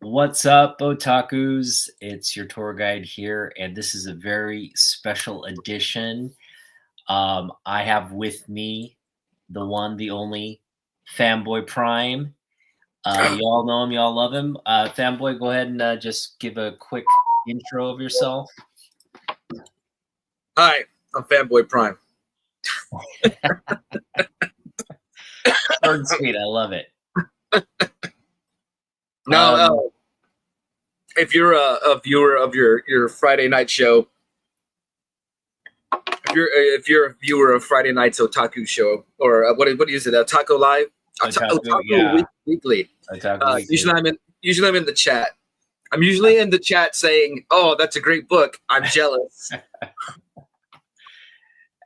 What's up, Otakus? It's your tour guide here, and this is a very special edition. I have with me the one, the only Fanboy Prime. Y'all know him, y'all love him. Fanboy, go ahead and just give a quick intro of yourself. Hi, I'm Fabboy Prime. Short and sweet, I love it. No, if you're a viewer of your Friday night show, if you're a viewer of Friday night's Otaku show, or what is it? Otaku Live, Otaku, yeah. Weekly. Otaku Weekly. Usually I'm in the chat. I'm usually in the chat saying, "Oh, that's a great book. I'm jealous."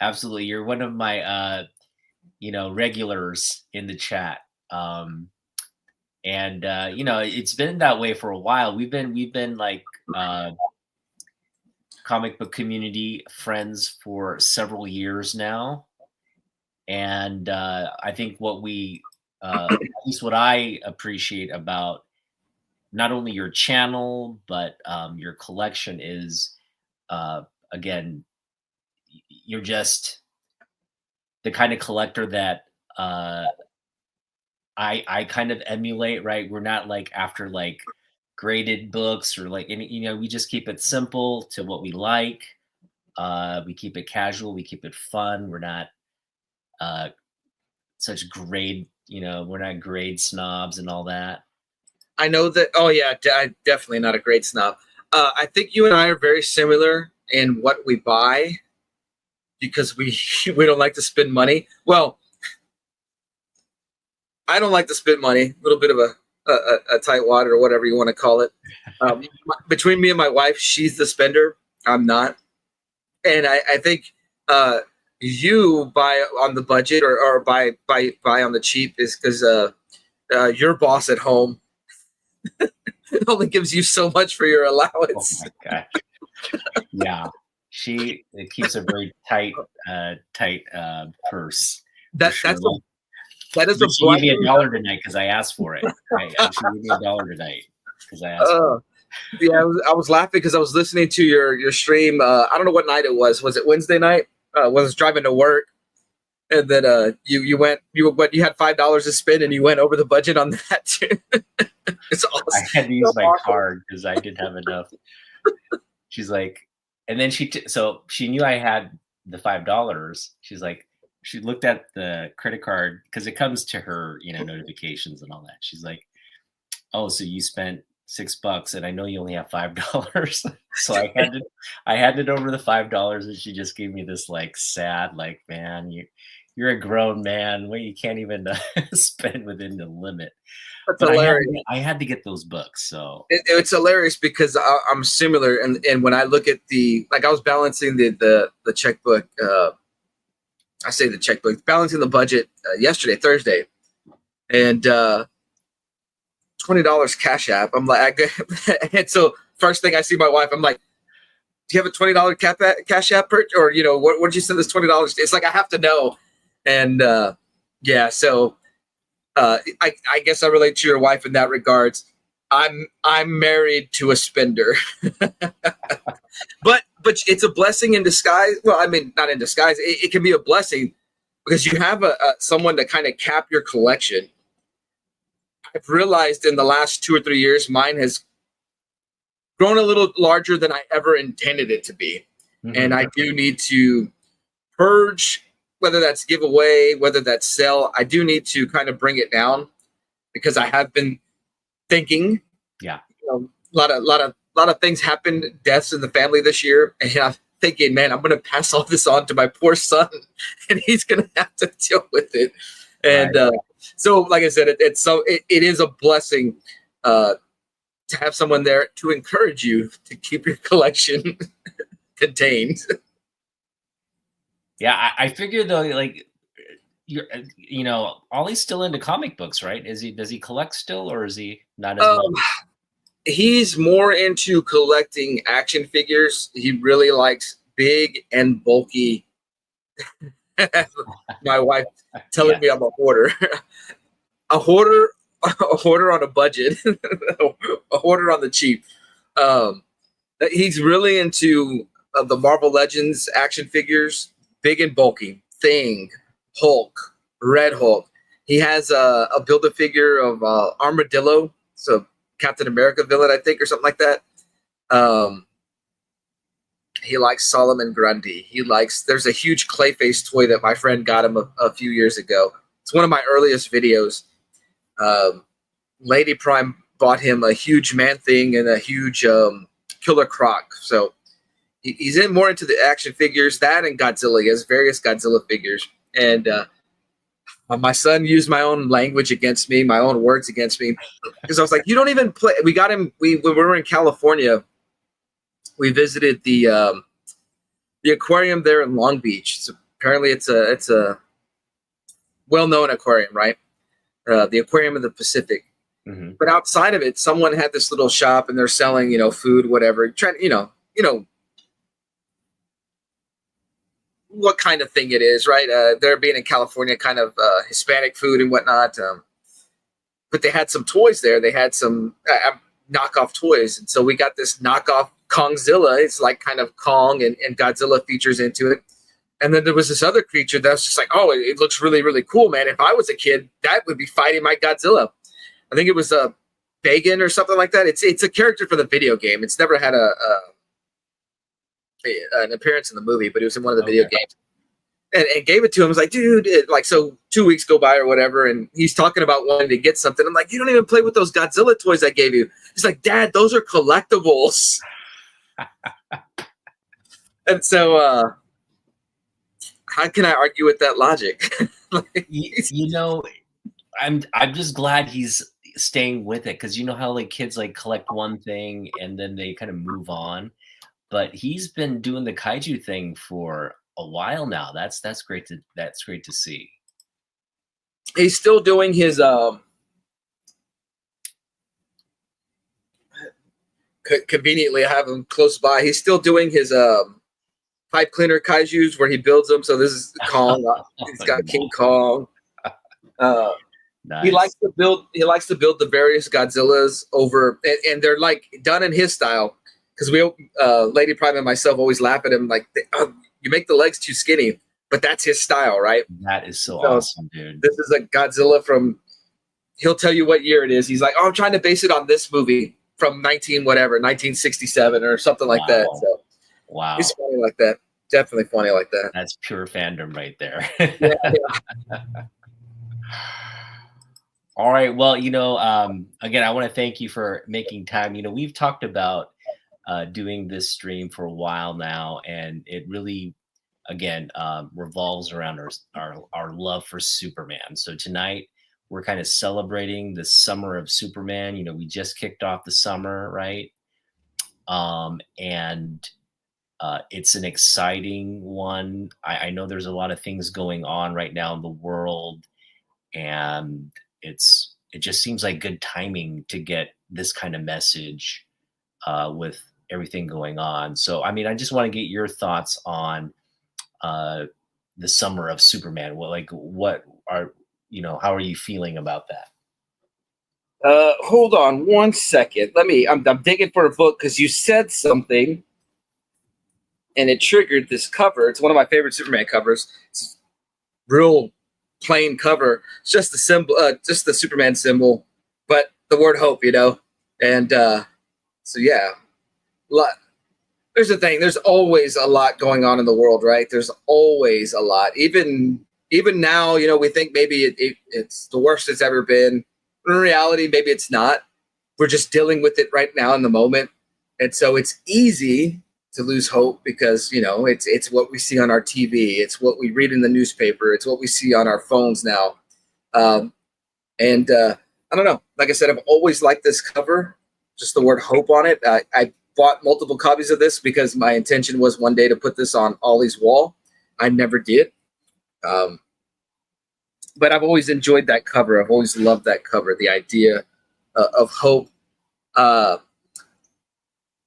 Absolutely, you're one of my regulars in the chat. And it's been that way for a while. We've been like comic book community friends for several years now, and I think what at least what I appreciate about not only your channel but your collection is, again, you're just the kind of collector that I kind of emulate, right? We're not like after like graded books or like any, we just keep it simple to what we like. We keep it casual, we keep it fun. We're not such grade, we're not grade snobs and all that. I know that. Oh yeah, I'm definitely not a grade snob. I think you and I are very similar in what we buy because we don't like to spend money. Well, I don't like to spend money. A little bit of a tight wad or whatever you want to call it. Between me and my wife, she's the spender. I'm not. And I think you buy on the budget or buy on the cheap is because your boss at home it only gives you so much for your allowance. Oh my gosh. Yeah. She keeps a very tight purse. That is she gave me $1 tonight because I asked for it. She gave me $1 tonight because I asked for it. Yeah, I was laughing because I was listening to your stream. I don't know what night it was. Was it Wednesday night? Was driving to work, and then you had $5 to spend, and you went over the budget on that too. It's awesome. I had to use my card because I didn't have enough. She's like, and then she knew I had the $5. She's like, she looked at the credit card because it comes to her, notifications and all that. She's like, "Oh, so you spent $6 and I know you only have $5." So I handed over the $5 and she just gave me this like sad, like, "Man, you're a grown man. Well, you can't even spend within the limit." That's but hilarious. I had to get those books. So it's hilarious because I'm similar. And when I look at I was balancing the checkbook, I say the checkbook, balancing the budget yesterday, Thursday, and $20 Cash App. I'm like, and so first thing I see my wife, I'm like, "Do you have a $20 Cash App, or what did you send this $20?" It's like I have to know, and yeah. So I guess I relate to your wife in that regards. I'm married to a spender, but it's a blessing in disguise. Well, I mean, not in disguise. It can be a blessing because you have someone to kind of cap your collection. I've realized in the last 2 or 3 years, mine has grown a little larger than I ever intended it to be. Mm-hmm. And I do need to purge, whether that's give away, whether that's sell. I do need to kind of bring it down because I have been thinking. Yeah. A lot of things happened, deaths in the family this year. And I'm thinking, man, I'm going to pass all this on to my poor son and he's going to have to deal with it. And, right. So, like I said, it is a blessing to have someone there to encourage you to keep your collection contained. Yeah, I figure though, like Ollie's still into comic books, right? Does he collect still, or is he not as much? He's more into collecting action figures. He really likes big and bulky. My wife telling me I'm a hoarder. A hoarder on a budget. a hoarder on the cheap. He's really into the Marvel Legends action figures, big and bulky. Thing, Hulk, Red Hulk. He has a Build-A-Figure of Armadillo, so Captain America villain, I think, or something like that. He likes Solomon Grundy. There's a huge Clayface toy that my friend got him a few years ago. It's one of my earliest videos. Lady Prime bought him a huge Man-Thing and a huge Killer Croc. So he's more into the action figures, that and Godzilla. He has various Godzilla figures. And my son used my own language against me, my own words against me, because I was like, you don't even play. We got him. When we were in California, we visited the aquarium there in Long Beach. So apparently it's a well-known aquarium, right? The Aquarium of the Pacific. Mm-hmm. But outside of it, someone had this little shop and they're selling, food, whatever. Trying, what kind of thing it is, right? They're being in California, kind of Hispanic food and whatnot. But they had some toys there. They had some knockoff toys. And so we got this knockoff Kongzilla. It's like kind of Kong and Godzilla features into it. And then there was this other creature that was just like, oh, it looks really, really cool, man. If I was a kid, that would be fighting my Godzilla. I think it was a Bagan or something like that. It's a character for the video game. It's never had an appearance in the movie, but it was in one of the video games. And gave it to him. I was like, dude, so 2 weeks go by or whatever, and he's talking about wanting to get something. I'm like, you don't even play with those Godzilla toys I gave you. He's like, Dad, those are collectibles. And so how can I argue with that logic? I'm just glad he's staying with it, because you know how kids collect one thing and then they kind of move on. But he's been doing the kaiju thing for a while now. That's great to see. He's still doing his conveniently I have him close by. He's still doing his pipe cleaner kaijus where he builds them. So this is Kong. He's got King Kong. Nice. He likes to build the various Godzillas over, and they're done in his style. Because Lady Prime and myself always laugh at him you make the legs too skinny, but that's his style, right? That is so awesome, dude. This is a Godzilla from, he'll tell you what year it is. He's like, oh, I'm trying to base it on this movie from 1967 or something like that. So wow, he's funny like that. Definitely funny like that. That's pure fandom right there. Yeah. All right. Well, again, I want to thank you for making time. We've talked about doing this stream for a while now, and it really, again, revolves around our love for Superman. So tonight we're kind of celebrating the summer of Superman. We just kicked off the summer, right? And it's an exciting one. I know there's a lot of things going on right now in the world, and it just seems like good timing to get this kind of message with everything going on. So, I just want to get your thoughts on the summer of Superman. How are you feeling about that? Hold on 1 second. I'm digging for a book because you said something and it triggered this cover. It's one of my favorite Superman covers. It's real plain cover. It's just the symbol, just the Superman symbol, but the word hope, and so yeah. There's the thing. There's always a lot going on in the world, right? There's always a lot. Even now, we think maybe it's the worst it's ever been. In reality, maybe it's not. We're just dealing with it right now in the moment. And so it's easy to lose hope because, it's what we see on our TV. It's what we read in the newspaper. It's what we see on our phones now. I don't know. Like I said, I've always liked this cover, just the word hope on it. I bought multiple copies of this because my intention was one day to put this on Ollie's wall. I never did. But I've always enjoyed that cover. I've always loved that cover, the idea of hope.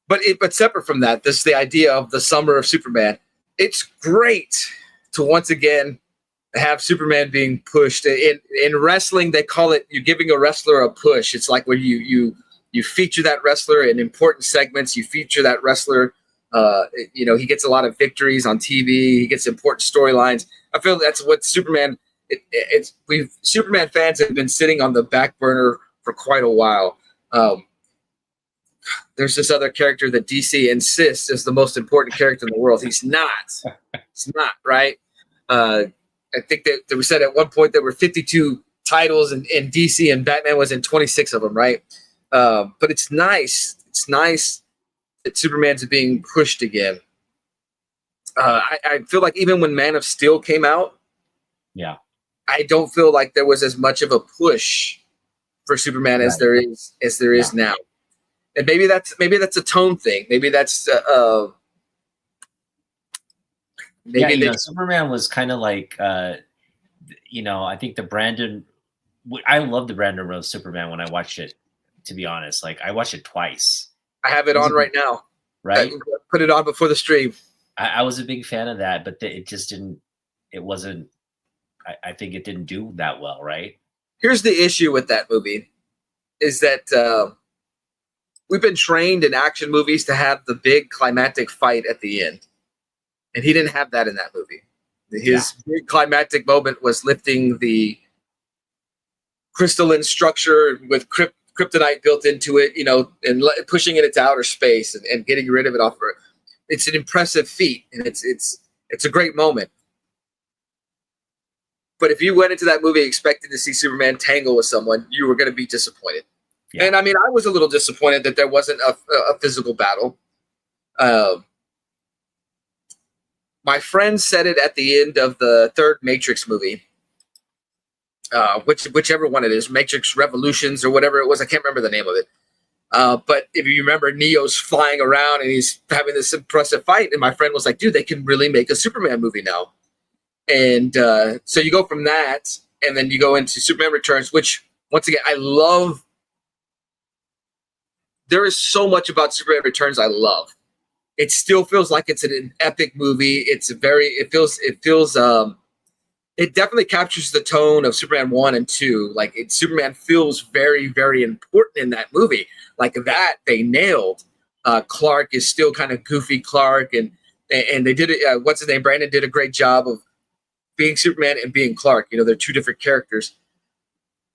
But separate from that, this is the idea of the summer of Superman. It's great to once again have Superman being pushed. In wrestling, they call it, you're giving a wrestler a push. It's like when you You feature that wrestler in important segments. You feature that wrestler. He gets a lot of victories on TV. He gets important storylines. I feel that's what Superman. Superman fans have been sitting on the back burner for quite a while. There's this other character that DC insists is the most important character in the world. He's not. He's not, right? I think that we said at one point there were 52 titles in DC, and Batman was in 26 of them, right? But it's nice. It's nice that Superman's being pushed again. I feel like even when Man of Steel came out, yeah, I don't feel like there was as much of a push for Superman as there is now. And maybe that's a tone thing. Maybe that's Superman was kind of like I think I love the Brandon Rose Superman when I watched it, to be honest. Like, I watched it twice. I have it on right now. Right? I put it on before the stream. I was a big fan of that, but it just didn't. It wasn't. I think it didn't do that well, right? Here's the issue with that movie, is that we've been trained in action movies to have the big climactic fight at the end, and he didn't have that in that movie. His big climactic moment was lifting the crystalline structure with kryptonite built into it, and pushing it into outer space and getting rid of it off of it. It's an impressive feat, and it's a great moment. But if you went into that movie expecting to see Superman tangle with someone, you were going to be disappointed. Yeah. And I mean, I was a little disappointed that there wasn't a physical battle. My friend said it at the end of the third Matrix movie, whichever one it is, Matrix Revolutions or whatever it was. I can't remember the name of it. But if you remember, Neo's flying around and he's having this impressive fight. And my friend was like, dude, they can really make a Superman movie now. And so you go from that, and then you go into Superman Returns, which, once again, I love. There is so much about Superman Returns I love. It still feels like it's an epic movie. It definitely captures the tone of Superman 1 and 2. Like, Superman feels very, very important in that movie. Like, that they nailed. Clark is still kind of goofy Clark, and they did it. What's his name? Brandon did a great job of being Superman and being Clark. They're two different characters,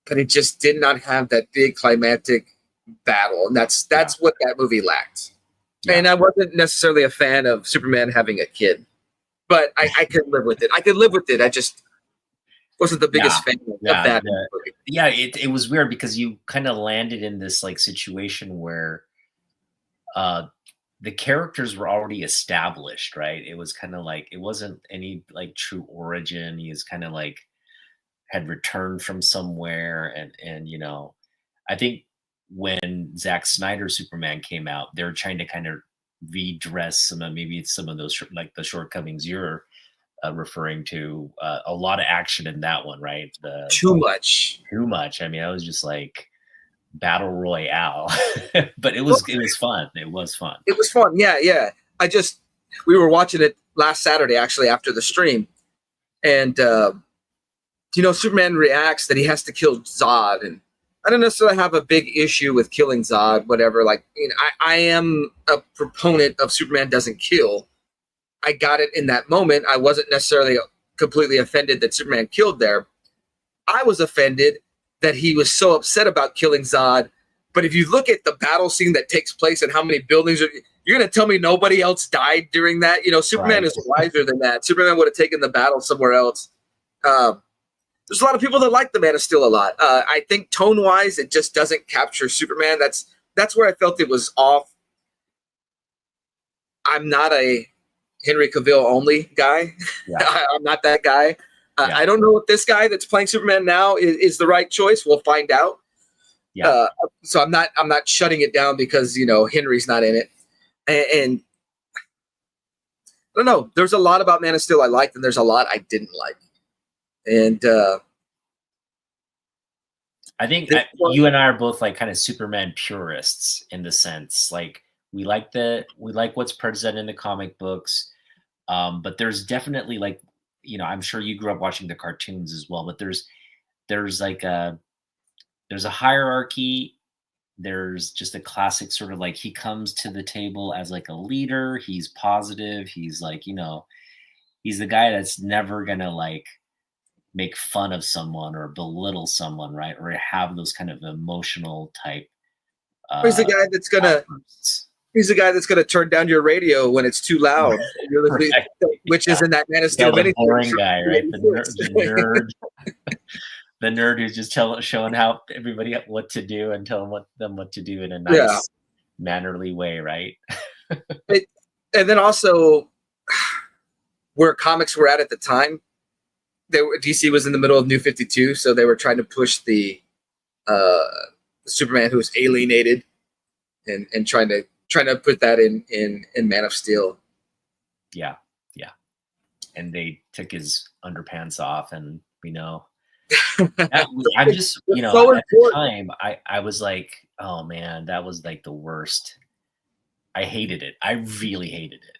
but it just did not have that big climactic battle, and that's what that movie lacked. Yeah. And I wasn't necessarily a fan of Superman having a kid, but I could live with it. I just wasn't the biggest fan of that movie. Yeah, it was weird because you kind of landed in this like situation where the characters were already established, right? It was kind of like, it wasn't any like true origin. He is kind of like had returned from somewhere, and I think when Zack Snyder's Superman came out, they were trying to kind of redress some of those like the shortcomings you're referring to. A lot of action in that one, right? Too much. I mean, I was just like battle royale, but it was fun. It was fun. It was fun. Yeah. We were watching it last Saturday, actually, after the stream, and Superman reacts that he has to kill Zod, and I don't necessarily have a big issue with killing Zod, whatever. Like, I am a proponent of Superman doesn't kill. I got it in that moment. I wasn't necessarily completely offended that Superman killed there. I was offended that he was so upset about killing Zod. But if you look at the battle scene that takes place and how many buildings you're going to tell me nobody else died during that? Superman is wiser than that. Superman would have taken the battle somewhere else. There's a lot of people that like the Man of Steel a lot. I think tone-wise, it just doesn't capture Superman. That's where I felt it was off. I'm not a Henry Cavill only guy. Yeah. I'm not that guy. I don't know if this guy that's playing Superman now is the right choice. We'll find out. Yeah. So I'm not shutting it down because Henry's not in it. And I don't know. There's a lot about Man of Steel I liked, and there's a lot I didn't like. And I think you and I are both like kind of Superman purists in the sense, like we like what's presented in the comic books, but there's definitely like, I'm sure you grew up watching the cartoons as well, but there's a hierarchy there's just a classic sort of like he comes to the table as like a leader. He's positive. He's like, he's the guy that's never gonna like make fun of someone or belittle someone, right? Or have those kind of emotional type He's the guy that's gonna outbursts. he's the guy that's gonna turn down your radio when it's too loud. Right. Which is in that Man of Yeah, Steel the boring miniseries. guy, right? The nerd. The nerd who's just showing how everybody what to do and telling them what to do in a nice, mannerly way, right? And then also where comics were at the time, DC was in the middle of New 52, so they were trying to push the Superman who was alienated and trying to put that in Man of Steel. Yeah. And they took his underpants off, and I'm just, so at the time, I was like, oh man, that was like the worst. I hated it. I really hated it.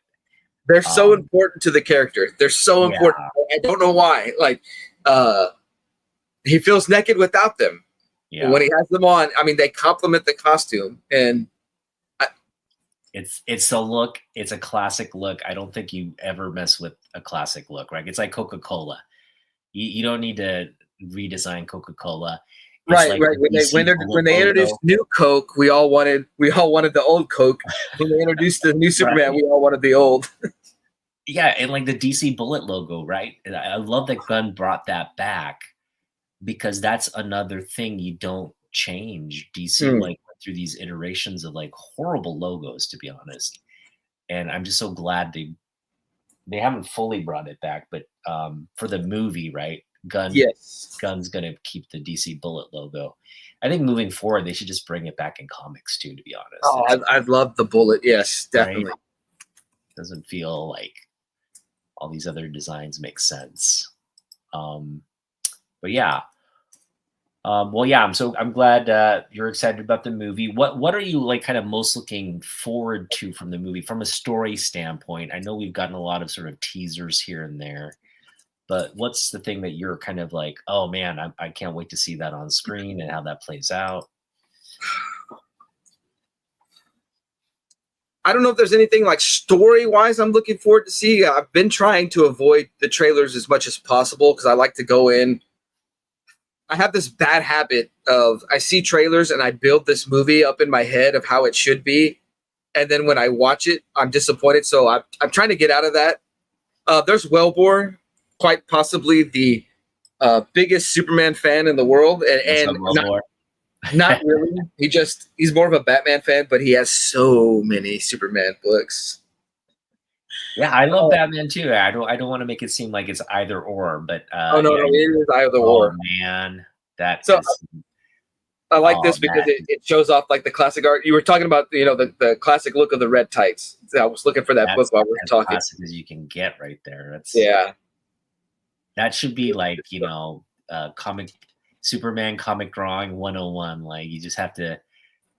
They're so important to the character. They're so important. I don't know why. Like, he feels naked without them. Yeah. When he has them on, I mean, they complement the costume, and it's a look. It's a classic look. I don't think you ever mess with a classic look, right? It's like Coca-Cola. You don't need to redesign Coca-Cola. Right. When they introduced new Coke, we all wanted the old Coke. When they introduced the new Superman, we all wanted the old. Yeah, and like the DC Bullet logo, right? And I love that Gunn brought that back, because that's another thing you don't change. DC like went through these iterations of like horrible logos, to be honest. And I'm just so glad they haven't fully brought it back, but for the movie, right? Gunn's gonna keep the DC Bullet logo. I think moving forward, they should just bring it back in comics too, to be honest. Oh, I'd love the Bullet. Yes, definitely. Right? Doesn't feel like all these other designs make sense. But yeah. Well, yeah, I'm glad you're excited about the movie. What are you like kind of most looking forward to from the movie from a story standpoint? I know we've gotten a lot of sort of teasers here and there, but what's the thing that you're kind of like, oh man, I can't wait to see that on screen and how that plays out? I don't know if there's anything like story-wise I'm looking forward to see. I've been trying to avoid the trailers as much as possible because I like to go in. I have this bad habit of I see trailers and I build this movie up in my head of how it should be. And then when I watch it, I'm disappointed. So I'm trying to get out of that. There's Wellbore, quite possibly the biggest Superman fan in the world. And not really. He's more of a Batman fan, but he has so many Superman books. Yeah, I love Batman too. I don't want to make it seem like it's either or, but no, it is either or. Man, I like this because it shows off like the classic art. You were talking about the classic look of the red tights. I was looking for that book while we were talking. As classic as you can get right there. That should be like comic Superman comic drawing 101. Like you just have to.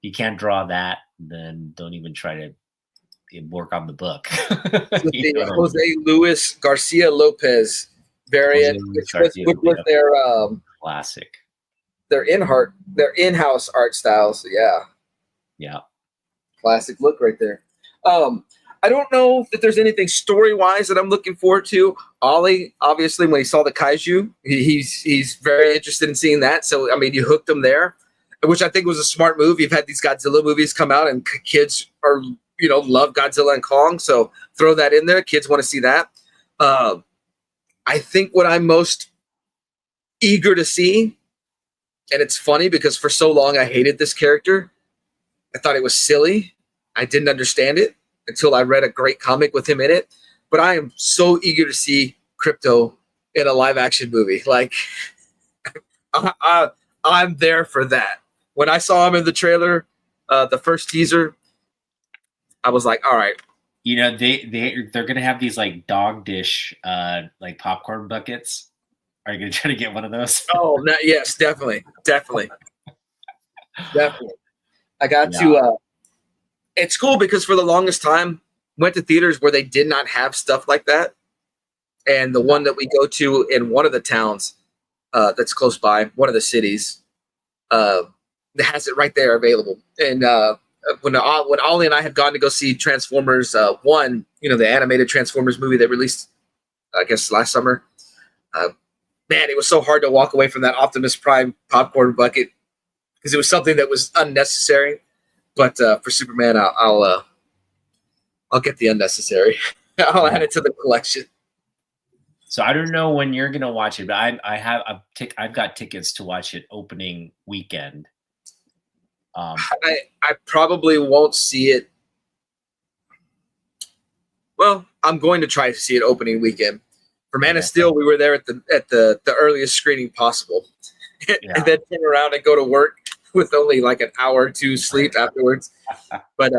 You can't draw that, then don't even try to work on the book. The Jose Luis Garcia Lopez variant, which was their classic. Their in-house art styles. Yeah. Classic look right there. I don't know if there's anything story-wise that I'm looking forward to. Ollie, obviously, when he saw the kaiju, he's very interested in seeing that. So, I mean, you hooked him there, which I think was a smart move. You've had these Godzilla movies come out, and kids are love Godzilla and Kong, so throw that in there. Kids want to see that. I think what I'm most eager to see, and it's funny because for so long I hated this character. I thought it was silly. I didn't understand it until I read a great comic with him in it. But I am so eager to see Crypto in a live-action movie. Like, I'm there for that. When I saw him in the trailer, the first teaser, I was like, all right. They're gonna have these like dog dish like popcorn buckets. Are you gonna try to get one of those? Oh, yes, definitely. I got to. It's cool because for the longest time, went to theaters where they did not have stuff like that, and the one that we go to in one of the towns that's close by, one of the cities, that has it right there available. And when Ollie and I had gone to go see Transformers 1, the animated Transformers movie they released, I guess, last summer, man, it was so hard to walk away from that Optimus Prime popcorn bucket because it was something that was unnecessary. But for Superman, I'll get the unnecessary. I'll add it to the collection. So I don't know when you're gonna watch it, but I've got tickets to watch it opening weekend. I probably won't see it. Well, I'm going to try to see it opening weekend. For Man of Steel, we were there at the earliest screening possible, and then turn around and go to work with only like an hour or two sleep afterwards. But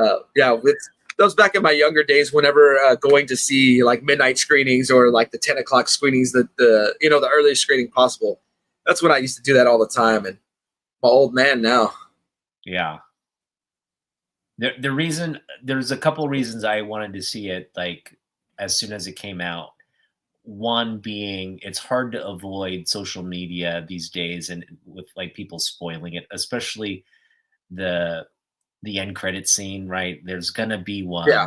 with those back in my younger days, whenever going to see like midnight screenings or like the 10 o'clock screenings, the earliest screening possible, that's when I used to do that all the time. And I'm an old man now. Yeah. There's a couple reasons I wanted to see it like as soon as it came out. One being it's hard to avoid social media these days and with like people spoiling it, especially the end credit scene, right? There's gonna be one. Yeah.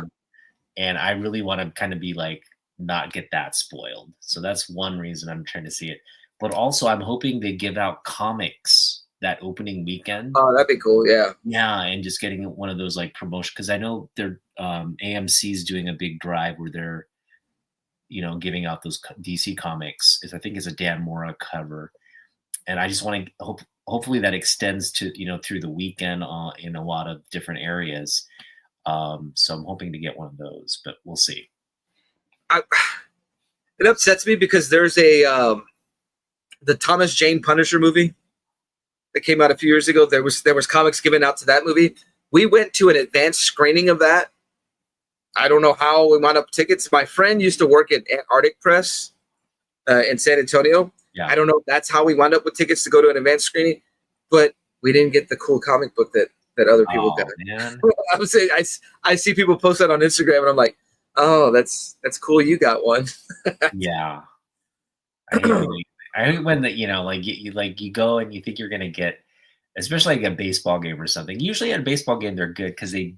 And I really want to kind of be like not get that spoiled. So that's one reason I'm trying to see it. But also I'm hoping they give out comics that opening weekend. Oh, that'd be cool. Yeah. Yeah, and just getting one of those like promotion because I know they're AMC's doing a big drive where they're giving out those DC comics. I think it's a Dan Mora cover, and I just want to hopefully that extends to through the weekend in a lot of different areas. So I'm hoping to get one of those, but we'll see. It upsets me because there's the Thomas Jane Punisher movie that came out a few years ago. There was comics given out to that movie. We went to an advanced screening of that. I don't know how we wound up tickets. My friend used to work at Antarctic Press in San Antonio. Yeah. I don't know if that's how we wound up with tickets to go to an advanced screening, but we didn't get the cool comic book that other people got. Man. I would say I see people post that on Instagram, and I'm like, oh, that's cool. You got one. Yeah. I hate when you go and you think you're gonna get, especially like a baseball game or something. Usually at a baseball game they're good because they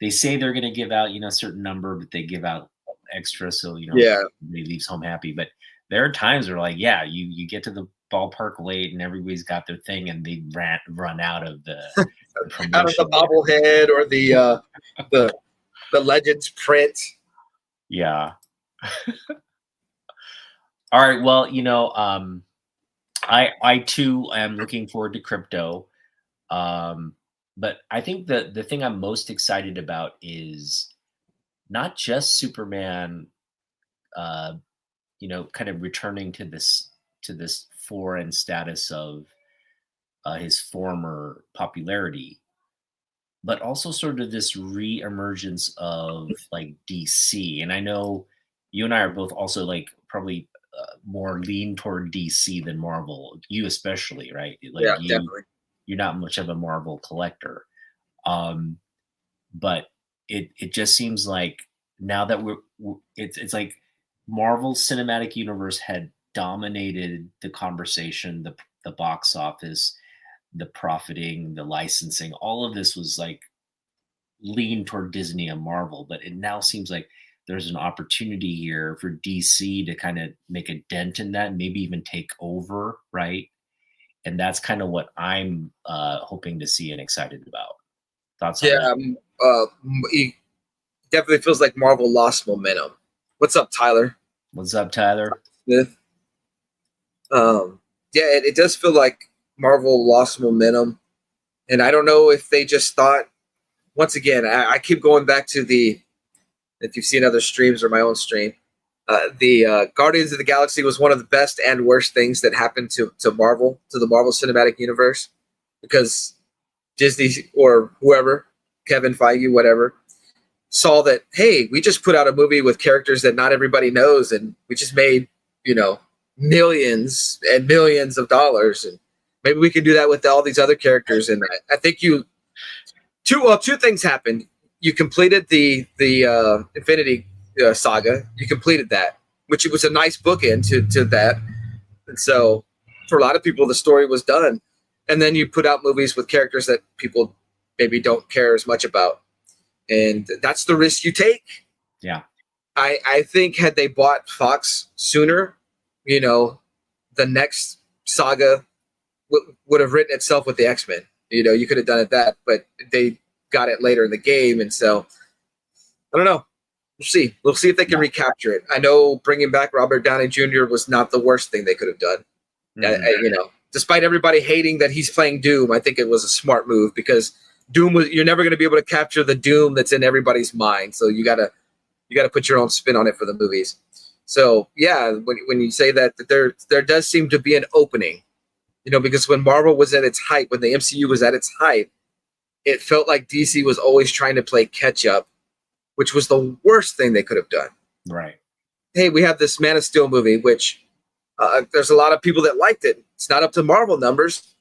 say they're gonna give out a certain number, but they give out extra, so everybody leaves home happy. But there are times where you get to the ballpark late and everybody's got their thing and they run out of the out of the bobblehead or the Legends print. Yeah. All right. Well, I too am looking forward to crypto. But I think the thing I'm most excited about is not just Superman, kind of returning to this foreign status of his former popularity, but also sort of this re-emergence of like DC. And I know you and I are both also like probably more lean toward DC than Marvel. You especially, right? Like definitely. You're not much of a Marvel collector, but it just seems like now that it's like Marvel's cinematic universe had dominated the conversation, the box office, the profiting, the licensing. All of this was like lean toward Disney and Marvel, but it now seems like there's an opportunity here for DC to kind of make a dent in that, maybe even take over, right? And that's kind of what I'm hoping to see and excited about. Thoughts on that? It definitely feels like Marvel lost momentum. What's up, Tyler? What's up, Tyler? Smith. It does feel like Marvel lost momentum. And I don't know if they just thought, once again, I keep going back to if you've seen other streams or my own stream, the Guardians of the Galaxy was one of the best and worst things that happened to Marvel, to the Marvel Cinematic Universe, because Disney or whoever, Kevin Feige, whatever, saw that, hey, we just put out a movie with characters that not everybody knows, and we just made, millions and millions of dollars, and maybe we can do that with all these other characters. And I think two things happened. You completed the Infinity Saga. You completed that, which it was a nice bookend to that. And so for a lot of people, the story was done. and then you put out movies with characters that people maybe don't care as much about, and that's the risk you take. Yeah. I think had they bought Fox sooner, you know, the next saga would have written itself with the X-Men. You know, you could have done it that, but they got it later in the game, and so I don't know. We'll see. We'll see if they can recapture it. I know bringing back Robert Downey Jr. was not the worst thing they could have done. You know, despite everybody hating that he's playing Doom, I think it was a smart move because you're never going to be able to capture the Doom that's in everybody's mind. So you gotta put your own spin on it for the movies. So yeah, when you say that there does seem to be an opening, you know, because when Marvel was at its height, when the MCU was at its height, it felt like DC was always trying to play catch up, which was the worst thing they could have done. Right. Hey, we have this Man of Steel movie, which there's a lot of people that liked it. It's not up to Marvel numbers.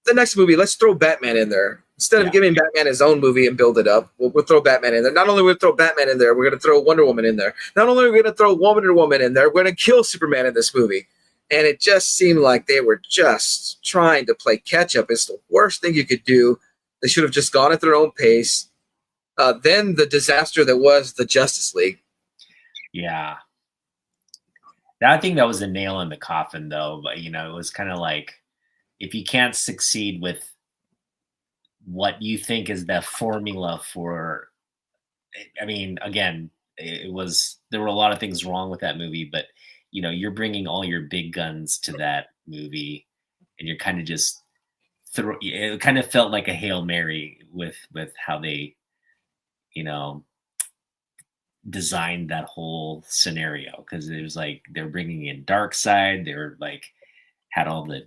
The next movie, let's throw Batman in there. Instead of giving Batman his own movie and build it up, we'll throw Batman in there. Not only will we throw Batman in there, we're going to throw Wonder Woman in there. Not only are we going to throw Wonder Woman in there, we're going to kill Superman in this movie. And it just seemed like they were just trying to play catch up. It's the worst thing you could do. They should have just gone at their own pace. Then the disaster that was the Justice League. Yeah. I think that was a nail in the coffin, though. But, you know, it was kind of like, if you can't succeed with what you think is the formula for, I mean, again, there were a lot of things wrong with that movie, but, you know, you're bringing all your big guns to that movie and you're kind of just it kind of felt like a Hail Mary with how they, you know, designed that whole scenario. Cause it was like, they're bringing in Darkseid. They were like, had all the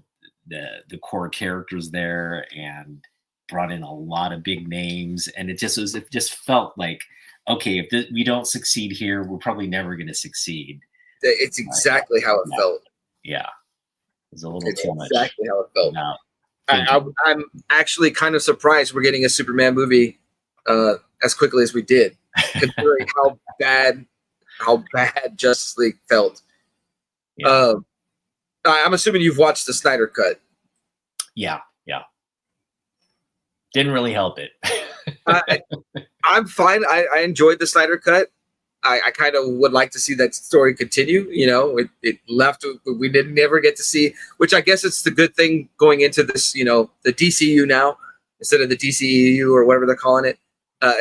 core characters there and brought in a lot of big names. And it just felt like, okay, if we don't succeed here, we're probably never going to succeed. It's exactly how it felt. Yeah. It was a little too much. Exactly how it felt. I'm actually kind of surprised we're getting a Superman movie as quickly as we did, considering how bad Justice League felt. Yeah. I'm assuming you've watched the Snyder Cut. Yeah. Didn't really help it. I'm fine. I enjoyed the Snyder Cut. I kind of would like to see that story continue. You know, it left. We didn't never get to see, which I guess it's the good thing going into this, you know, the DCU now instead of the DCEU or whatever they're calling it,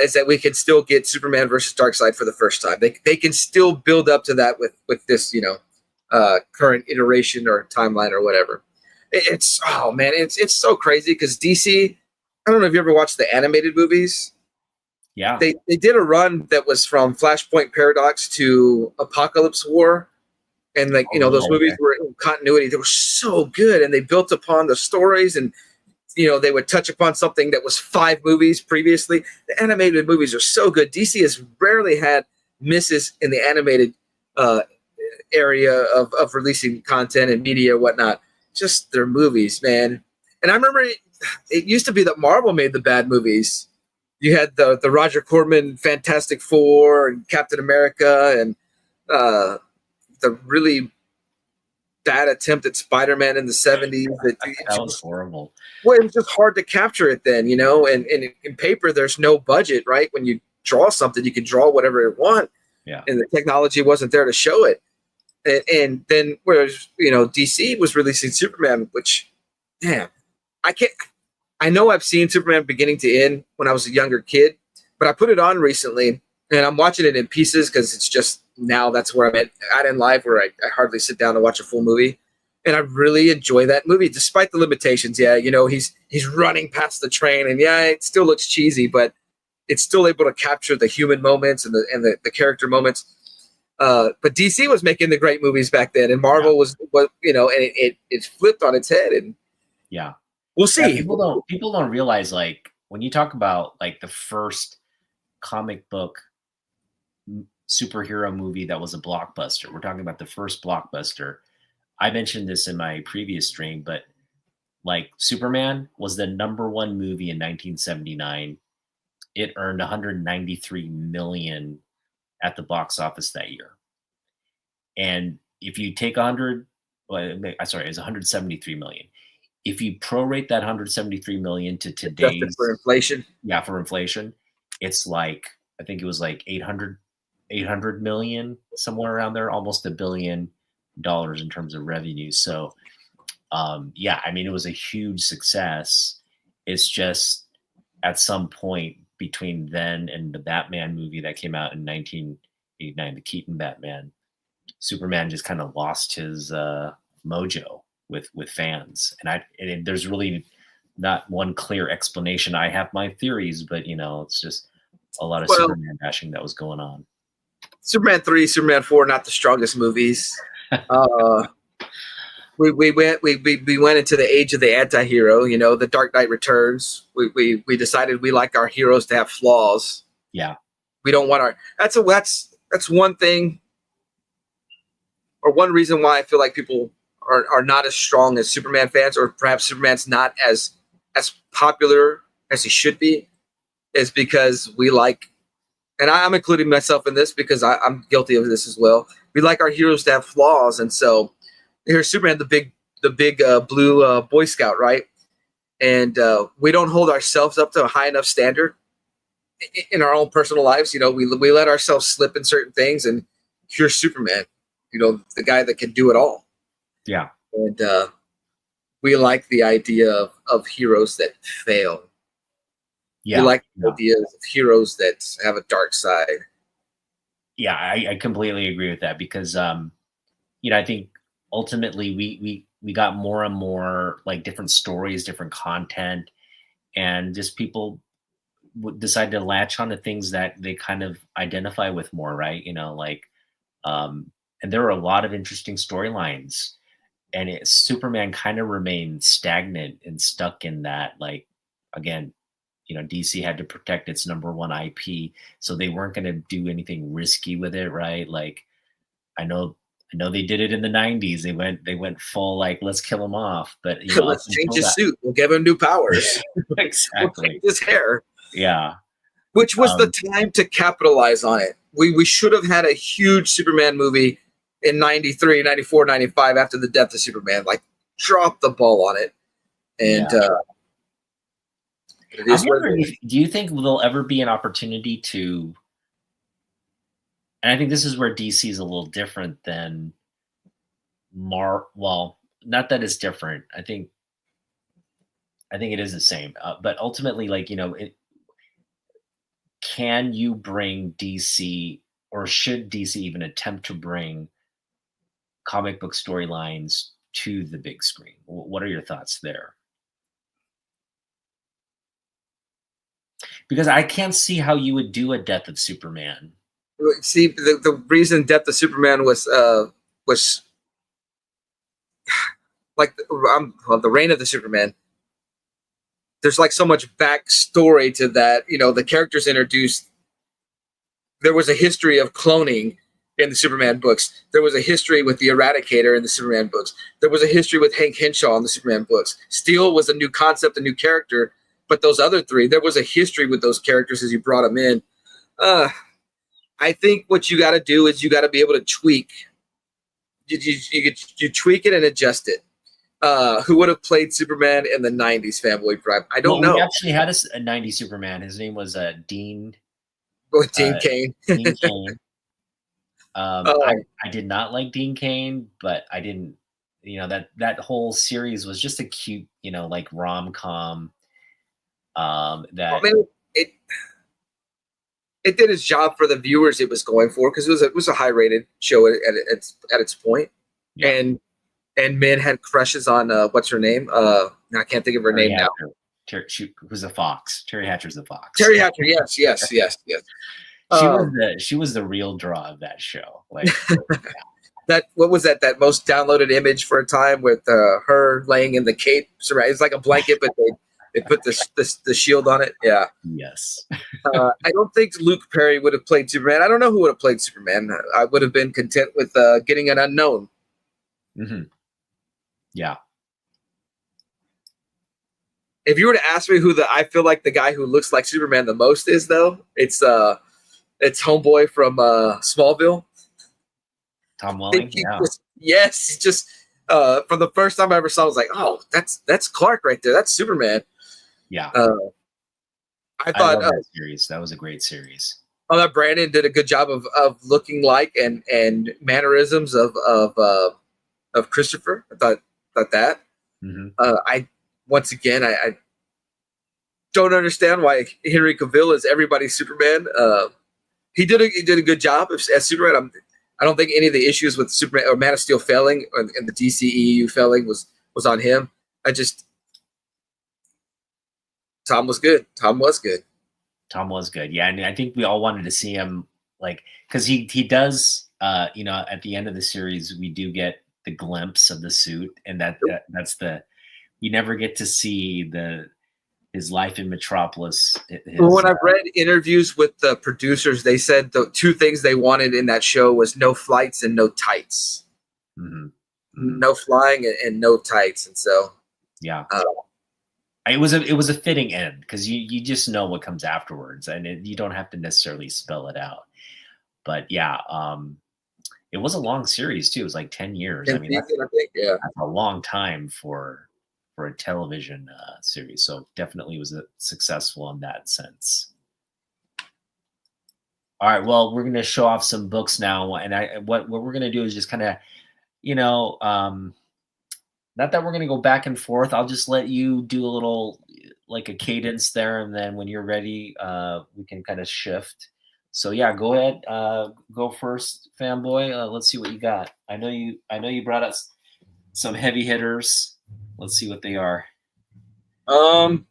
is that we can still get Superman versus Darkseid for the first time. They can still build up to that with this, you know, current iteration or timeline or whatever. It's so crazy because DC. I don't know if you ever watched the animated movies. Yeah. They did a run that was from Flashpoint Paradox to Apocalypse War. And like, you know, those movies were in continuity. They were so good. And they built upon the stories and, you know, they would touch upon something that was 5 movies previously. The animated movies are so good. DC has rarely had misses in the animated area of releasing content and media and whatnot. Just their movies, man. And I remember it used to be that Marvel made the bad movies. You had the Roger Corman Fantastic Four and Captain America and the really bad attempt at Spider-Man in the 70s. That was horrible. Well, it was just hard to capture it then, you know, and in paper, there's no budget, right? When you draw something, you can draw whatever you want. Yeah. And the technology wasn't there to show it. And then whereas, you know, DC was releasing Superman, which, damn, I know I've seen Superman beginning to end when I was a younger kid, but I put it on recently and I'm watching it in pieces because it's just now that's where I'm at in life where I hardly sit down to watch a full movie. And I really enjoy that movie despite the limitations. Yeah, you know, he's running past the train and yeah, it still looks cheesy, but it's still able to capture the human moments and the character moments. But DC was making the great movies back then and Marvel was you know, and it flipped on its head and yeah. We'll see. Yeah, people don't realize, like, when you talk about like the first comic book superhero movie that was a blockbuster, we're talking about the first blockbuster. I mentioned this in my previous stream, but like Superman was the #1 movie in 1979. It earned 193 million at the box office that year. And if you take 100, well, sorry, it was 173 million. if you prorate that 173 million to Adjusted today's, for inflation. yeah, for inflation, it's like, I think it was like 800 million, somewhere around there, almost $1 billion in terms of revenue. So yeah, I mean, it was a huge success. It's just at some point between then and the Batman movie that came out in 1989, the Keaton Batman, Superman just kind of lost his mojo with fans. And there's really not one clear explanation. I have my theories, but it's just a lot of Superman bashing that was going on. Superman 3, Superman 4, not the strongest movies. We went into the age of the anti-hero, the Dark Knight Returns. We decided we like our heroes to have flaws. Yeah. We don't want that's one thing, or one reason why I feel like people are not as strong as Superman fans, or perhaps Superman's not as popular as he should be, is because we like, and I'm including myself in this because I'm guilty of this as well. We like our heroes to have flaws, and so here's Superman, the big blue Boy Scout, right? And we don't hold ourselves up to a high enough standard in our own personal lives. We let ourselves slip in certain things, and here's Superman, the guy that can do it all. Yeah. And we like the idea of heroes that fail. Yeah. We like the ideas of heroes that have a dark side. Yeah, I completely agree with that because, I think ultimately we got more and more like different stories, different content, and just people would decide to latch on to things that they kind of identify with more, right? And there are a lot of interesting storylines, and Superman kind of remained stagnant and stuck in that, like, again, DC had to protect its number one IP, so they weren't going to do anything risky with it, right? Like, I know they did it in the 90s. They went full, like, let's kill him off, but let's change his suit. We'll give him new powers. Exactly. We'll change his hair. Yeah. Which was the time to capitalize on it. We should have had a huge Superman movie in 93, 94, 95 after the death of Superman. Like, drop the ball on it. And it is do you think there'll ever be an opportunity to, and I think this is where DC is a little different than well, not that it's different. I think it is the same. But ultimately, like, can you bring DC, or should DC even attempt to bring comic book storylines to the big screen? What are your thoughts there? Because I can't see how you would do a Death of Superman. See, the reason Death of Superman was like the reign of the Superman. There's like so much backstory to that. The characters introduced. There was a history of cloning in the Superman books. There was a history with the Eradicator in the Superman books. There was a history with Hank Henshaw in the Superman books. Steel was a new concept, a new character. But those other three, there was a history with those characters as you brought them in. I think what you got to do is you got to be able to tweak. You tweak it and adjust it. Who would have played Superman in the 90s, Fanboy Prime? I don't know. We actually had a 90s Superman. His name was Dean. Dean Cain. Dean Cain. I did not like Dean Cain, but I didn't, that whole series was just a cute, like rom-com. It did its job for the viewers it was going for, because it was a high-rated show at its point. Yeah. And men had crushes on what's her name? I can't think of her name now. She was a fox. Terry Hatcher's a fox. Terry Hatcher, yes. She was the real draw of that show. Like what was that most downloaded image for a time with her laying in the cape? It's like a blanket, but they put the shield on it. Yeah. Yes. I don't think Luke Perry would have played Superman. I don't know who would have played Superman. I would have been content with getting an unknown. Mm-hmm. Yeah. If you were to ask me who I feel like the guy who looks like Superman the most is, though, it's Homeboy from Smallville. Tom Welling. Just For the first time I ever saw, I was like, "Oh, that's Clark right there. That's Superman." Yeah, I I thought love that series. That was a great series. that Brandon did a good job of looking like and mannerisms of Christopher. I thought that. Hmm. I once again I don't understand why Henry Cavill is everybody's Superman. He did a good job as Superman. I don't think any of the issues with Superman or Man of Steel failing and the DCEU failing was on him. I just Tom was good. Tom was good. Tom was good. Yeah, and I think we all wanted to see him, like, because he does. At the end of the series, we do get the glimpse of the suit, and that's the you never get to see his life in Metropolis. When I've read interviews with the producers, they said the two things they wanted in that show was no flights and no tights. Mm-hmm. No flying and no tights, and so yeah, it was a fitting end because you just know what comes afterwards, and you don't have to necessarily spell it out. But yeah, it was a long series too. It was like 10 years. I mean, I think, yeah, that's a long time for a television series. So definitely was successful in that sense. All right, well, we're going to show off some books now, and what we're going to do is just kind of, not that we're going to go back and forth. I'll just let you do a little, like a cadence there, and then when you're ready, we can kind of shift. So yeah, go ahead, go first, Fanboy. Let's see what you got. I know you brought us some heavy hitters. Let's see what they are. I'm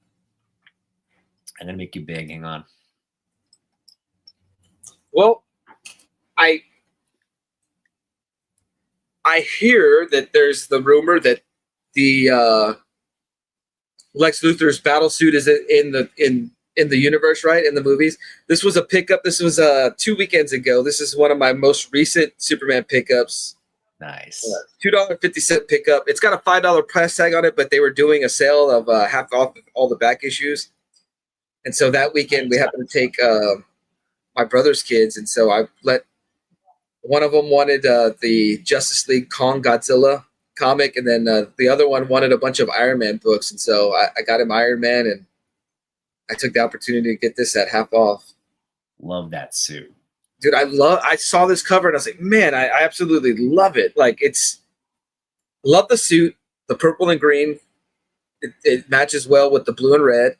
gonna make you big. Hang on. Well, I hear that there's the rumor that the Lex Luthor's battle suit is in the universe, right? In the movies. This was a pickup. This was 2 weekends ago. This is one of my most recent Superman pickups. Nice. $2.50 pickup. It's got a $5 price tag on it, but they were doing a sale of half off all the back issues. And so that weekend we happened to take my brother's kids, and so I let one of them wanted the Justice League Kong Godzilla comic, and then the other one wanted a bunch of Iron Man books, and so I got him Iron Man, and I took the opportunity to get this at half off. Love that suit. Dude, I saw this cover and I was like, man, I absolutely love it. Like, love the suit, the purple and green. It matches well with the blue and red.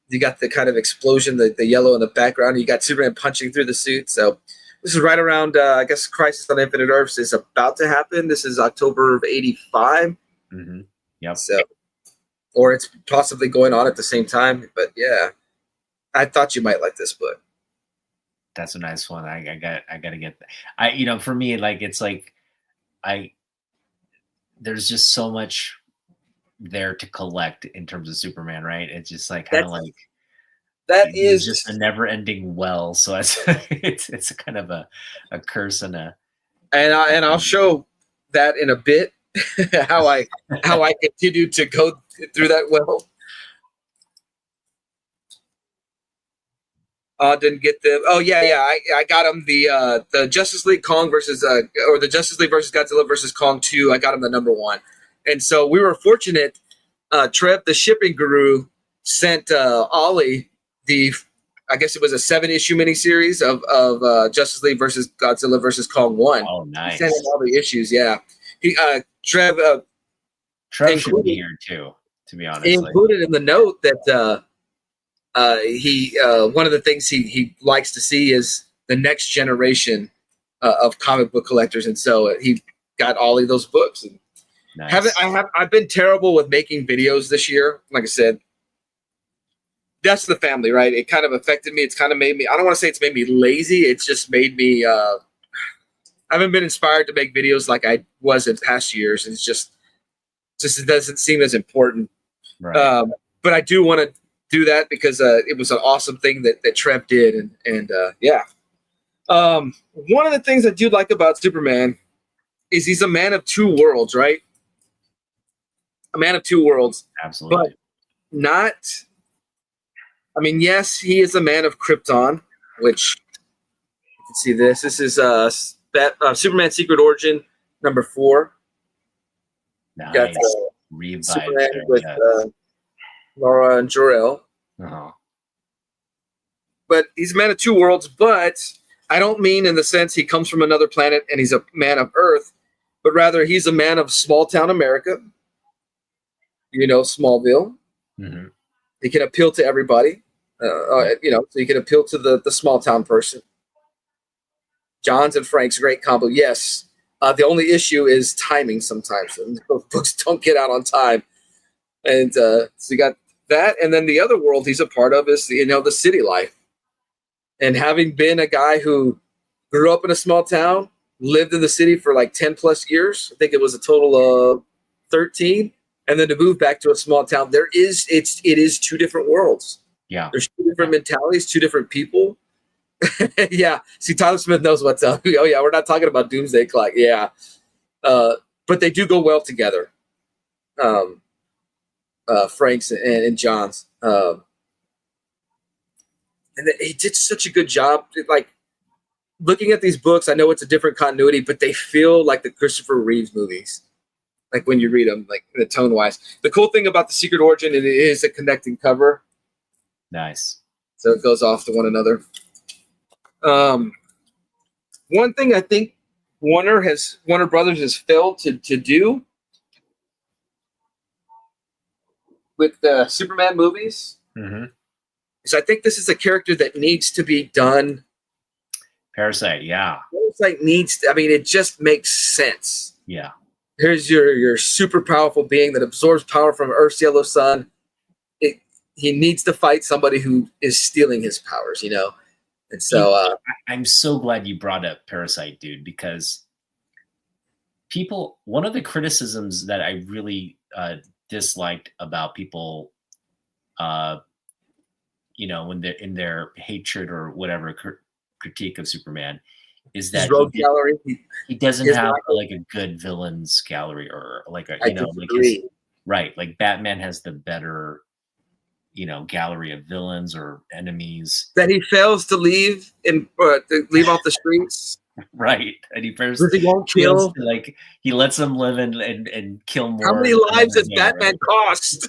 You got the kind of explosion, the yellow in the background. You got Superman punching through the suit. So this is right around, I guess, Crisis on Infinite Earths is about to happen. This is October of '85. Mm-hmm. Yep. So, or it's possibly going on at the same time. But yeah, I thought you might like this book. That's a nice one. I gotta get that. For me, like, it's like there's just so much there to collect in terms of Superman, right? It's just like kind of like that is just a never-ending well. So it's a kind of a curse and I'll show that in a bit how I continue to go through that well. Didn't get them. Oh yeah. I got him the Justice League Kong versus or the Justice League versus Godzilla versus Kong 2. I got him the number 1, and so we were fortunate. Trev, the shipping guru, sent Ollie I guess it was a 7-issue miniseries of Justice League versus Godzilla versus Kong 1. Oh, nice. He sent him all the issues. Yeah, Trev should be here too. To be honest, he included in the note that. He one of the things he likes to see is the next generation of comic book collectors, and so he got Ollie those books. And nice. I've been terrible with making videos this year. Like I said, that's the family, right? It kind of affected me. It's kind of made me. I don't want to say it's made me lazy. It's just made me. I haven't been inspired to make videos like I was in past years. It's just it doesn't seem as important. Right. But I do want to do that because it was an awesome thing that Trev did, and yeah. One of the things I do like about Superman is he's a man of two worlds, right? A man of two worlds. Absolutely. But not. I mean, yes, he is a man of Krypton, which you can see this. This is Superman Secret Origin number 4. Got Nice. Revive Superman there, with yes. Laura and Jor-El. Uh-huh. But he's a man of two worlds. But I don't mean in the sense he comes from another planet and he's a man of Earth, but rather he's a man of small town America. You know, Smallville. Mm-hmm. He can appeal to everybody. You know, so you can appeal to the small town person. John's and Frank's great combo. Yes. The only issue is timing sometimes. And those books don't get out on time. And so you got that. And then the other world he's a part of is, you know, the city life. And having been a guy who grew up in a small town, lived in the city for like 10 plus years, I think it was a total of 13. And then to move back to a small town, it is two different worlds. Yeah. There's two different mentalities, two different people. Yeah. See, Tyler Smith knows what's up. Oh, yeah. We're not talking about Doomsday Clock. Yeah. But they do go well together. Frank's and John's. And he did such a good job. Like, looking at these books, I know it's a different continuity, but they feel like the Christopher Reeves movies. Like when you read them, like the tone wise. The cool thing about the Secret Origin, it is a connecting cover. Nice. So it goes off to one another. One thing I think Warner Brothers has failed to do with the Superman movies is I think this is a character that needs to be done. Parasite, yeah. Parasite needs to, I mean, it just makes sense. Yeah. Here's your super powerful being that absorbs power from Earth's yellow sun. He needs to fight somebody who is stealing his powers, you know? And so I'm so glad you brought up Parasite, dude, because one of the criticisms that I really disliked about people, you know, when they're in their hatred or whatever critique of Superman, is that he doesn't have like a good villains gallery or like a, you know, like right, like Batman has the better, you know, gallery of villains or enemies that he fails to leave off the streets. Right, and he won't kill. Like he lets them live and kill more. How many lives does Batman cost?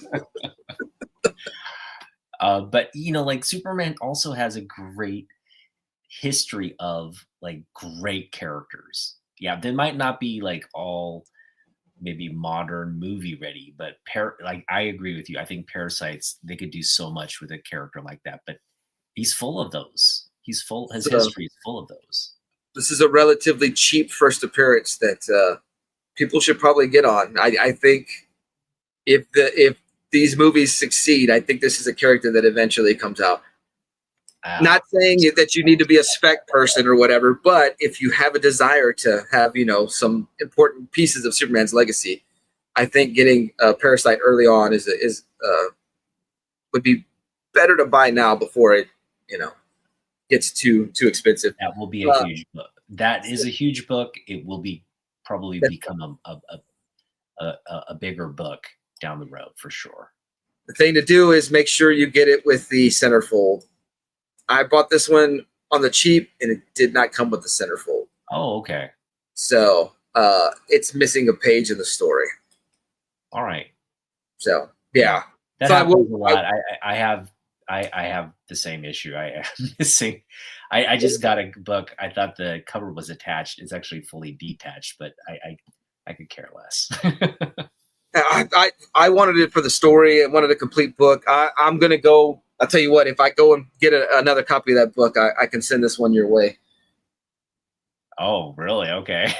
But you know, like Superman also has a great history of like great characters. Yeah, they might not be like all maybe modern movie ready, but like I agree with you. I think Parasites, they could do so much with a character like that, but he's full of those. His history is full of those. This is a relatively cheap first appearance that people should probably get on. I think if these movies succeed, I think this is a character that eventually comes out. Not saying that you need to be a spec person or whatever, but if you have a desire to have, you know, some important pieces of Superman's legacy, I think getting Parasite early on would be better to buy now before it, you know, gets too expensive. That will be a huge book. That is a huge book. It will probably become a bigger book down the road for sure. The thing to do is make sure you get it with the centerfold. I bought this one on the cheap, and it did not come with the centerfold. Oh, okay. So it's missing a page in the story. All right. So yeah, that happens a lot. I have the same issue. I am missing. I just got a book. I thought the cover was attached. It's actually fully detached, but I could care less. I wanted it for the story. I wanted a complete book. I'm gonna go. I'll tell you what, if I go and get another copy of that book, I can send this one your way. Oh, really? Okay.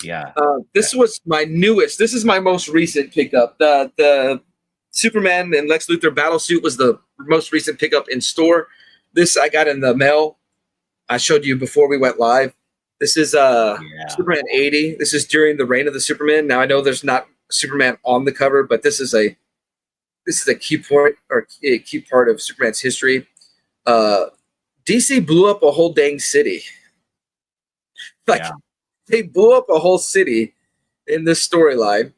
Yeah. This was my newest. This is my most recent pickup. The Superman and Lex Luthor battle suit was the most recent pickup in store. This I got in the mail. I showed you before we went live. This is Superman 80. This is during the reign of the Superman. Now I know there's not Superman on the cover, but this is a key point or a key part of Superman's history. DC blew up a whole dang city. They blew up a whole city in this storyline.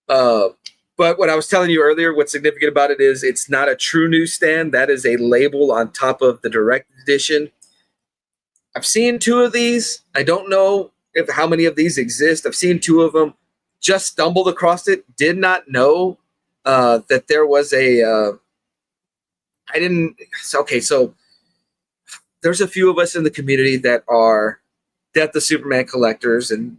But what I was telling you earlier, what's significant about it is it's not a true newsstand. That is a label on top of the direct edition. I've seen 2 of these. I don't know if how many of these exist. I've seen 2 of them. Just stumbled across it. Did not know that there was a. I didn't. Okay, so there's a few of us in the community that are Death of Superman collectors, and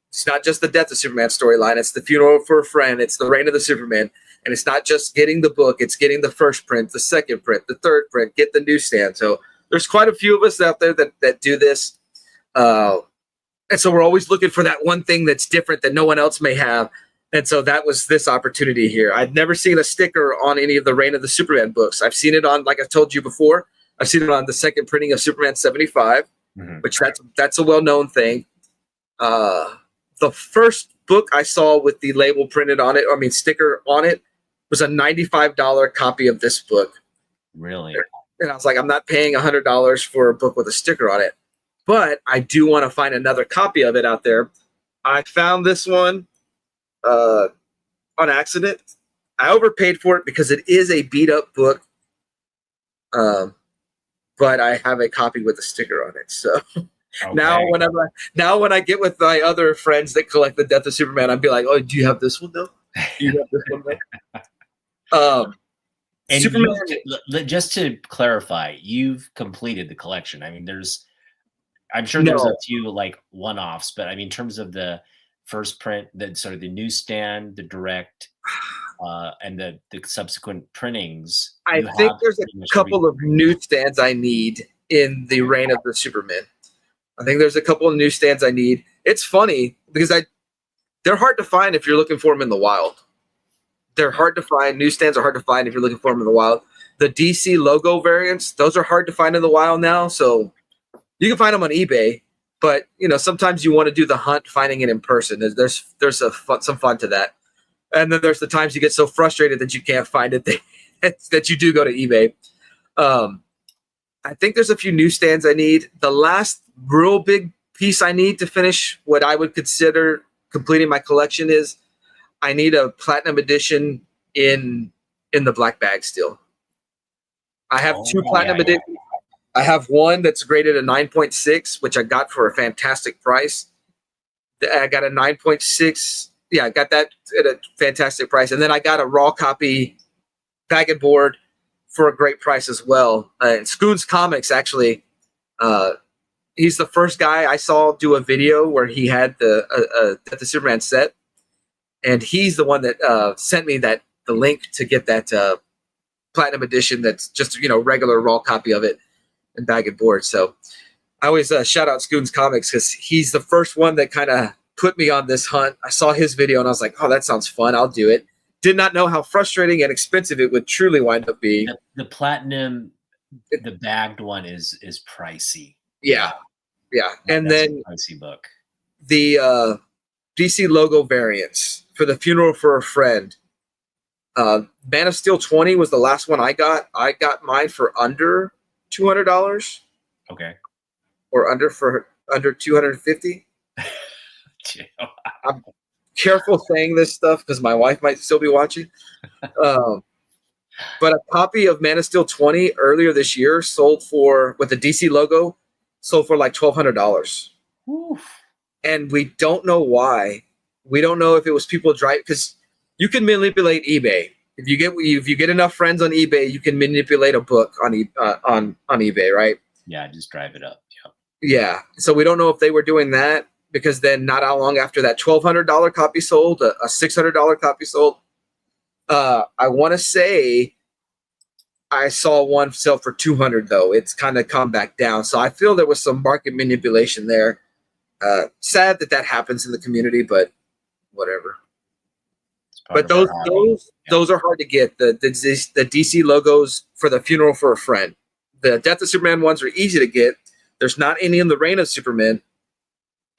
it's not just the Death of Superman storyline. It's the Funeral for a Friend. It's the Reign of the Superman, and it's not just getting the book. It's getting the first print, the second print, the third print. Get the newsstand. So there's quite a few of us out there that do this, and so we're always looking for that one thing that's different that no one else may have. And so that was this opportunity here. I'd never seen a sticker on any of the Reign of the Superman books. I've seen it on, like I told you before, I've seen it on the second printing of Superman 75, which that's a well-known thing. The first book I saw with the label printed on it, sticker on it, was a $95 copy of this book. Really? And I was like, I'm not paying $100 for a book with a sticker on it, but I do want to find another copy of it out there. I found this one on accident. I overpaid for it because it is a beat up book. But I have a copy with a sticker on it. So Okay. now when I get with my other friends that collect the Death of Superman, I'd be like, "Oh, do you have this one though? Do you have this one though?" And Superman. Just to clarify, you've completed the collection. I mean, I'm sure there's a few like one-offs, but I mean, in terms of the first print, the sort of the newsstand, the direct, and the subsequent printings. I think there's a couple of newsstands I need in the Reign of the Superman. I think there's a couple of newsstands I need. It's funny because they're hard to find if you're looking for them in the wild. They're hard to find. Newsstands are hard to find if you're looking for them in the wild. The DC logo variants, those are hard to find in the wild now. So you can find them on eBay, but sometimes you want to do the hunt, finding it in person. There's some fun to that. And then there's the times you get so frustrated that you can't find it that you do go to eBay. I think there's a few newsstands I need. The last real big piece I need to finish what I would consider completing my collection is I need a platinum edition in the black bag still. I have 2 platinum editions. I have one that's graded a 9.6, which I got for a fantastic price. I got a 9.6. Yeah, I got that at a fantastic price. And then I got a raw copy bag and board for a great price as well. And Scoons Comics, actually, he's the first guy I saw do a video where he had the Superman set. And he's the one that sent me the link to get that platinum edition that's just, regular raw copy of it and bag and board. So I always shout out Scoons Comics because he's the first one that kind of put me on this hunt. I saw his video and I was like, oh, that sounds fun. I'll do it. Did not know how frustrating and expensive it would truly wind up being. The platinum, the bagged one is pricey. Yeah. And that's then a pricey book. The DC logo variants for the Funeral for a Friend. Man of Steel 20 was the last one I got. I got mine for under $200. Okay. Or under 250. I'm careful saying this stuff because my wife might still be watching. But a copy of Man of Steel 20 earlier this year sold for, with the DC logo, sold for like $1,200. And we don't know why. We don't know if it was people driving, because you can manipulate eBay. If you get enough friends on eBay, you can manipulate a book on eBay, right? Yeah, just drive it up. Yeah. So we don't know if they were doing that, because then not how long after that $1,200 copy sold, a $600 copy sold. I want to say I saw one sell for $200 though. It's kind of come back down. So I feel there was some market manipulation there. Sad that happens in the community, but whatever. But those are hard to get. The DC logos for the Funeral for a Friend. The Death of Superman ones are easy to get. There's not any in the Reign of Superman.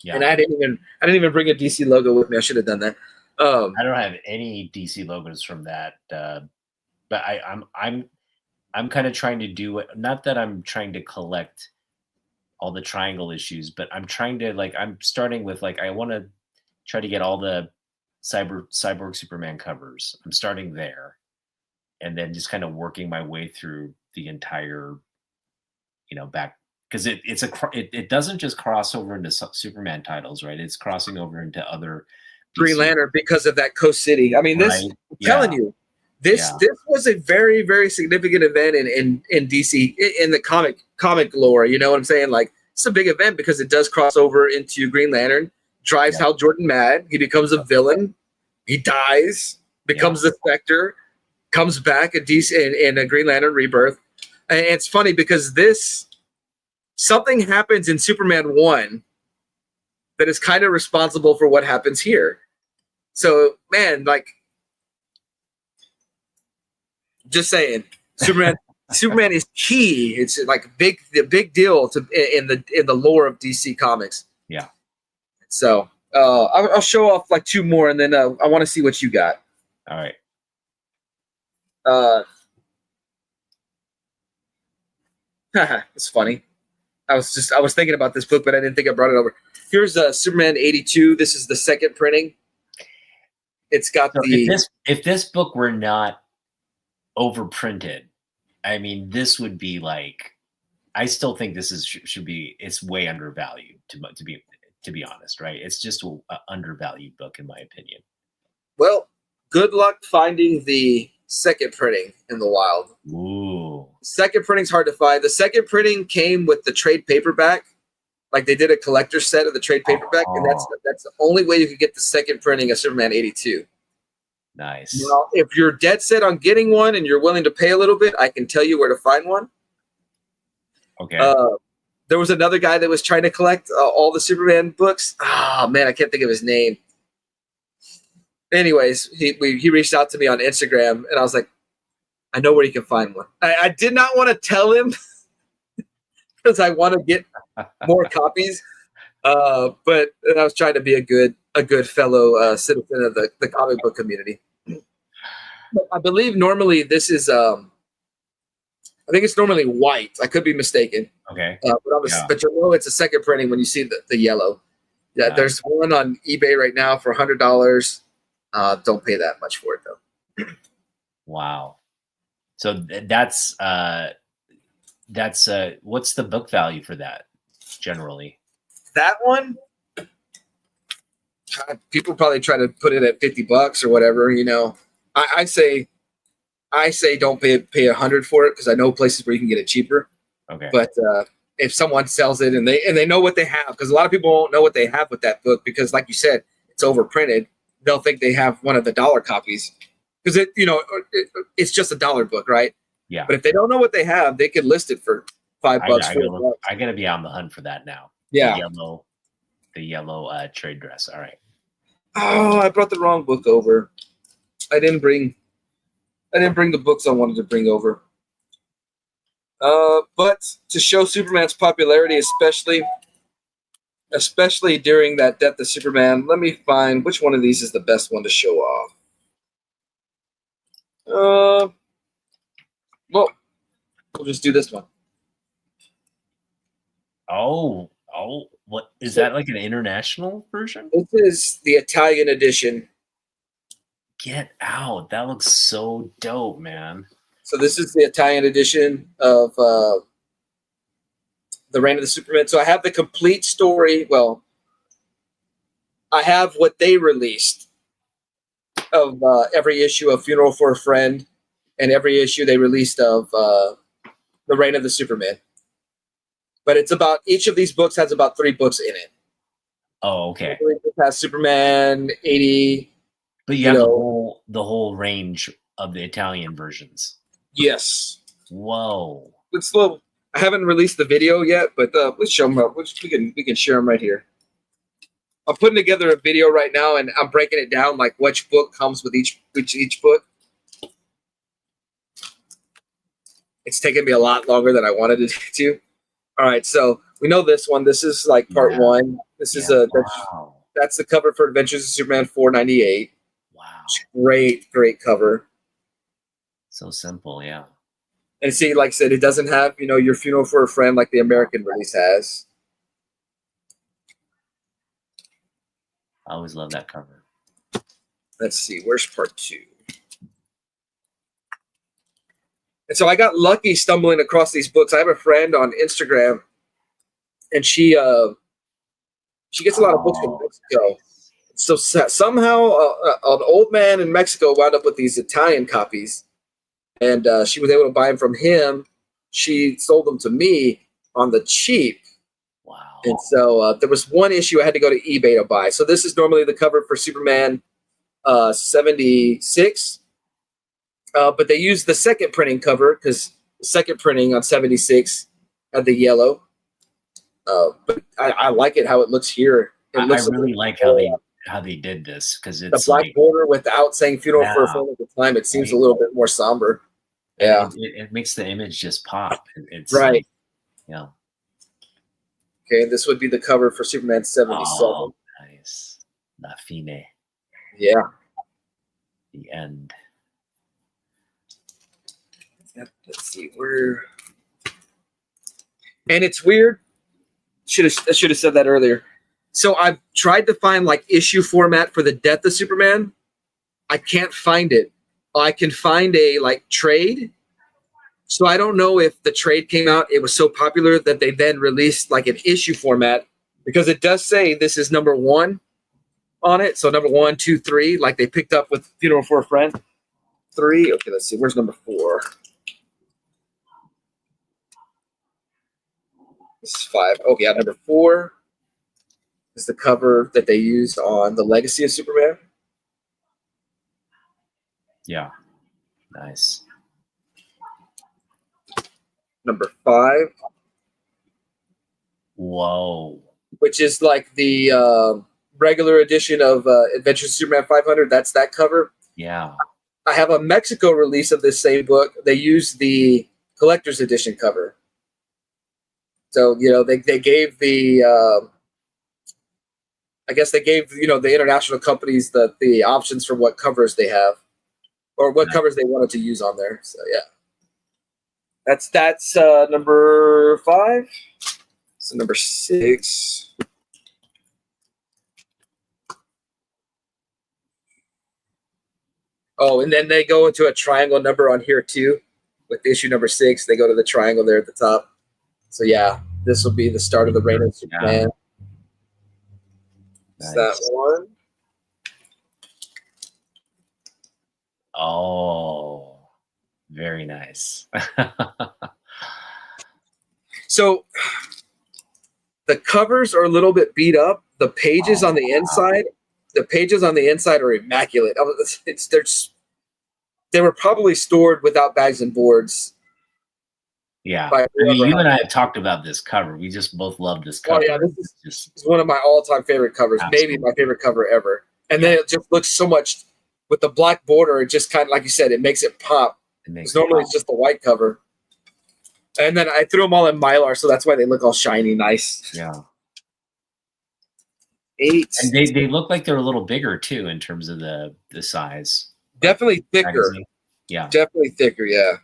Yeah. And I didn't even bring a DC logo with me. I should have done that. I don't have any DC logos from that, but I'm kind of trying to do it. Not that I'm trying to collect all the triangle issues, but I'm trying to I'm starting with I want to try to get all the Cyborg Superman covers. I'm starting there, and then just kind of working my way through the entire, back because it doesn't just cross over into Superman titles, right? It's crossing over into other Green Lantern because of that Coast City. I mean, this, right? I'm telling you, this was a very, very significant event in DC, in the comic lore. You know what I'm saying? Like, it's a big event because it does cross over into Green Lantern, drives Hal Jordan mad. He becomes a villain. He dies, becomes the Spectre, comes back in DC in a Green Lantern Rebirth. And it's funny because something happens in Superman 1 that is kind of responsible for what happens here. So, man, like, just saying, Superman is key. It's like the big deal in the lore of DC Comics. Yeah. So I'll show off like 2 more, and then I want to see what you got. All right. It's funny. I was thinking about this book, but I didn't think I brought it over. Here's Superman 82. This is the second printing. It's got if this book were not overprinted, I mean, this would be like, I still think this should be, it's way undervalued to be honest, right? It's just an undervalued book in my opinion. Well, good luck finding the second printing in the wild. Ooh. Second printing's hard to find. The second printing came with the trade paperback. Like, they did a collector set of the trade paperback, and that's the only way you could get the second printing of Superman 82. Nice. Now, if you're dead set on getting one and you're willing to pay a little bit, I can tell you where to find one. Okay. There was another guy that was trying to collect all the Superman books. Oh, man, I can't think of his name. Anyways, he reached out to me on Instagram, and I was like, I know where you can find one. I did not want to tell him because I want to get more copies. But I was trying to be a good fellow citizen of the comic book community. But I believe normally this is I think it's normally white. I could be mistaken. Okay. But you know it's a second printing when you see the yellow. Yeah, there's one on eBay right now for $100. Don't pay that much for it though. Wow. So that's what's the book value for that generally? That one, people probably try to put it at $50 or whatever. You know, I say don't pay $100 for it because I know places where you can get it cheaper. Okay. But if someone sells it and they know what they have, because a lot of people won't know what they have with that book because, like you said, it's overprinted. They'll think they have one of the dollar copies because it's just a $1 book, right? Yeah. But if they don't know what they have, they could list it for $5, $4. I gotta be on the hunt for that now. Yeah. The yellow trade dress. All right. Oh, I brought the wrong book over. I didn't bring the books I wanted to bring over. But to show Superman's popularity, especially during that Death of Superman, let me find which one of these is the best one to show off. Well, we'll just do this one. Oh, what is that, like an international version? This is the Italian edition. Get out. That looks so dope, man. So this is the Italian edition of The Reign of the Superman. So I have the complete story. Well, I have what they released of every issue of Funeral for a Friend and every issue they released of The Reign of the Superman. But it's about, each of these books has about 3 books in it. Oh, okay. It has Superman 80. But you have the whole range of the Italian versions. Yes. Whoa. I haven't released the video yet, but let's show them. We can share them right here. I'm putting together a video right now, and I'm breaking it down like which book comes with each book. It's taken me a lot longer than I wanted it to. All right, so we know this one. This is like part 1. This is that's the cover for Adventures of Superman 498. Wow. Great cover. So simple, yeah. And see, like I said, it doesn't have, your Funeral for a Friend like the American release has. I always love that cover. Let's see, where's part 2? And so I got lucky stumbling across these books. I have a friend on Instagram and she gets a lot of books from Mexico. So somehow an old man in Mexico wound up with these Italian copies, and she was able to buy them from him. She sold them to me on the cheap. Wow. And so there was one issue I had to go to eBay to buy. So this is normally the cover for Superman 76. But they used the second printing cover because the second printing on 76 had the yellow. But I like it how it looks here. I really like how they did this because it's the black border without saying funeral for a friend at the time. It seems a little bit more somber. Yeah, it makes the image just pop. It's right. Like, yeah. Okay, this would be the cover for Superman 77. Oh, nice. La fine. Yeah. The end. Let's see where. And it's weird. I should have said that earlier. So I've tried to find like issue format for the Death of Superman. I can't find it. I can find a like trade. So I don't know if the trade came out, it was so popular that they then released like an issue format, because it does say this is number 1 on it. So number 1, 2, 3, like they picked up with Funeral for a Friend. 3. Okay, let's see. Where's number 4? This is 5. Okay, yeah, number 4 is the cover that they used on the Legacy of Superman. Yeah. Nice. Number 5. Whoa. Which is like the regular edition of Adventures of Superman 500. That's that cover. Yeah. I have a Mexico release of this same book. They use the collector's edition cover. So, you know, they gave the, I guess they gave, you know, the international companies the options for what covers they have or what covers they wanted to use on there. So, yeah. That's number 5. So number 6. Oh, and then they go into a triangle number on here too. With issue number 6, they go to the triangle there at the top. So yeah, this will be the start of the reign of Superman. Nice. That one. Oh, very nice. So the covers are a little bit beat up. The pages on the inside, are immaculate. They were probably stored without bags and boards. Yeah, I mean, you and I have talked about this cover. We just both love this cover. Oh yeah, this is one of my all-time favorite covers. Absolutely. Maybe my favorite cover ever. And then it just looks so much with the black border. It just kind of, like you said, it makes it pop. Because normally it's just the white cover. And then I threw them all in Mylar, so that's why they look all shiny, nice. Yeah. 8. And they look like they're a little bigger too in terms of the size. Definitely thicker. Magazine. Yeah. Definitely thicker, yeah.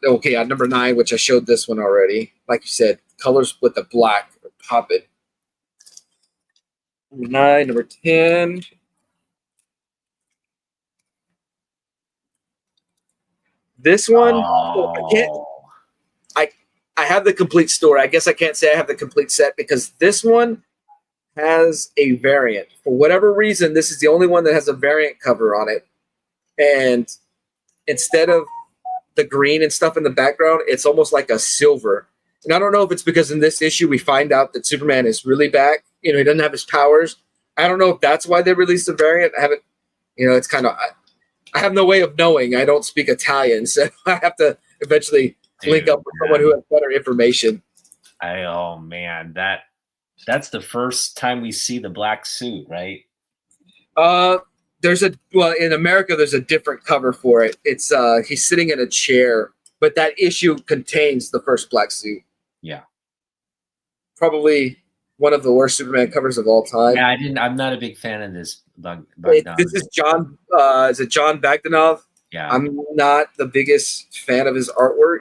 Okay, on number 9, which I showed this one already. Like you said, colors with the black pop it. Number 9, number 10. This one, I have the complete story. I guess I can't say I have the complete set because this one has a variant. For whatever reason, this is the only one that has a variant cover on it. And instead of the green and stuff in the background, it's almost like a silver. And I don't know if it's because in this issue we find out that Superman is really back. You know, he doesn't have his powers. I don't know if that's why they released the variant. I haven't, you know, it's kind of, I have no way of knowing. I don't speak Italian, so I have to eventually link up with someone who has better information. Oh man, that's the first time we see the black suit, right? In America, there's a different cover for it. It's he's sitting in a chair, but that issue contains the first black suit. Yeah. Probably one of the worst Superman covers of all time. Yeah, I'm not a big fan of this. This is John. Is it John Bogdanove? Yeah. I'm not the biggest fan of his artwork.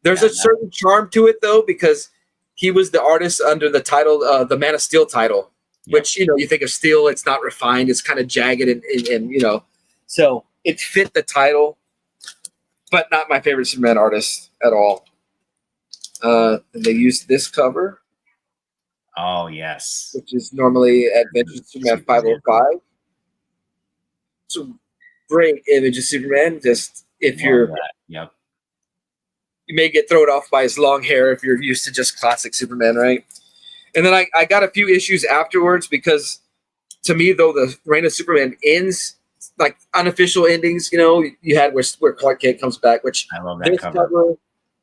There's a certain charm to it though, because he was the artist under the title, the Man of Steel title. Which, you know, you think of steel, it's not refined, it's kind of jagged and you know, so it fit the title, but not my favorite Superman artist at all. And they used this cover, Oh yes. which is normally Adventure Superman Superman. 505. It's a great image of Superman. Just if Love that. Yep. you may get thrown off by his long hair if you're used to just classic Superman, right? And then I got a few issues afterwards because to me, though, the Reign of Superman ends like unofficial endings. You know, you had where Clark Kent comes back, which I love that this cover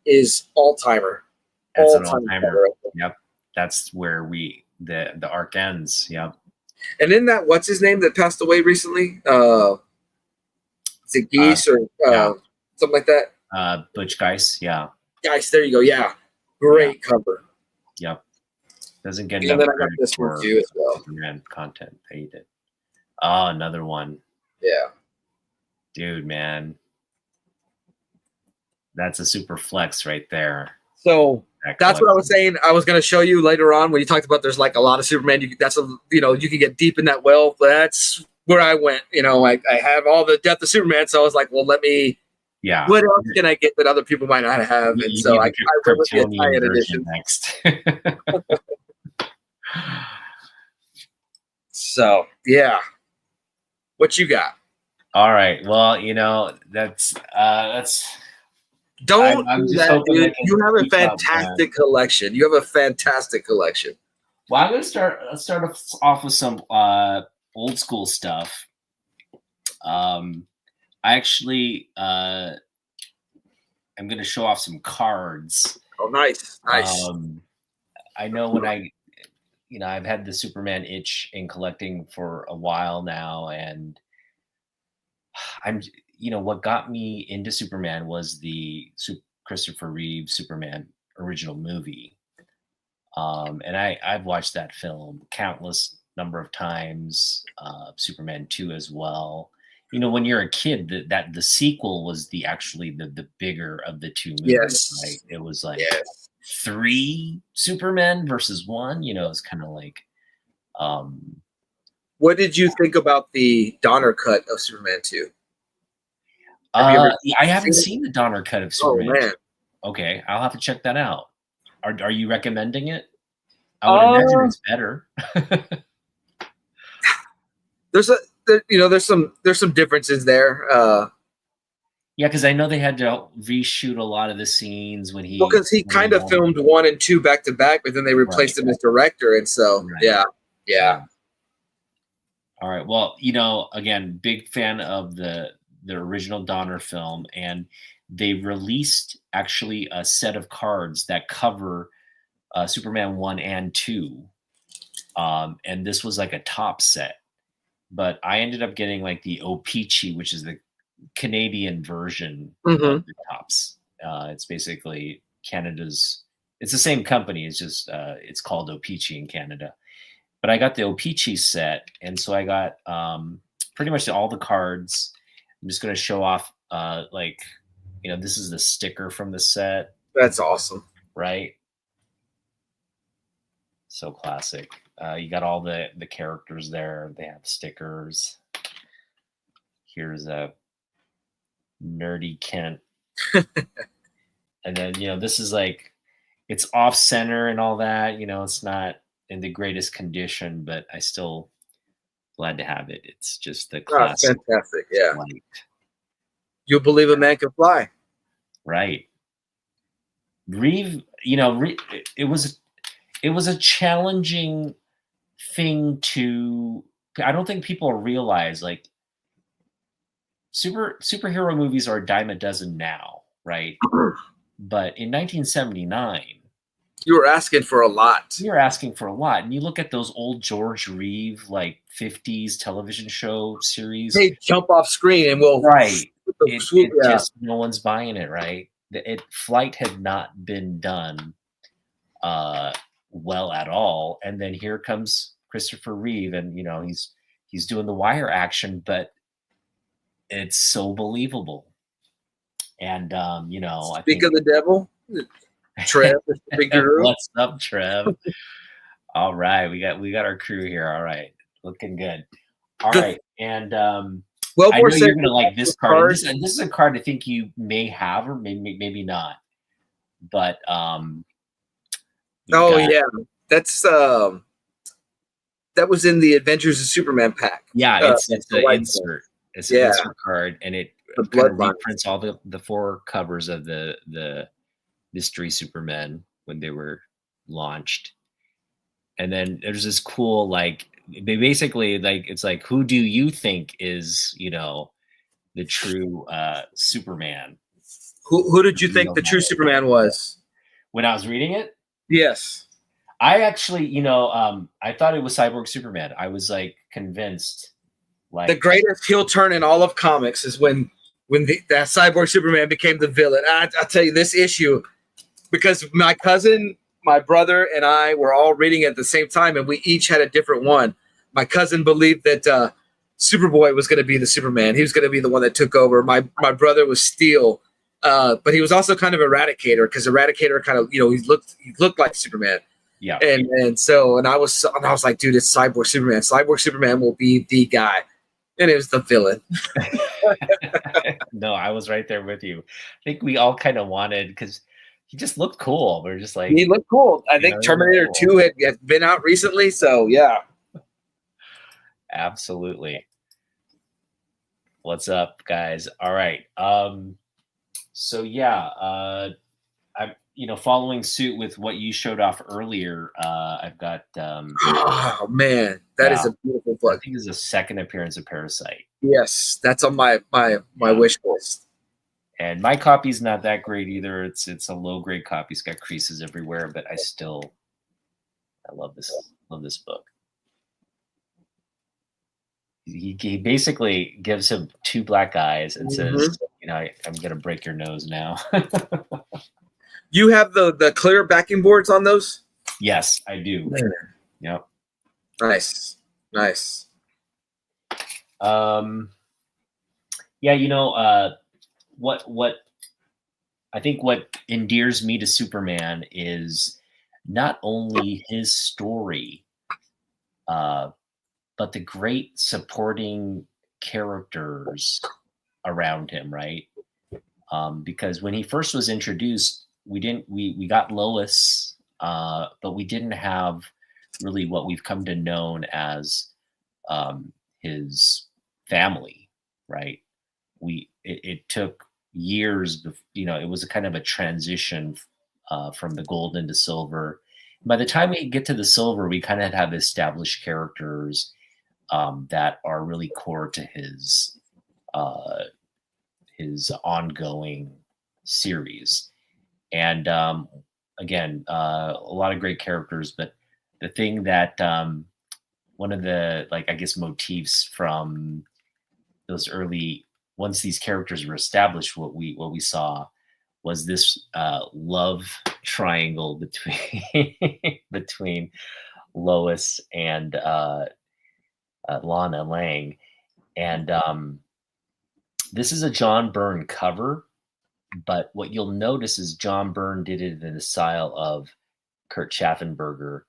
is all timer, That's all an time all-timer. cover. Yep. That's where the arc ends. Yep. And then that what's his name that passed away recently? Is it Geese or yeah. something like that? Butch Geist. Yeah. Geist, there you go. Yeah, great cover. Yep. Doesn't get And enough then I got credit this one for too as well. Superman content. I hate it. Oh, another one. Yeah. Dude, man. That's a super flex right there. So that's what I was saying. I was going to show you later on when you talked about there's like a lot of Superman. You can get deep in that well. That's where I went. You know, I have all the depth of Superman, so I was like, well, let me. Yeah. What else can I get that other people might not have? And so I went with the Italian edition next. So yeah, what you got? All right. Well, that's. Don't I'm do just that, dude. You have a keep up, fantastic collection. You have a fantastic collection. Well, I'm gonna start off with some old school stuff. I actually I'm gonna show off some cards. Oh, nice. I know when I've had the Superman itch in collecting for a while now, and what got me into Superman was the Christopher Reeve Superman original movie. And I've watched that film countless number of times, Superman 2 as well. When you're a kid, that the sequel was the bigger of the two movies. Yes. Right? It was like 3 Supermen versus 1. It's kind of like. What did you think about the Donner cut of Superman 2? I haven't seen the Donner cut of Superman. Oh man. Okay, I'll have to check that out. Are you recommending it? I would imagine it's better. There's some differences there. Yeah, because I know they had to reshoot a lot of the scenes when he. Well, because he kind of filmed 1 and 2 back to back, but then they replaced him as director, and so yeah. All right. Well, again, big fan of the original Donner film, and they released actually a set of cards that cover Superman 1 and 2. And this was like a top set, but I ended up getting like the O-Pee-Chee, which is the Canadian version of the tops. It's basically Canada's. It's the same company. It's just it's called O-Pee-Chee in Canada. But I got the O-Pee-Chee set, and so I got pretty much all the cards. I'm just going to show off, this is the sticker from the set. That's awesome, right? So classic. You got all the characters there. They have stickers. Here's a nerdy Kent. And then, this is like, it's off center and all that. It's not in the greatest condition, but I still glad to have it. It's just the classic. Fantastic, yeah. Light. You'll believe a man can fly. Right. Reeve, it was a challenging thing to. I don't think people realize like superhero movies are a dime a dozen now, right? But in 1979, you were asking for a lot. You're asking for a lot, and you look at those old George Reeve like 50s television show series. They jump off screen and we'll just no one's buying it, right? Flight had not been done well at all, and then here comes Christopher Reeve, and he's doing the wire action, but it's so believable. And speak of the devil, Trev. What's up, Trev? All right, we got our crew here. All right, looking good. All right, and I know you're gonna like this card. This is a card I think you may have or maybe not. but Oh yeah, that's that was in the Adventures of Superman pack. Yeah, it's the an white one. insert. It's an Yeah, insert card, and it the kind of bloodlines. reprints all the four covers of the Mystery Superman when they were launched. And then there's this cool, like, they basically, like, it's like, who do you think is, the true Superman? Who did you think Revealed the true by- Superman was? When I was reading it, Yes, I actually, I thought it was Cyborg Superman. I was like convinced, the like, greatest heel turn in all of comics is when that Cyborg Superman became the villain. I'll tell you this issue, because my cousin, my brother, and I were all reading it at the same time, and we each had a different one. My cousin believed that Superboy was going to be the Superman. He was going to be the one that took over. My brother was Steel, but he was also kind of Eradicator, because Eradicator kind of, he looked like Superman. yeah. And I was like, dude, it's Cyborg Superman. Cyborg Superman will be the guy, and it was the villain. No, I was right there with you. I think we all kind of wanted, because he just looked cool. We're just like, He looked cool. I think Terminator 2 had been out recently, so yeah. Absolutely. What's up, guys? All right. So yeah, I'm following suit with what you showed off earlier. I've got Oh man, that is a beautiful I book. think it's a second appearance of Parasite. Yes, that's on my wish list. And my copy's not that great either. It's a low grade copy. It's got creases everywhere, but I love this book. He basically gives him two black eyes and says, I'm gonna break your nose now. You have the clear backing boards on those? Yes, I do. Yep. Nice. Yeah, what I think what endears me to Superman is not only his story, but the great supporting characters around him, right? Because when he first was introduced, we got Lois, but we didn't have really what we've come to know as his family, right? It took years, it was a kind of a transition from the gold into silver. By the time we get to the silver, we kind of have established characters that are really core to his ongoing series. And again, a lot of great characters, but the thing that one of the, like, I guess, motifs from those early, once these characters were established, what we saw was this love triangle between Lois and Lana Lang. And this is a John Byrne cover, but what you'll notice is John Byrne did it in the style of Kurt Schaffenberger,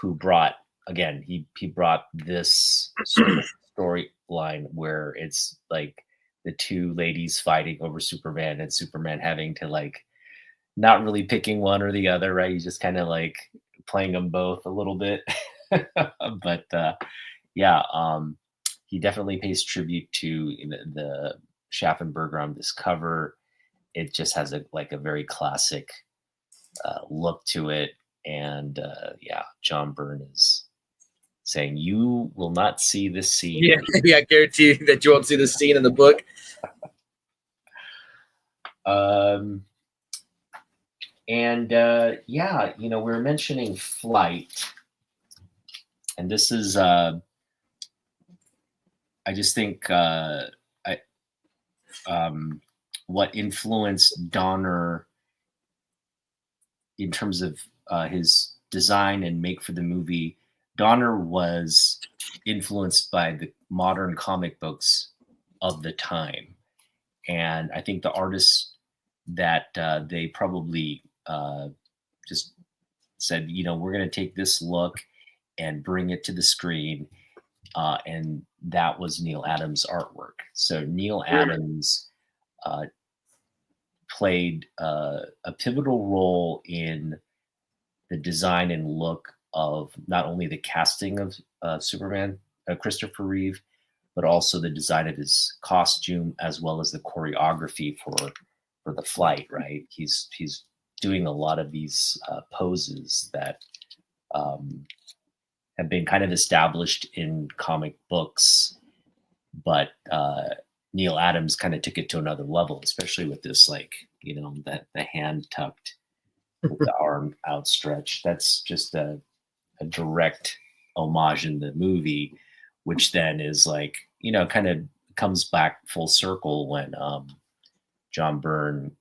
who brought, again, he brought this sort of storyline where it's like the two ladies fighting over Superman and Superman having to, like, not really picking one or the other, right? He's just kind of like playing them both a little bit. But yeah, he definitely pays tribute to the Schaffenberger on this cover. It just has a very classic look to it. And yeah, John Byrne is saying, you will not see this scene. Yeah, I guarantee you that you won't see this scene in the book. And yeah, we're mentioning Flight, and this is I just think what influenced Donner in terms of his design and make for the movie. Donner was influenced by the modern comic books of the time, and I think the artists that they probably just said, we're going to take this look and bring it to the screen, and that was Neil Adams' artwork. So Neil Adams played a pivotal role in the design and look of not only the casting of Superman, Christopher Reeve, but also the design of his costume as well as the choreography for the flight. Right, he's doing a lot of these poses that have been kind of established in comic books, but Neil Adams kind of took it to another level, especially with this, like, that the hand tucked with the arm outstretched. That's just a direct homage in the movie, which then is like, kind of comes back full circle when John Byrne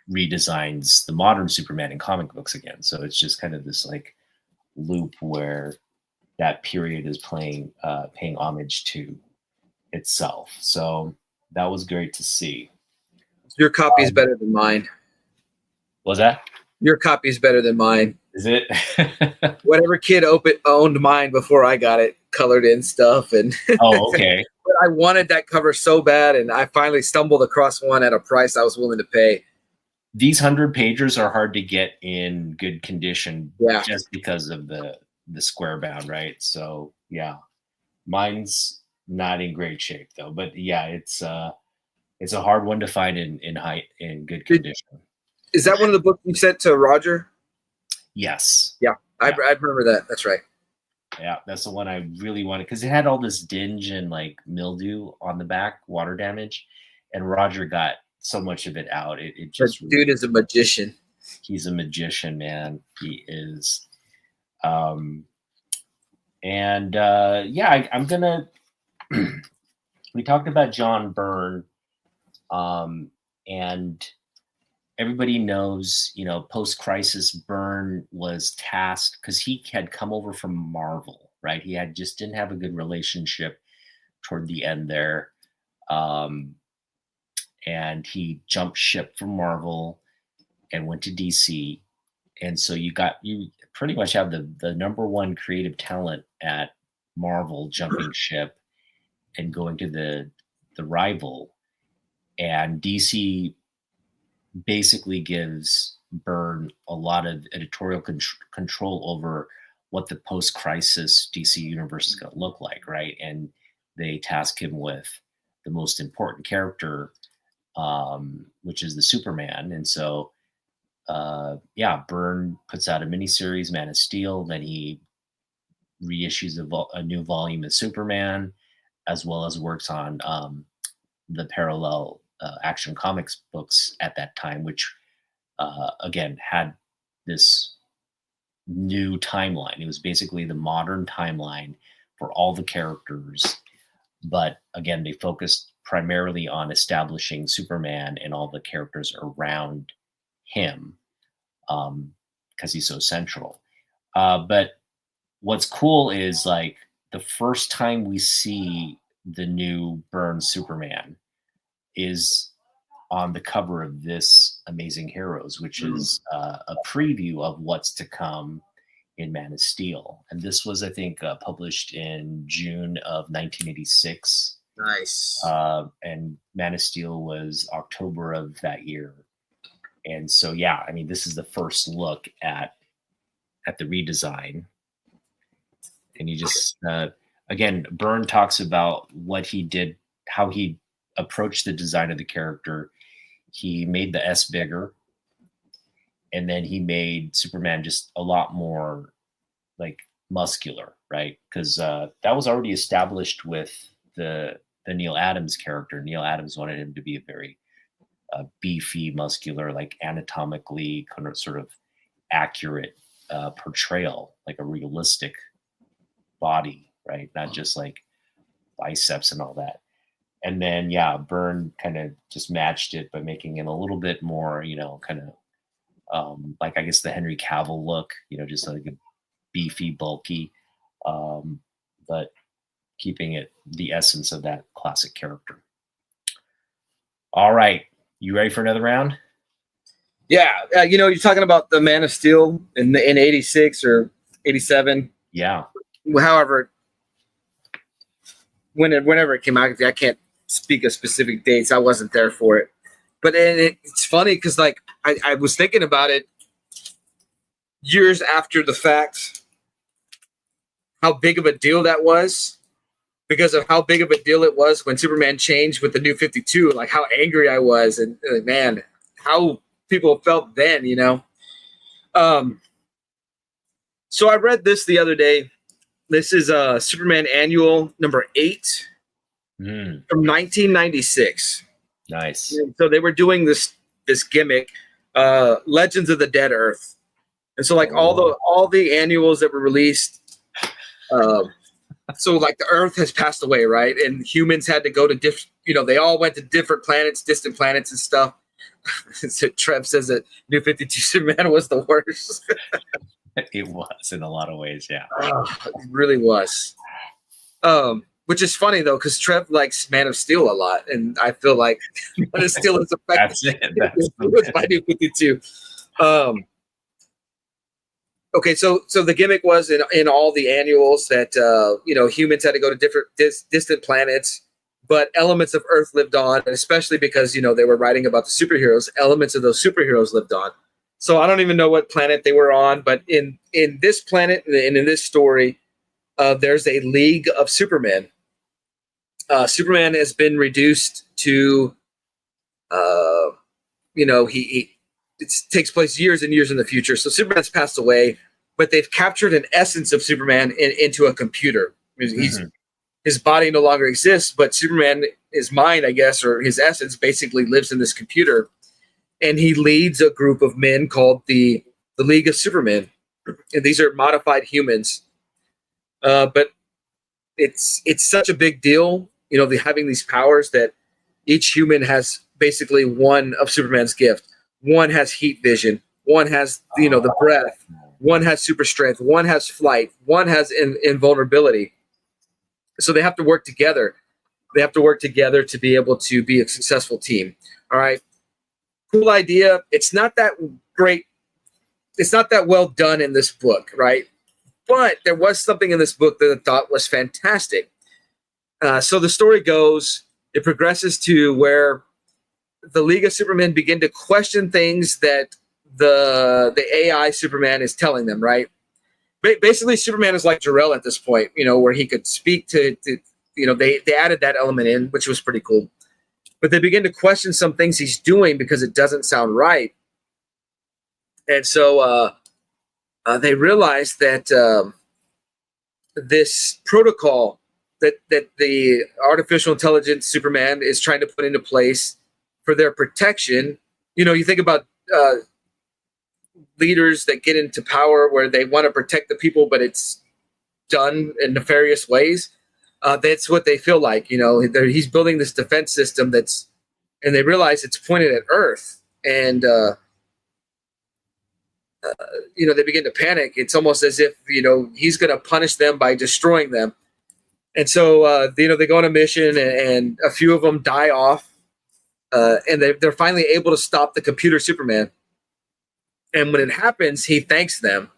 redesigns the modern Superman in comic books again. So it's just kind of this like loop where that period is paying homage to itself. So that was great to see. Your copy is better than mine. Was that? Your copy is better than mine. Is it? Whatever kid owned mine before I got it, colored in stuff. And oh, okay. But I wanted that cover so bad, and I finally stumbled across one at a price I was willing to pay. These 100-pagers are hard to get in good condition, yeah, just because of the square bound, right? So yeah, mine's not in great shape though. But yeah, it's a hard one to find in good condition. Is that one of the books you sent to Roger? Yes. Yeah, I remember that. That's right. Yeah, that's the one I really wanted because it had all this dinge and like mildew on the back, water damage, and Roger got so much of it out. It just dude is a magician. He's a magician, man. He is. I'm gonna. We talked about John Byrne, and everybody knows, post-crisis Byrne was tasked because he had come over from Marvel, right? He didn't have a good relationship toward the end there. And he jumped ship from Marvel and went to DC. And so you pretty much have the number one creative talent at Marvel jumping ship and going to the rival. And DC basically gives Byrne a lot of editorial control over what the post-crisis DC universe is going to look like, right? And they task him with the most important character, which is the Superman. And so, Byrne puts out a miniseries, Man of Steel. Then he reissues a new volume of Superman, as well as works on the parallel Action Comics books at that time, which again had this new timeline. It was basically the modern timeline for all the characters, but again, they focused primarily on establishing Superman and all the characters around him because he's so central. But what's cool is like the first time we see the new Byrne Superman is on the cover of this Amazing Heroes, which is a preview of what's to come in Man of Steel. And this was, I think, published in June of 1986. Nice. And Man of Steel was October of that year. And so, yeah, I mean, this is the first look at the redesign. And you just, again, Byrne talks about what he did, how he approached the design of the character. He made the S bigger, and then he made Superman just a lot more like muscular, right? Because that was already established with the Neil Adams character. Neil Adams wanted him to be a very beefy, muscular, like anatomically kind of sort of accurate portrayal, like a realistic body, right? Not just like biceps and all that. And then, Byrne kind of just matched it by making it a little bit more, kind of like, I guess, the Henry Cavill look, just like a beefy, bulky, but keeping it the essence of that classic character. All right. You ready for another round? Yeah. You're talking about the Man of Steel in 86 or 87. Yeah. However, whenever it came out, I can't speak of specific dates. I wasn't there for it. But it's funny because like I was thinking about it years after the fact, how big of a deal that was, because of how big of a deal it was when Superman changed with the New 52, like how angry I was, and man, how people felt then, you know. So I read this the other day. This is Superman Annual number 8 from 1996. Nice. And so they were doing this gimmick, Legends of the Dead Earth, and so like all the annuals that were released. So like the Earth has passed away, right? And humans had to go to different, you know, they all went to different planets, distant planets and stuff. So Trev says that New 52 Superman was the worst. It was in a lot of ways, yeah. It really was. Which is funny though, because Trev likes Man of Steel a lot, and I feel like Man of Steel is affected. That's That's by New 52. Okay, so the gimmick was in all the annuals that you know, humans had to go to different distant planets, but elements of Earth lived on, and especially because, you know, they were writing about the superheroes, elements of those superheroes lived on. So I don't even know what planet they were on, but in this planet and in this story, there's a League of Supermen. Superman has been reduced to, you know, it takes place years and years in the future. So Superman's passed away, but they've captured an essence of Superman into a computer. His body no longer exists, but Superman, his mind, I guess, or his essence basically lives in this computer. And he leads a group of men called the League of Supermen. And these are modified humans. But it's such a big deal, you know, having these powers, that each human has basically one of Superman's gift. One has heat vision. One has, you know, the breath. One has super strength. One has flight. One has invulnerability. So they have to work together. They have to work together to be able to be a successful team. All right. Cool idea. It's not that great. It's not that well done in this book, right? But there was something in this book that I thought was fantastic. So the story goes, it progresses to where the League of Supermen begin to question things that the AI Superman is telling them, right? Basically, Superman is like Jor-El at this point, you know, where he could speak to you know, they added that element in, which was pretty cool. But they begin to question some things he's doing because it doesn't sound right. And so they realize that this protocol that the artificial intelligence Superman is trying to put into place for their protection, you know, you think about leaders that get into power where they want to protect the people, but it's done in nefarious ways. That's what they feel like, you know. He's building this defense system and they realize it's pointed at Earth, and you know, they begin to panic. It's almost as if, you know, he's going to punish them by destroying them. And so you know, they go on a mission, and a few of them die off, and they're finally able to stop the computer Superman. And when it happens, he thanks them.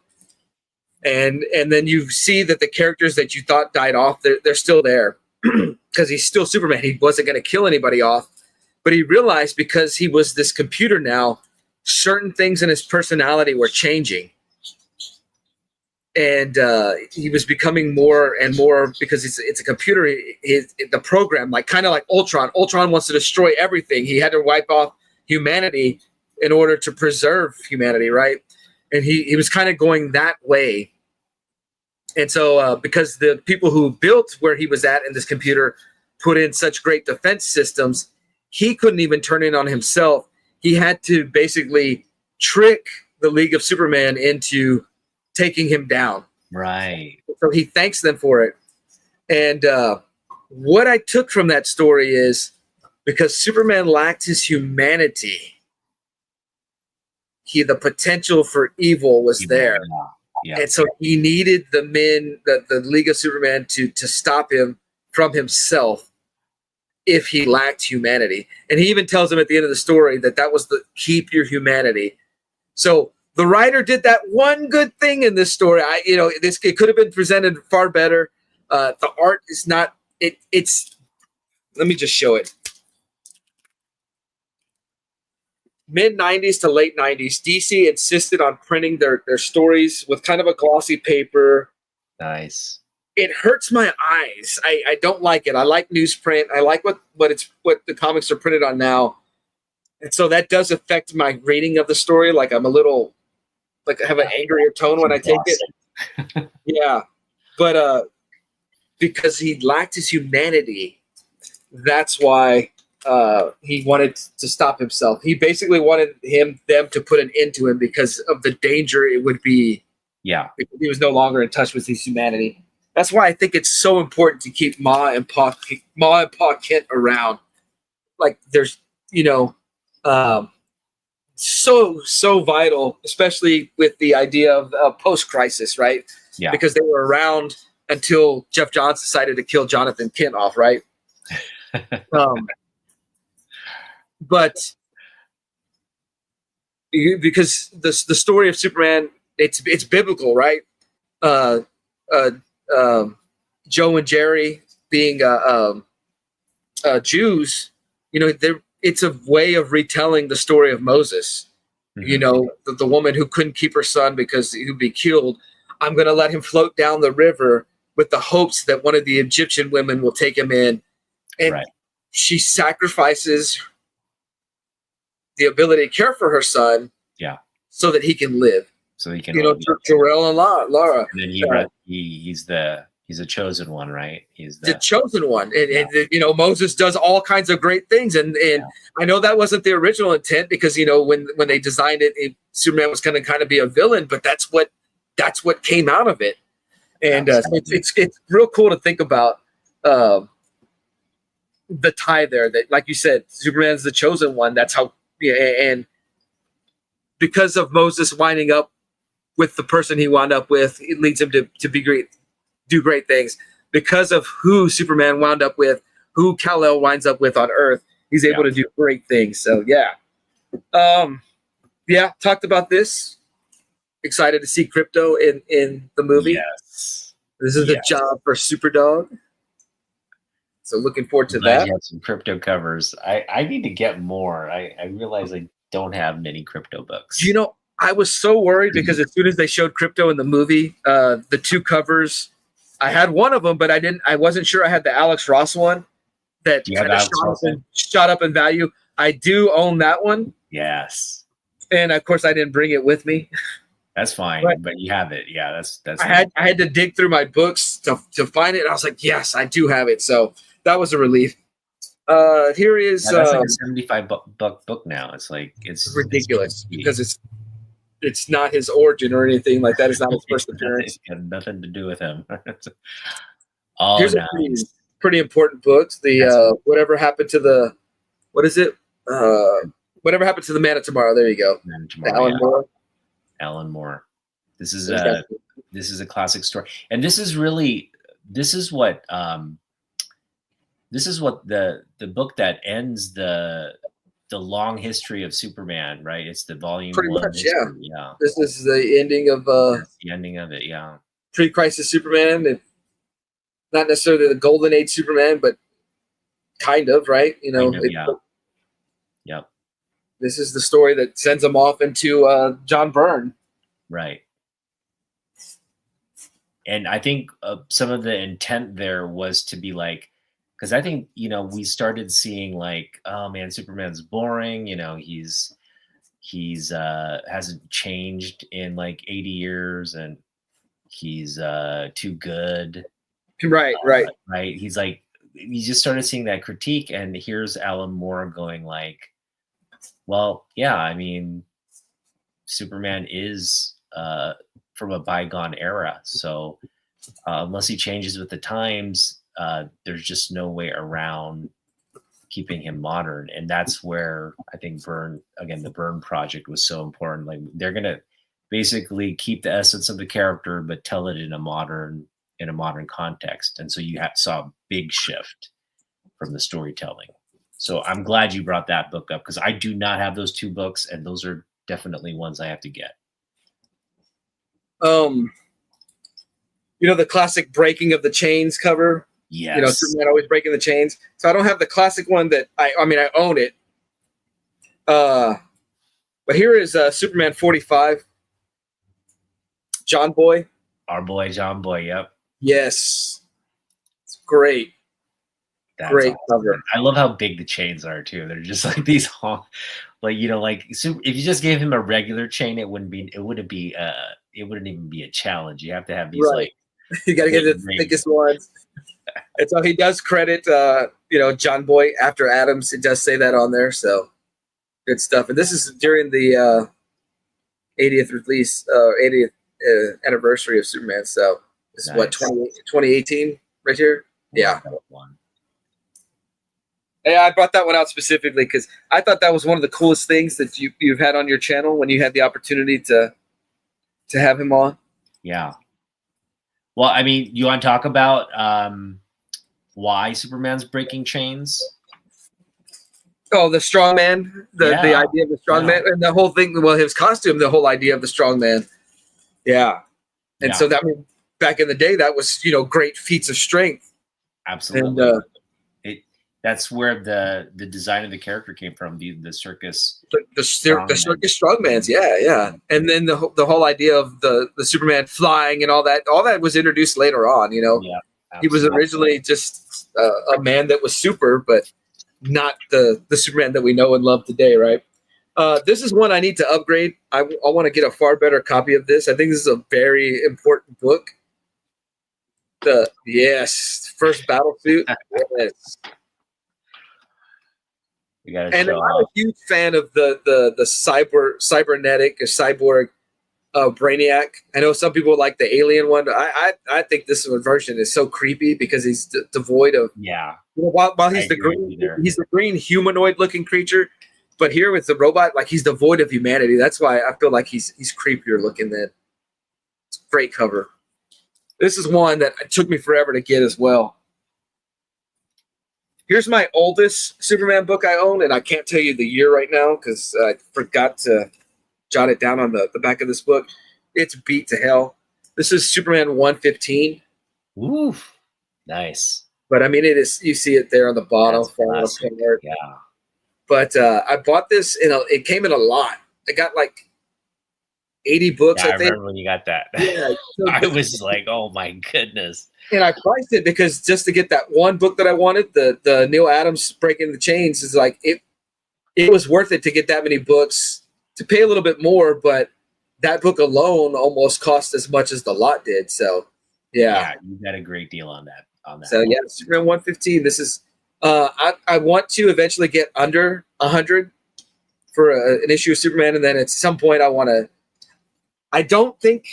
And then you see that the characters that you thought died off, they're still there because he's still Superman. He wasn't going to kill anybody off, but he realized because he was this computer now, certain things in his personality were changing. And he was becoming more and more, because it's a computer. The program, like kind of like Ultron. Ultron wants to destroy everything. He had to wipe off humanity in order to preserve humanity, right? And he was kind of going that way. And so because the people who built where he was at in this computer put in such great defense systems, he couldn't even turn in on himself. He had to basically trick the League of Superman into taking him down. Right. So he thanks them for it. And what I took from that story is, because Superman lacked his humanity, the potential for evil was there. Yeah. And so he needed the men, the League of Superman, to stop him from himself if he lacked humanity. And he even tells him at the end of the story that was the keep your humanity. So the writer did that one good thing in this story. It could have been presented far better. The art is not. It's. Let me just show it. mid 90s to late 90s, DC insisted on printing their stories with kind of a glossy paper. Nice. It hurts my eyes. I don't like it. I like newsprint. I like what the comics are printed on now. And so that does affect my reading of the story. Like I'm a little, like I have an angrier tone when I take it. Yeah. But because he lacked his humanity, that's why he wanted to stop himself. He basically wanted them to put an end to him because of the danger it would be. Yeah. Because he was no longer in touch with his humanity. That's why I think it's so important to keep Ma and Pa Kent around. Like there's, so vital, especially with the idea of post-crisis, right? Yeah. Because they were around until Jeff Johns decided to kill Jonathan Kent off, right? But because the story of Superman, it's biblical, right? Joe and Jerry being Jews, it's a way of retelling the story of Moses. Mm-hmm. The woman who couldn't keep her son because he would be killed. I'm going to let him float down the river with the hopes that one of the Egyptian women will take him in. And she sacrifices the ability to care for her son so that he can live. So he can, Jarrell and Laura. And then he's a chosen one, right? He's the chosen one. And Moses does all kinds of great things. And I know that wasn't the original intent because, when they designed it, Superman was going to kind of be a villain, but that's what came out of it. And it's real cool to think about the tie there that, like you said, Superman's the chosen one. That's how, and because of Moses winding up with the person he wound up with, it leads him to be great, do great things. Because of who Superman wound up with, who Kal-El winds up with on Earth, he's able to do great things. So talked about this. Excited to see Crypto in the movie. Yes. This is a job for Superdog. So looking forward to that. You have some Crypto covers. I need to get more. I realize I don't have many Crypto books. I was so worried because as soon as they showed Crypto in the movie, the two covers, I had one of them, but I wasn't sure I had the Alex Ross one that kind of shot up in value. I do own that one. Yes. And of course I didn't bring it with me. That's fine, but you have it. Yeah, that's. I had to dig through my books to find it. And I was like, yes, I do have it. So that was a relief. Here is that's like a $75 book now. It's like it's ridiculous because it's not his origin or anything like that. It's not his first appearance. It had nothing to do with him. Here's a pretty important book. The whatever happened to the whatever happened to the Man of Tomorrow. There you go. Alan Moore. Alan Moore. This is a classic story, and this is what the book that ends the long history of Superman, right? It's the volume pretty one. Much, yeah. This is the ending of the ending of it, yeah. Pre-crisis Superman, and not necessarily the Golden Age Superman, but kind of, right? Yep. This is the story that sends him off into John Byrne. Right. And I think some of the intent there was to be like, because I think, we started seeing like, oh man, Superman's boring. He's hasn't changed in like 80 years and he's too good. Right. He's like, you just started seeing that critique, and here's Alan Moore going like, well, yeah, I mean, Superman is from a bygone era. So unless he changes with the times, there's just no way around keeping him modern. And that's where I think the Byrne project was so important. Like they're going to basically keep the essence of the character, but tell it in a modern context. And so you saw a big shift from the storytelling. So I'm glad you brought that book up because I do not have those two books, and those are definitely ones I have to get. The classic breaking of the chains cover. Yes. Superman always breaking the chains. So I don't have the classic one that I own it. But here is Superman 45, John Boy. Our boy John Boy. Yep. Yes, it's great. That's Great awesome. cover. I love how big the chains are too. They're just like these, like if you just gave him a regular chain, it wouldn't even be a challenge. You have to have these Right. You got to get the thickest ones. And so he does credit, John Boy after Adams. It does say that on there. So good stuff. And this is during the 80th release, 80th anniversary of Superman. So this is what, 2018 right here? Yeah. Yeah, I brought that one out specifically because I thought that was one of the coolest things that you've had on your channel when you had the opportunity to have him on. Yeah. Well, I mean, you want to talk about why Superman's breaking chains? Oh, the strong man, the idea of the strong man, and the whole thing. Well, his costume, the whole idea of the strong man. Yeah, and so that back in the day, that was great feats of strength. Absolutely. And, that's where the design of the character came from. The circus, the circus strongmans. Yeah. And then the whole idea of the Superman flying and all that was introduced later on. Yeah, he was originally just a man that was super, but not the Superman that we know and love today, right? This is one I need to upgrade. I want to get a far better copy of this. I think this is a very important book. First battle suit. Yes. And I'm a huge fan of the cybernetic or cyborg Brainiac. I know some people like the alien one. I think this version is so creepy because he's devoid of while he's the green humanoid looking creature, but here with the robot, like he's devoid of humanity. That's why I feel like he's creepier looking than. It's a great cover. This is one that took me forever to get as well. Here's my oldest Superman book I own, and I can't tell you the year right now because I forgot to jot it down on the back of this book. It's beat to hell. This is Superman 115. Oof. Nice. But I mean, it is. You see it there on the bottom. Yeah. But I bought this it came in a lot. I got like 80 books, I think. I remember when you got that. Yeah, I was like, oh my goodness. And I priced it because just to get that one book that I wanted, the Neil Adams Breaking the Chains, is like it was worth it to get that many books, to pay a little bit more, but that book alone almost cost as much as the lot did. So yeah, you got a great deal on that. So yeah, Superman 115. This is I want to eventually get under 100 for an issue of Superman, and then at some point I don't think.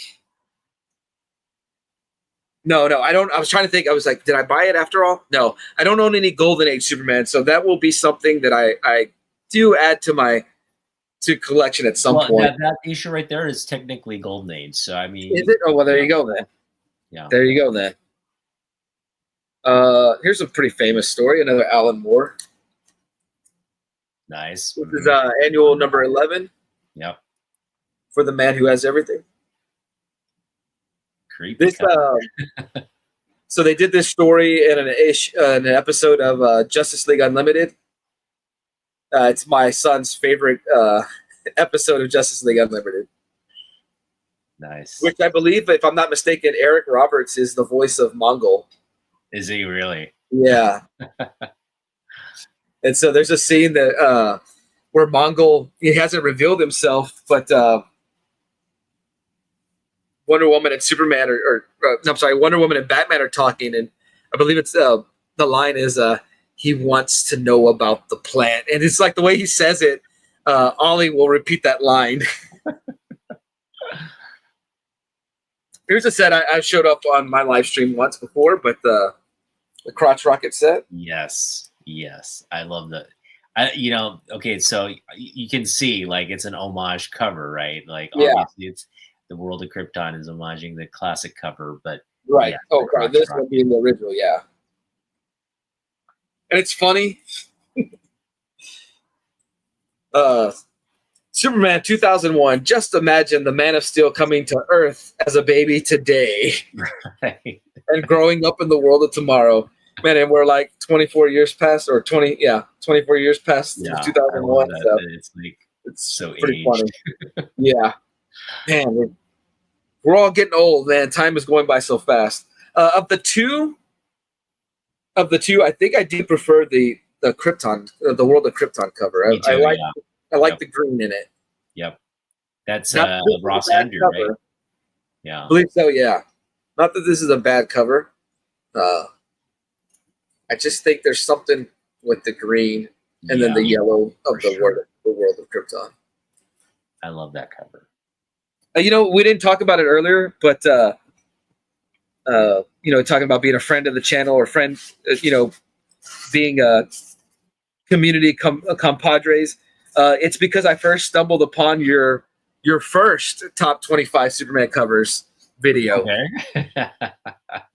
No, I don't. I was trying to think. I was like, did I buy it after all? No, I don't own any Golden Age Superman, so that will be something that I do add to my collection at some point. That issue right there is technically Golden Age. So I mean, is it? Oh well, there you go then. Yeah, there you go then. Here's a pretty famous story. Another Alan Moore. Nice. This is annual number 11. Yep. For the man who has everything. Creepy. So they did this story in an episode of Justice League Unlimited. It's my son's favorite episode of Justice League Unlimited. Nice. Which I believe, if I'm not mistaken, Eric Roberts is the voice of Mongol. Is he really? Yeah. And so there's a scene that where Mongol, he hasn't revealed himself, but Wonder Woman and Superman Wonder Woman and Batman are talking, and I believe it's the line is he wants to know about the plant, and it's like the way he says it. Ollie will repeat that line. Here's a set I showed up on my live stream once before, but the crotch rocket set. Yes, I love that. Okay, so you can see like it's an homage cover, right? Like obviously it's. The World of Krypton is homaging the classic cover, but right. This would be in the original, yeah. And it's funny. Superman 2001. Just imagine the Man of Steel coming to Earth as a baby today, right. And growing up in the world of tomorrow. Man, and we're like 24 years past, or 24 years past 2001. So it's like It's So pretty aged. funny. Yeah, man, we're all getting old, man. Time is going by so fast. Of the two, I think I do prefer the Krypton, the World of Krypton cover. Me I too. like Yeah. I like Yep. the green in it. Yep. That's Not that this is a Ross bad Andrew, right? cover. Yeah. I believe so. Yeah. Not that this is a bad cover. Uh, I just think there's something with the green and then Yeah. the yellow of For the sure. world of Krypton. I love that cover. We didn't talk about it earlier, but talking about being a friend of the channel or friend, being a community compadres. It's because I first stumbled upon your first top 25 Superman covers video. Okay.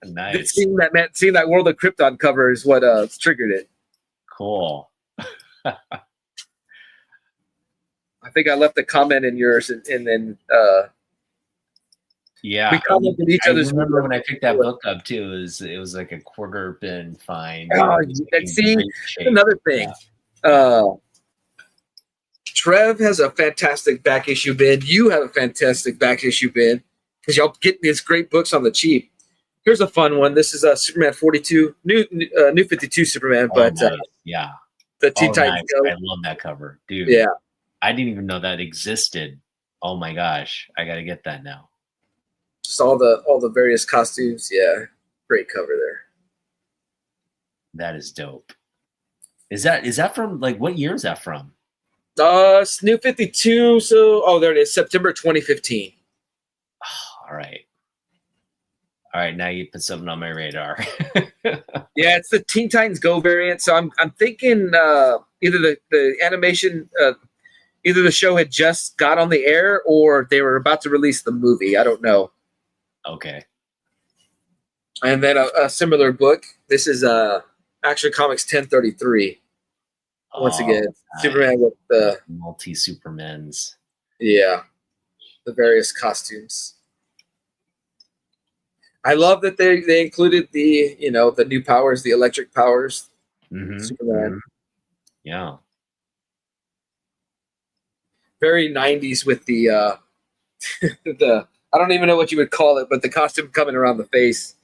Nice. Seeing that World of Krypton cover is what triggered it. Cool. I think I left a comment in yours, and then Yeah. we commented each I other's. remember when I picked that book up too. It was like a quarter bin fine. And see, another thing. Yeah. Trev has a fantastic back issue bin. You have a fantastic back issue bin because y'all get these great books on the cheap. Here's a fun one. This is Superman 42, new 52 Superman, but nice. Yeah, the Teen Titans Go. I love that cover, dude. Yeah, I didn't even know that existed. Oh my gosh, I got to get that now. Just all the various costumes. Yeah, great cover there. That is dope. Is that from like what year is that from? New 52. So there it is, September 2015. Oh, all right. Now you put something on my radar. Yeah, it's the Teen Titans Go variant. So I'm thinking either the animation, either the show had just got on the air or they were about to release the movie. I don't know. Okay. And then a similar book. This is Action Comics 1033. Once again, nice. Superman with the multi-Supermans. Yeah, the various costumes. I love that they included the new powers, the electric powers. Mm-hmm. Superman. Mm-hmm. Yeah. Very 90s with the the I don't even know what you would call it, but the costume coming around the face.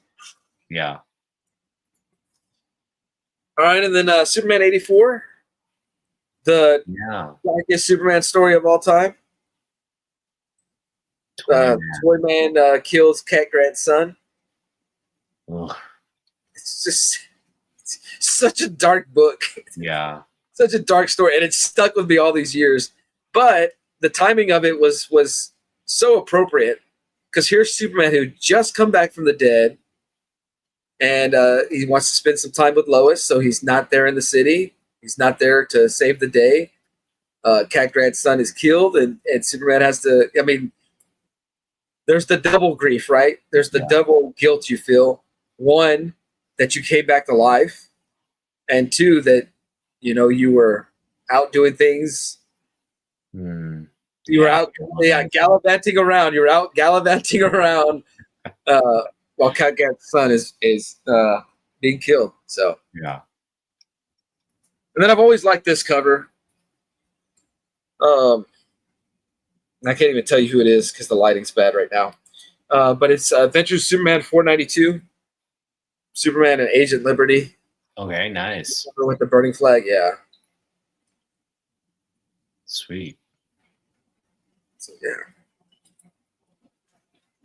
Yeah. All right, and then Superman 84. The darkest Superman story of all time. Toyman kills Cat Grant's son. Ugh. It's just such a dark book. Yeah. Such a dark story, and it's stuck with me all these years. But the timing of it was so appropriate because here's Superman who just come back from the dead, and he wants to spend some time with Lois, so he's not there in the city. He's not there to save the day. Cat Grant's son is killed, and Superman has to. I mean, there's the double grief, right? There's the double guilt you feel. One, that you came back to life, and two, that you were out doing things. You were out, gallivanting around. You were out gallivanting around while Cat Grant's son is being killed. So yeah. And then I've always liked this cover. I can't even tell you who it is because the lighting's bad right now. But it's Adventures Superman 492. Superman and Agent Liberty. Okay, nice. With the burning flag, yeah. Sweet. So, yeah.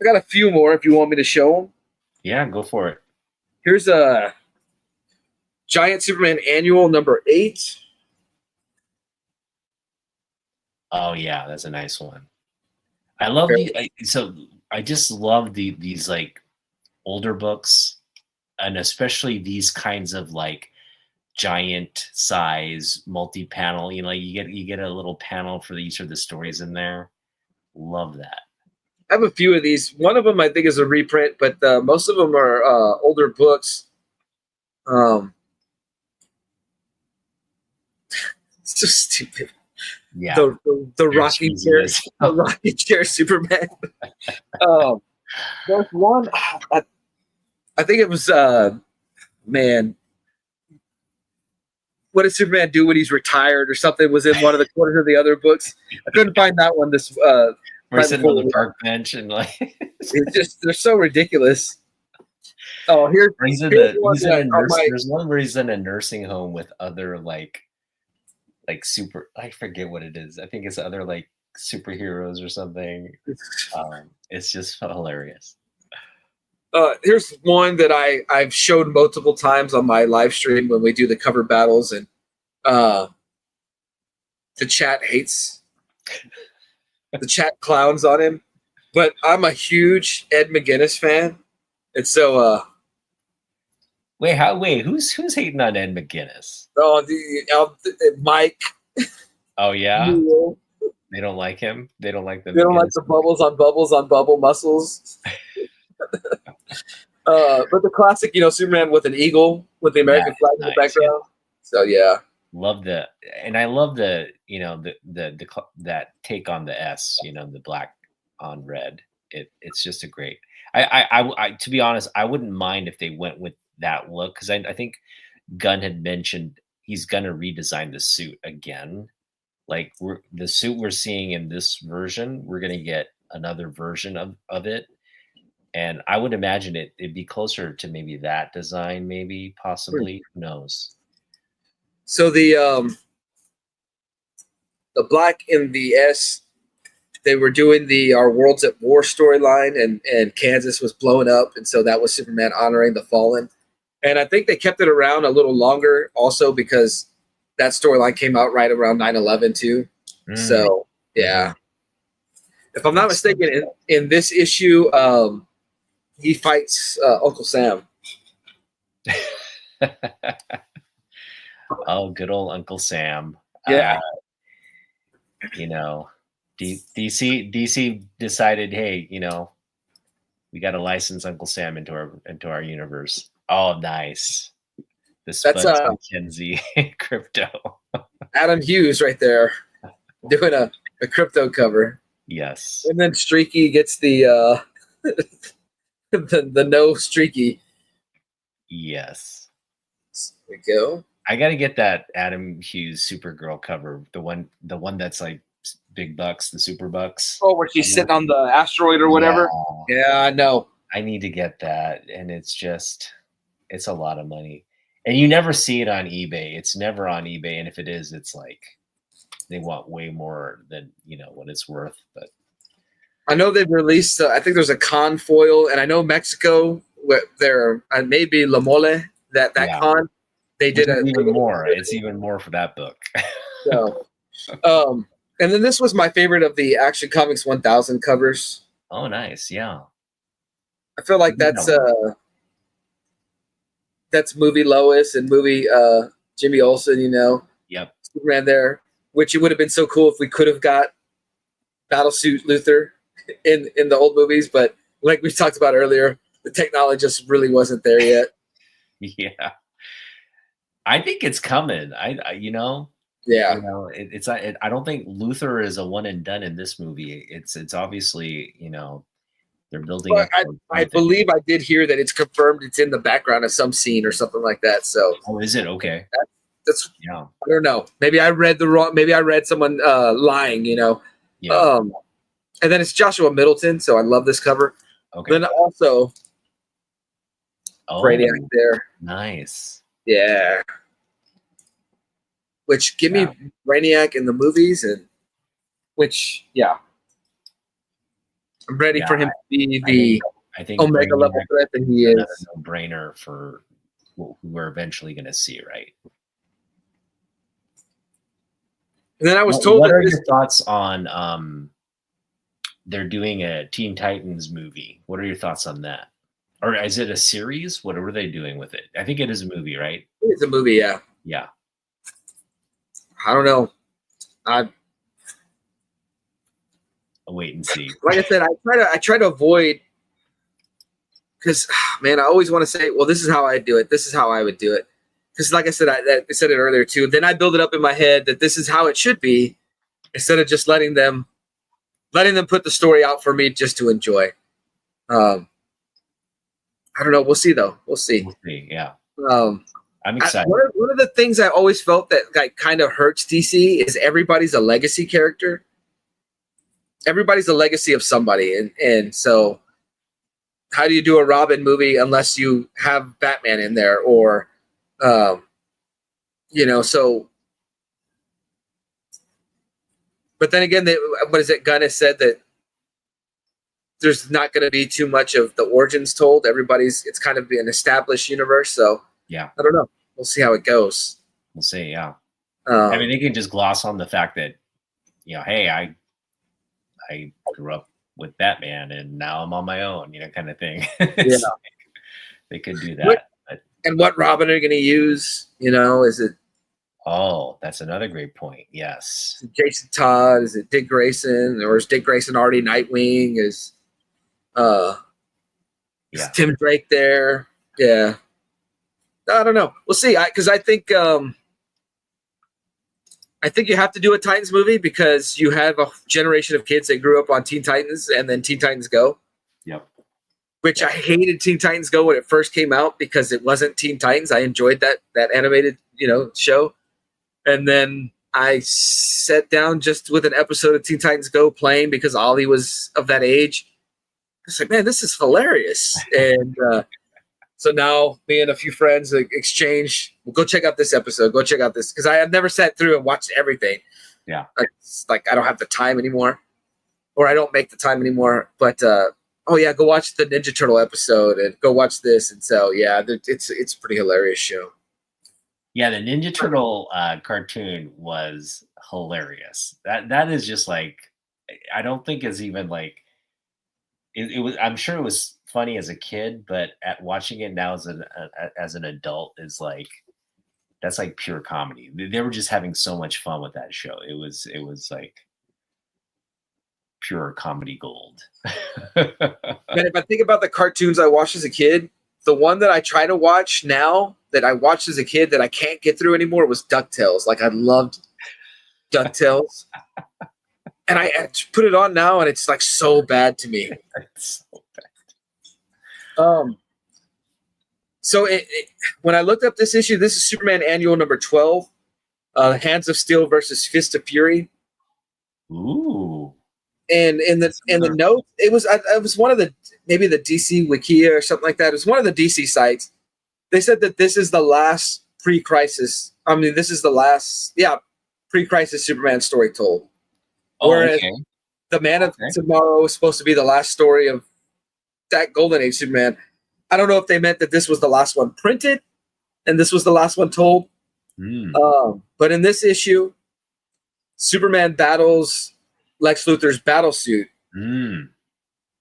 I got a few more if you want me to show them. Yeah, go for it. Here's a Giant Superman Annual number 8. Oh yeah, that's a nice one. I love I just love these like older books, and especially these kinds of like giant size multi-panel. You get a little panel for each of the stories in there. Love that. I have a few of these. One of them I think is a reprint, but most of them are older books. It's just stupid. Yeah, the rocking chair, the rocking chair Superman. There's one. I think it was what does Superman do when he's retired or something was in one of the corners of the other books. I couldn't find that one this We're right sitting on before. the park bench and like It's just they're so ridiculous. Oh, here's he's in here's the one he's in that a on nurse. my There's one where he's in a nursing home with other like super. I forget what it is. I think it's other like superheroes or something. It's just hilarious. Here's one that I've showed multiple times on my live stream when we do the cover battles, and the chat hates the chat clowns on him. But I'm a huge Ed McGuinness fan, and so Wait, who's hating on Ed McGuinness? Mike. Oh yeah, Neil, they don't like him. They don't like the. they don't like McGuinness the bubbles on bubble muscles. But the classic, Superman with an eagle with the American flag in the background. Yeah. So yeah, I love the that take on the S, the black on red. It's just a great. I to be honest, I wouldn't mind if they went with that look because I think Gunn had mentioned he's gonna redesign the suit again. Like the suit we're seeing in this version, we're gonna get another version of it. And I would imagine it'd be closer to maybe that design, maybe, possibly. Who knows? So the black in the S, they were doing the Our World's at War storyline, and Kansas was blowing up, and so that was Superman honoring the fallen. And I think they kept it around a little longer also because that storyline came out right around 9/11 too. So yeah. If I'm not mistaken, in this issue, he fights Uncle Sam. Oh, good old Uncle Sam. Yeah. DC decided, hey, we got to license Uncle Sam into our universe. Oh, nice. The Spuds McKenzie crypto. Adam Hughes right there doing a crypto cover. Yes. And then Streaky gets the the no Streaky. Yes. There we go. I got to get that Adam Hughes Supergirl cover, the one that's like big bucks, the super bucks. Oh, where she's sitting on the asteroid or whatever. Yeah, I know. I need to get that, and it's a lot of money, and you never see it on eBay. It's never on eBay, and if it is, it's like they want way more than what it's worth. But I know they've released. I think there's a con foil, and I know Mexico. There, maybe La Mole that con. They did even more. It's even more for that book. So, and then this was my favorite of the Action Comics 1000 covers. Oh, nice. Yeah. I feel like that's movie Lois and movie Jimmy Olsen. Yep. Superman there, which it would have been so cool if we could have got Battlesuit Luthor in the old movies, but like we talked about earlier, the technology just really wasn't there yet. Yeah. I think it's coming. Yeah. It's I don't think Luthor is a one and done in this movie. It's obviously, they're building. Well, I believe I did hear that it's confirmed it's in the background of some scene or something like that. So. Oh, is it? Okay. That's I don't know. Maybe I read maybe I read someone lying, Yeah. And then it's Joshua Middleton, so I love this cover. Okay. Then also Brainiac there. Nice. Yeah. Which give me Brainiac in the movies, and I'm ready for him to be the Omega Brainiac level threat that he is. No brainer for who we're eventually going to see, right? And then I was told. What are your thoughts on they're doing a Teen Titans movie? What are your thoughts on that? Or is it a series? What are they doing with it? I think it is a movie, right? It's a movie, yeah. Yeah. I don't know. I'll wait and see. Like I said, I try to avoid, because man, I always want to say, well, this is how I do it. This is how I would do it. Because like I said, I said it earlier too. Then I build it up in my head that this is how it should be, instead of just letting them put the story out for me just to enjoy. I don't know. We'll see though. We'll see. Yeah. I'm excited. One of the things I always felt that like kind of hurts DC is everybody's a legacy character. Everybody's a legacy of somebody, and so how do you do a Robin movie unless you have Batman in there or, so. But then again, what is it? Gunn has said that there's not going to be too much of the origins told. It's kind of an established universe. So yeah, I don't know. We'll see how it goes. We'll see. Yeah. I mean, they can just gloss on the fact that, hey, I grew up with Batman and now I'm on my own, kind of thing. Yeah. They could do that. And what Robin are you going to use? Is it? Oh, that's another great point. Yes. Is it Jason Todd? Is it Dick Grayson? Or is Dick Grayson already Nightwing? Is Tim Drake there? Yeah. I don't know. We'll see. Because I think you have to do a Titans movie because you have a generation of kids that grew up on Teen Titans and then Teen Titans Go. Yep. Which I hated Teen Titans Go when it first came out because it wasn't Teen Titans. I enjoyed that animated show. And then I sat down just with an episode of Teen Titans Go playing because Ollie was of that age. I was like, man, this is hilarious. And so now me and a few friends exchange. Go check out this episode. Go check out this. Because I have never sat through and watched everything. Yeah. It's like I don't have the time anymore. Or I don't make the time anymore. But, go watch the Ninja Turtle episode and go watch this. And so, yeah, it's a pretty hilarious show. Yeah, the Ninja Turtle cartoon was hilarious. That is just like, I don't think is even like, it was. I'm sure it was funny as a kid, but at watching it now as an adult is like, that's like pure comedy. They were just having so much fun with that show. It was like pure comedy gold. And if I think about the cartoons I watched as a kid, the one that I try to watch now that I watched as a kid that I can't get through anymore was DuckTales. Like I loved DuckTales. And I put it on now and it's like so bad to me. It's so bad. So when I looked up this issue, this is Superman Annual number 12, Hands of Steel versus Fist of Fury. Ooh. And in the note, it was one of the maybe the DC Wikia or something like that. It was one of the DC sites. They said that this is the last pre-crisis. I mean, this is the last pre-crisis Superman story told. Whereas the Man of Tomorrow is supposed to be the last story of that Golden Age Superman. I don't know if they meant that this was the last one printed and this was the last one told. But in this issue, Superman battles Lex Luthor's battlesuit.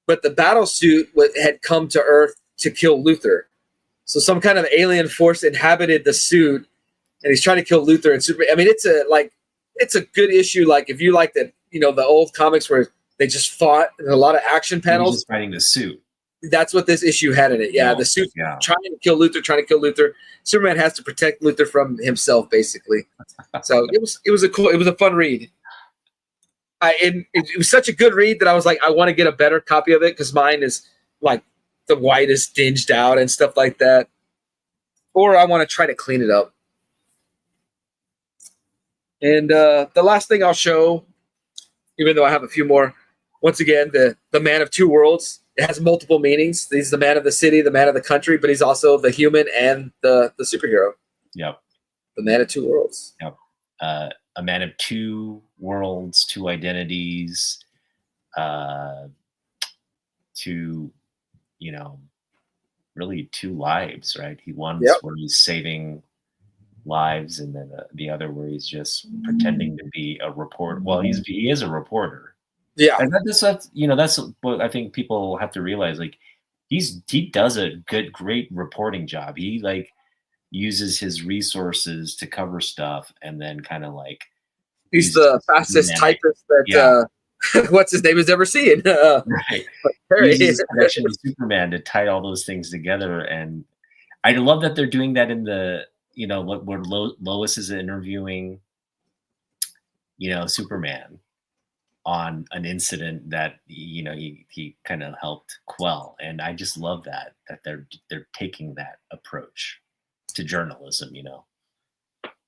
But the battlesuit had come to Earth to kill Luthor. So some kind of alien force inhabited the suit, and he's trying to kill Luthor and Superman. I mean, it's a good issue. Like if you like the old comics where they just fought and a lot of action panels. Just fighting the suit. That's what this issue had in it. Yeah, the suit trying to kill Luthor. Superman has to protect Luthor from himself, basically. So it was a fun read. It was such a good read that I was like, I want to get a better copy of it because mine is like the whitest dinged out and stuff like that. Or I want to try to clean it up. And the last thing I'll show, even though I have a few more, once again, the Man of Two Worlds. It has multiple meanings. He's the man of the city, the man of the country, but he's also the human and the superhero. Yep. The Man of Two Worlds. Yep. A man of two worlds, two identities, two, really two lives, right? He wants where he's saving lives, and then the other where he's just pretending to be a reporter. Well, he is a reporter. Yeah, and that's what I think people have to realize. Like, he does a great reporting job. He like uses his resources to cover stuff, and then kind of like he's the fastest typist that what's his name has ever seen. Right, he uses his connection to Superman to tie all those things together, and I love that they're doing that in the where Lois is interviewing Superman on an incident that he kind of helped quell, and I just love that they're taking that approach. to journalism, you know.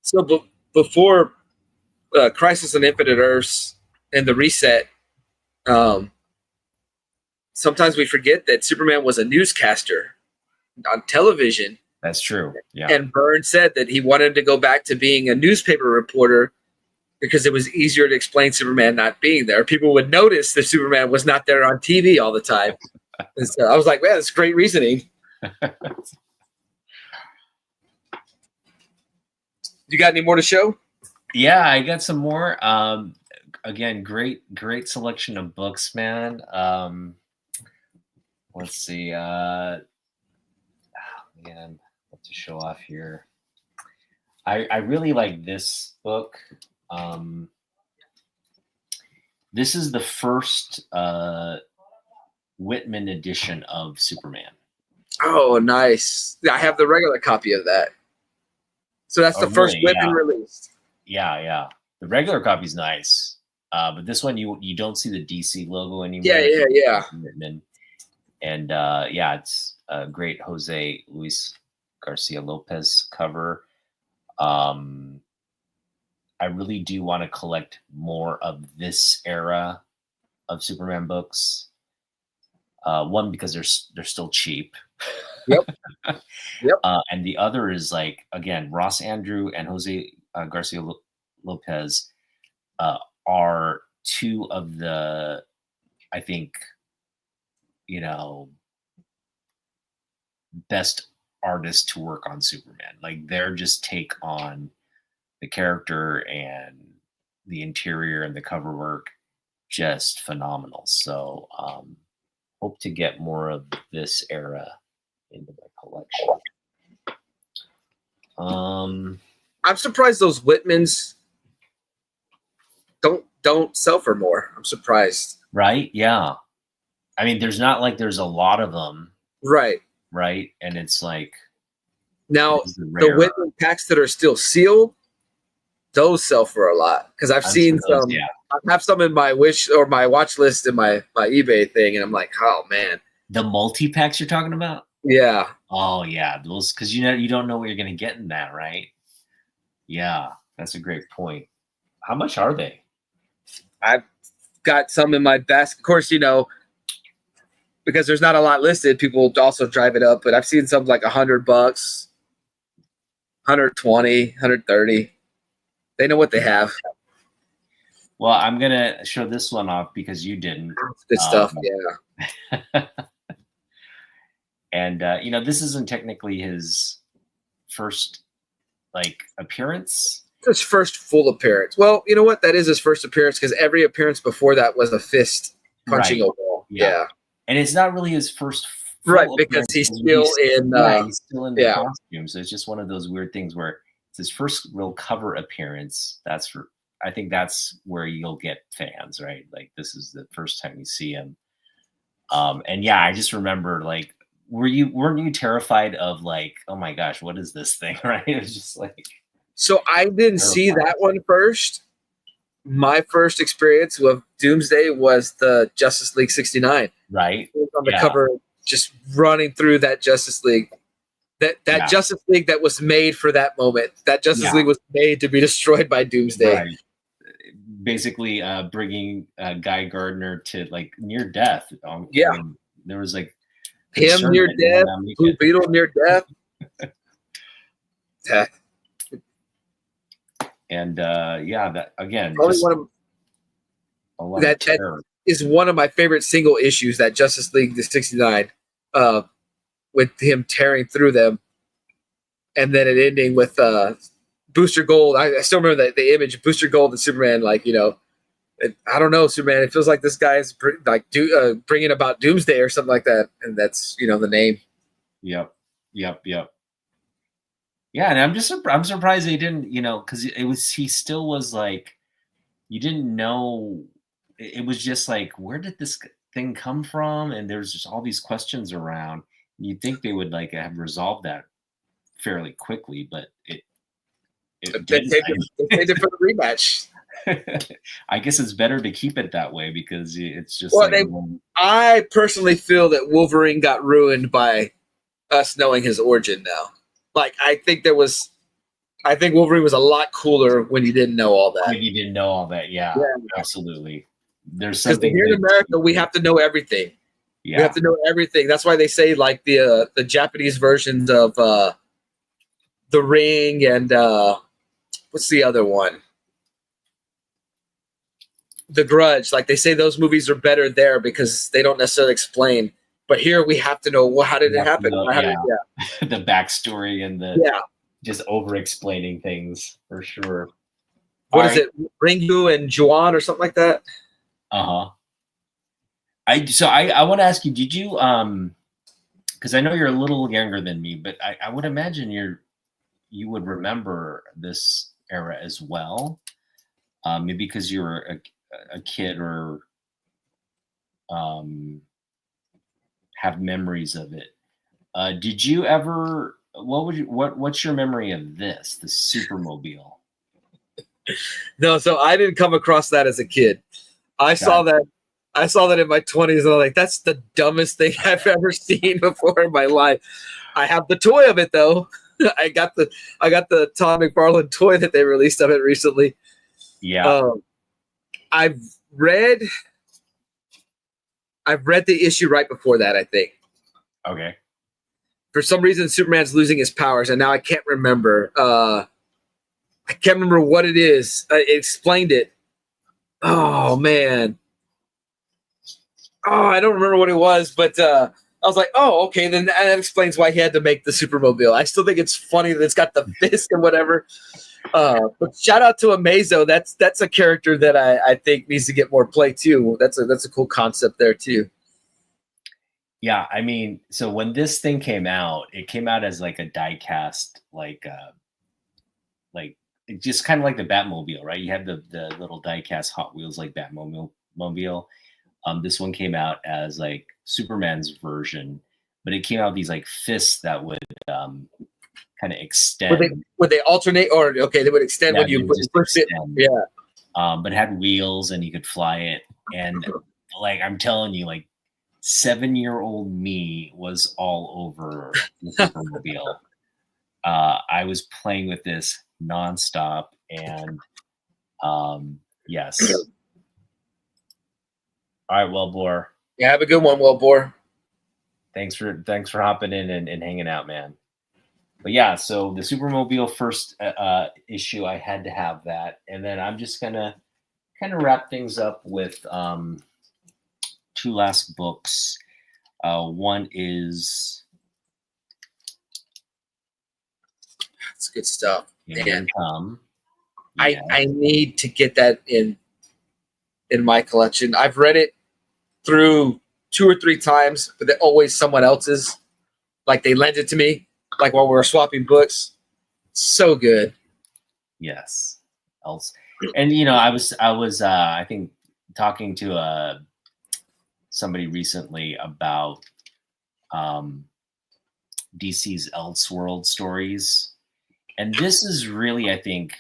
So before Crisis on Infinite Earths and the reset, sometimes we forget that Superman was a newscaster on television. That's true. Yeah. And Byrne said that he wanted to go back to being a newspaper reporter because it was easier to explain Superman not being there. People would notice that Superman was not there on TV all the time. And so I was like, man, that's great reasoning. You got any more to show? Yeah, I got some more. Again, great selection of books, man. Let's see. Man, what to show off here? I really like this book. This is the first Whitman edition of Superman. Oh, nice. I have the regular copy of that. So that's the first Whitman released. Yeah. The regular copy's nice. But this one, you don't see the DC logo anymore. Yeah. Whitman. And it's a great Jose Luis Garcia Lopez cover. I really do want to collect more of this era of Superman books. One, because they're still cheap. Yep. And the other is like, again, Ross Andru and Jose Garcia Lopez are two of the, I think, best artists to work on Superman. Like, their just take on the character and the interior and the cover work, just phenomenal. So hope to get more of this era into my collection. I'm surprised those Whitmans don't sell for more. I'm surprised. Right? Yeah. I mean, there's a lot of them. Right. And it's like, now the Whitman packs that are still sealed, those sell for a lot. Because I've seen some. Yeah. I have some in my wish or my watch list in my eBay thing, and I'm like, oh man. The multi-packs you're talking about? Yeah. Oh yeah, those, because you don't know what you're gonna get in that, right? Yeah, that's a great point. How much are they? I've got some in my basket. Of course, because there's not a lot listed, people also drive it up. But I've seen some like $100, 120, 130. They know what they have. Well, I'm gonna show this one off because you didn't. Good stuff, yeah. And this isn't technically his first appearance. His first full appearance. Well, you know what? That is his first appearance because every appearance before that was a fist punching a wall. Yeah. And it's not really his first right, because he's still in the costume. So it's just one of those weird things where it's his first real cover appearance. I think that's where you'll get fans, right? Like, this is the first time you see him. And yeah, I just remember, like, weren't you terrified of, like, oh my gosh, what is this thing? Right? It was just like, so I didn't see that one first. My first experience with Doomsday was the Justice League 69. Right. On the cover, just running through that Justice League. That Justice League that was made for that moment. That Justice League was made to be destroyed by Doomsday. Right. Basically bringing Guy Gardner to, like, near death. I mean, there was, like, him near death, Blue Beetle near death. And that again, that is one of my favorite single issues, that Justice League the 69, with him tearing through them, and then it ending with Booster Gold. I still remember the image of Booster Gold and Superman, like, I don't know, Superman. It feels like this guy is bringing about Doomsday or something like that, and that's the name. Yep. Yeah, and I'm surprised they didn't, because he still was like, you didn't know. It was just like, where did this thing come from? And there's just all these questions around. You'd think they would have resolved that fairly quickly, but they saved it for the rematch. I guess it's better to keep it that way because it's just. Well, I personally feel that Wolverine got ruined by us knowing his origin now. Like I think Wolverine was a lot cooler when you didn't know all that. When you didn't know all that, yeah. Absolutely. There's Because something here in America, we have to know everything. Yeah. We have to know everything. That's why they say like the Japanese versions of The Ring and what's the other one? The Grudge. Like they say those movies are better there because they don't necessarily explain. But here we have to know, well, how did it happen? The backstory and the just over explaining things for sure. What is it? Ringu and Juan or something like that? Uh-huh. I want to ask you, did you because I know you're a little younger than me, but I would imagine you would remember this era as well. Maybe because you were a kid or have memories of it. Did you ever? What's your memory of this? The Supermobile? No, so I didn't come across that as a kid. I saw that in my 20s, and I'm like, that's the dumbest thing I've ever seen before in my life. I have the toy of it though. I got the Tom McFarlane toy that they released of it recently. Yeah. I've read the issue right before that, I think. Okay. For some reason, Superman's losing his powers, and now I can't remember. I can't remember what it is. It explained it. Oh man. Oh, I don't remember what it was, but I was like, oh, okay, then that explains why he had to make the Supermobile. I still think it's funny that it's got the fist and whatever. But shout out to Amazo. That's a character that I think needs to get more play too. That's a cool concept there too. Yeah, I mean, so when this thing came out, it came out as like a die-cast, like just kind of like the Batmobile, right? You had the little die-cast Hot Wheels like Batmobile. This one came out as like Superman's version, but it came out with these like fists that would kind of extend. Would they alternate, or they would extend when you push it? Yeah. But it had wheels and you could fly it, and like I'm telling you, like 7-year-old me was all over the Supermobile. I was playing with this nonstop, and yes. All right, Wellbore. Yeah, have a good one, Wellbore. Thanks for hopping in and hanging out, man. But yeah, so the Supermobile first issue, I had to have that, and then I'm just gonna kind of wrap things up with two last books. One is that's good stuff. Man. Yeah. I need to get that in my collection. I've read it through 2 or 3 times, but they're always someone else's. Like they lent it to me, like while we were swapping books. So good. Yes. And I was I think talking to somebody recently about DC's Elseworld stories, and this is really, I think,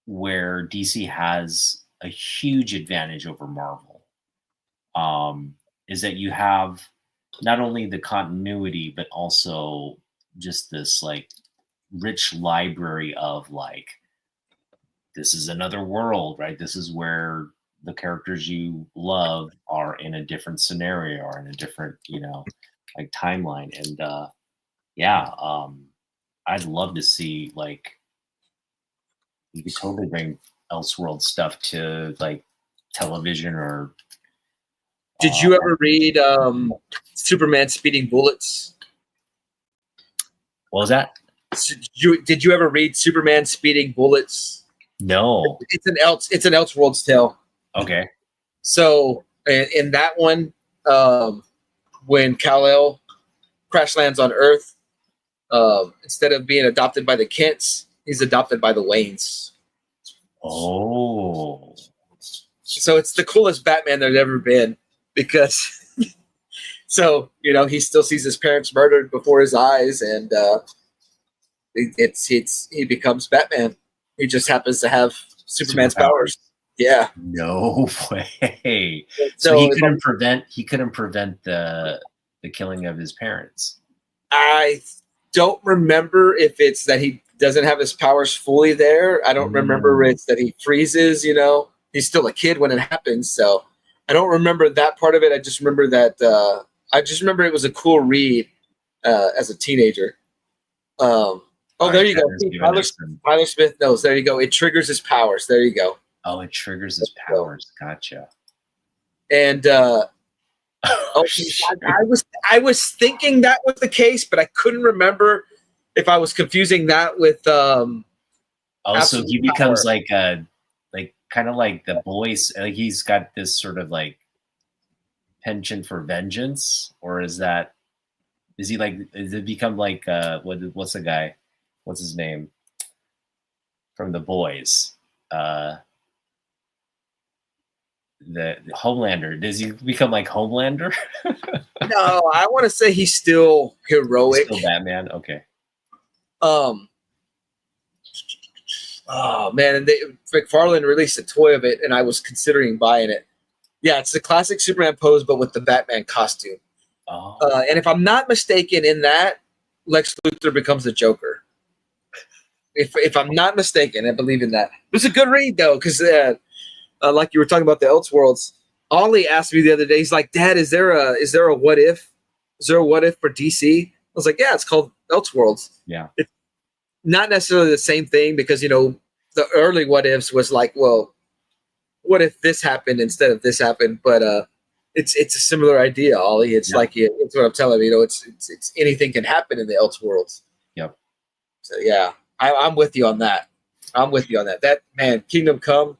where DC has a huge advantage over Marvel. Is that you have not only the continuity, but also just this like rich library of like, this is another world, right? This is where the characters you love are in a different scenario or in a different, like timeline. And I'd love to see, like, you could totally bring Elseworld stuff to like television or. Did you ever read Superman Speeding Bullets? What was that? Did you ever read Superman Speeding Bullets? No. It's an Elseworlds tale. Okay. So in that one, when Kal-El crash lands on Earth, instead of being adopted by the Kents, he's adopted by the Waynes. Oh. So it's the coolest Batman there's ever been, because he still sees his parents murdered before his eyes, and he becomes Batman. He just happens to have Superman's powers. Yeah. No way. So he couldn't prevent the killing of his parents. I don't remember if it's that he doesn't have his powers fully there. I don't remember it's that he freezes, you know. He's still a kid when it happens, so I don't remember that part of it. I just remember that it was a cool read as a teenager. Oh, there you go. Tyler Smith knows. There you go. It triggers his powers. There you go. Oh, it triggers his powers. Gotcha. And I was thinking that was the case, but I couldn't remember if I was confusing that with. So he becomes like kind of like the boys. Like he's got this sort of like penchant for vengeance, or is he like? Does it become like what's the guy? What's his name? From The Boys. The Homelander. Does he become like Homelander? No, I want to say he's still heroic. Still Batman. Okay. Oh man, and McFarlane released a toy of it, and I was considering buying it. Yeah, it's the classic Superman pose, but with the Batman costume. Oh. And if I'm not mistaken, in that Lex Luthor becomes the Joker. If I'm not mistaken, I believe in that. It was a good read though, because like you were talking about the Elseworlds, Ollie asked me the other day. He's like, "Dad, is there a what if? Is there a what if for DC?" I was like, "Yeah, it's called Elseworlds." Yeah, it's not necessarily the same thing because the early what ifs was like, well, what if this happened instead of this happened? But it's a similar idea, Ollie. It's like it's what I'm telling you. It's anything can happen in the Elseworlds. Yep. So yeah, I'm with you on that. That man, Kingdom Come.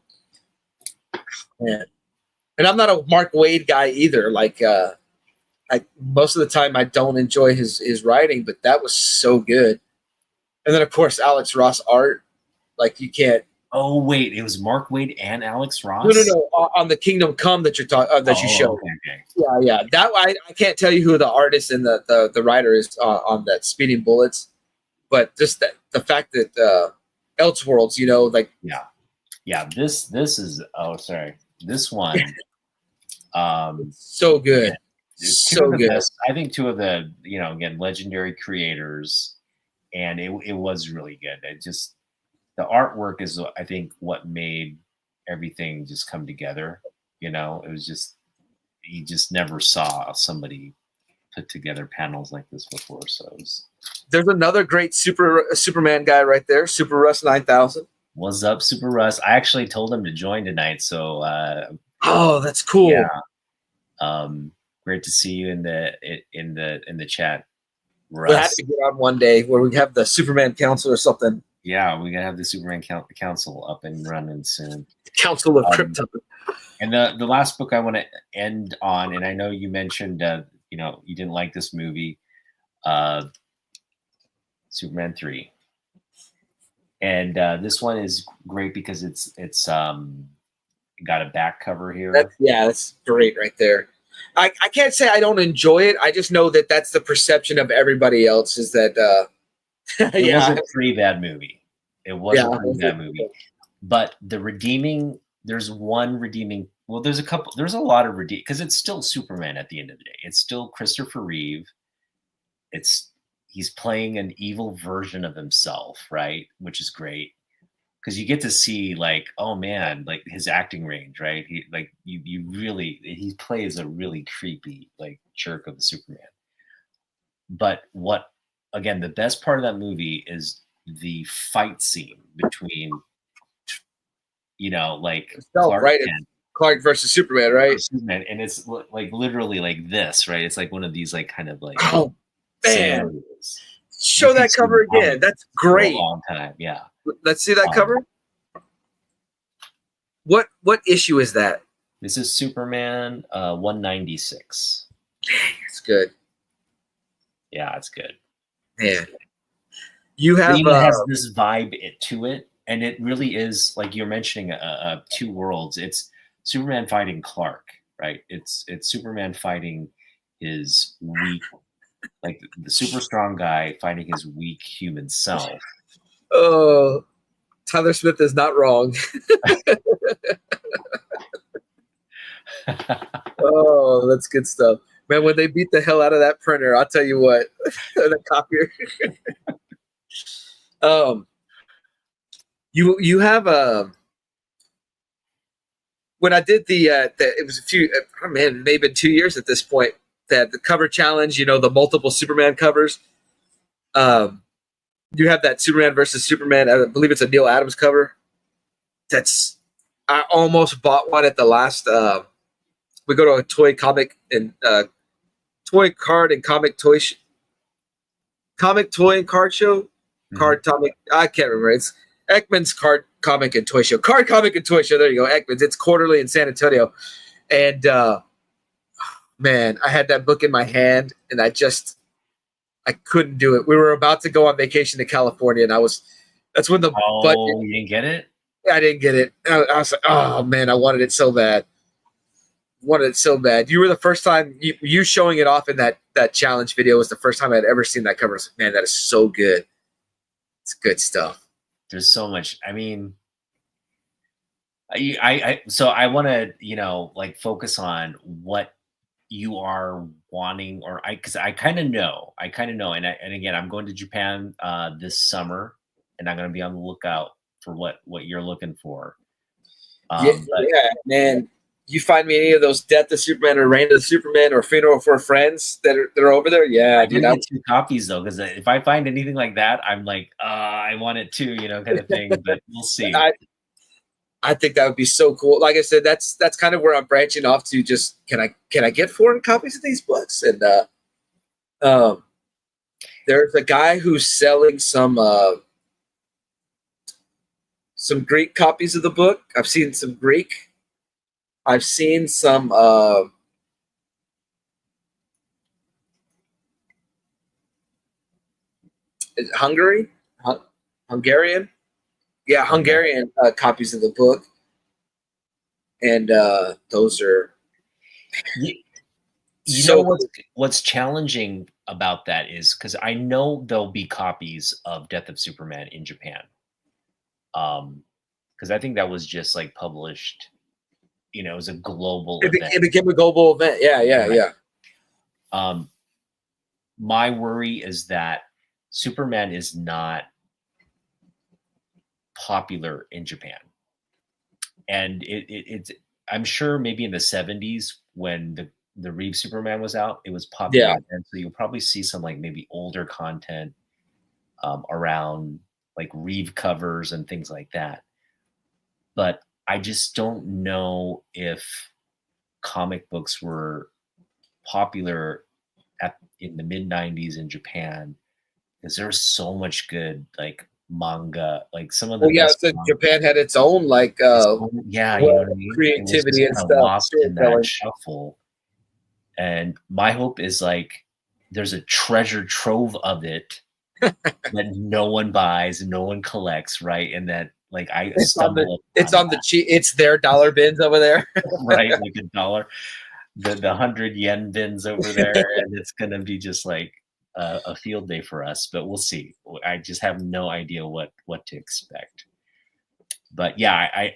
Man. And I'm not a Mark Waid guy either. Like, most of the time I don't enjoy his writing, but that was so good. And then of course Alex Ross art, like you can't. Oh wait, it was Mark Waid and Alex Ross. No, on the Kingdom Come that you're talking you showed. Okay. Yeah. That I can't tell you who the artist and the writer is on that Speeding Bullets, but just the fact that Elseworlds, like this is this one so good. So good. Best, I think two of the again legendary creators, and it was really good. It just the artwork is I think what made everything just come together. It was just you just never saw somebody put together panels like this before. So there's another great Superman guy right there, Super Russ 9000. What's up, Super Russ? I actually told him to join tonight, so oh, that's cool. Yeah. Great to see you in the chat, Russ. We'll have to get on one day where we have the Superman Council or something. Yeah, we're gonna have the Superman Council up and running soon. Council of Krypton. And the last book I want to end on, and I know you mentioned you didn't like this movie, Superman 3. And this one is great because it's got a back cover here. That's great right there. I can't say I don't enjoy it. I just know that that's the perception of everybody else is that it was a pretty bad movie. It was a pretty bad movie. But there's one redeeming. Well, there's a lot of redeeming because it's still Superman at the end of the day. It's still Christopher Reeve. He's playing an evil version of himself, right? Which is great because you get to see like, oh man, like his acting range, right? He plays a really creepy like jerk of a Superman. But again, the best part of that movie is the fight scene between, like Clark versus Superman, right? Superman, and it's like literally like this, right? It's like one of these like kind of like man. Show that cover again. That's great. For a long time, yeah. Let's see that cover. What issue is that? This is Superman 196. It's good. Yeah, it's good. Man, you have it has this vibe to it, and it really is like you're mentioning two worlds. It's Superman fighting Clark, right? It's Superman fighting his weak, like the super strong guy fighting his weak human self. Oh, Tyler Smith is not wrong. Oh, that's good stuff. Man, when they beat the hell out of that printer, I'll tell you what, the copier. You have when I did it was a few, oh man, maybe 2 years at this point. That the cover challenge, the multiple Superman covers. You have that Superman versus Superman. I believe it's a Neil Adams cover. I almost bought one at the last. We go to a toy card and comic toy and card show. Mm-hmm. Card comic. I can't remember. It's Ekman's card comic and toy show. Card comic and toy show. There you go. Ekman's. It's quarterly in San Antonio, and man, I had that book in my hand, and I couldn't do it. We were about to go on vacation to California, and that's when the budget. You didn't get it? I didn't get it. I was like, oh man, I wanted it so bad. You were the first time you showing it off in that challenge video was the first time I'd ever seen that cover. I was like, man, that is so good. It's good stuff. There's so much. I mean, so I want to, focus on what you are wanting, because I kind of know, and again, I'm going to Japan this summer, and I'm going to be on the lookout for what you're looking for. Yeah, man. You find me any of those Death of Superman or Reign of Superman or Funeral for Friends that are over there? Yeah, I get 2 copies though, because if I find anything like that, I'm like, I want it too, kind of thing. But we'll see. I think that would be so cool. Like I said, that's kind of where I'm branching off to. Just can I get foreign copies of these books? And there's a guy who's selling some Greek copies of the book. I've seen some Greek. I've seen some Hungarian. Yeah, Hungarian copies of the book. And those are what's challenging about that is because I know there'll be copies of Death of Superman in Japan. Because I think that was just like published, it was a global event. It became a global event. Yeah. My worry is that Superman is not popular in Japan. And it's I'm sure maybe in the 70s when the Reeve Superman was out, it was popular. Yeah. And so you'll probably see some like maybe older content around like Reeve covers and things like that. But I just don't know if comic books were popular in the mid 90s in Japan, because there's so much good like manga, like some of the so Japan had its own like creativity and stuff lost in that shuffle. And my hope is like there's a treasure trove of it that no one buys, no one collects, right? And that like it's their dollar bins over there. Right, like $1, the 100 yen bins over there, and it's gonna be just like a field day for us, but we'll see. I just have no idea what to expect. But yeah,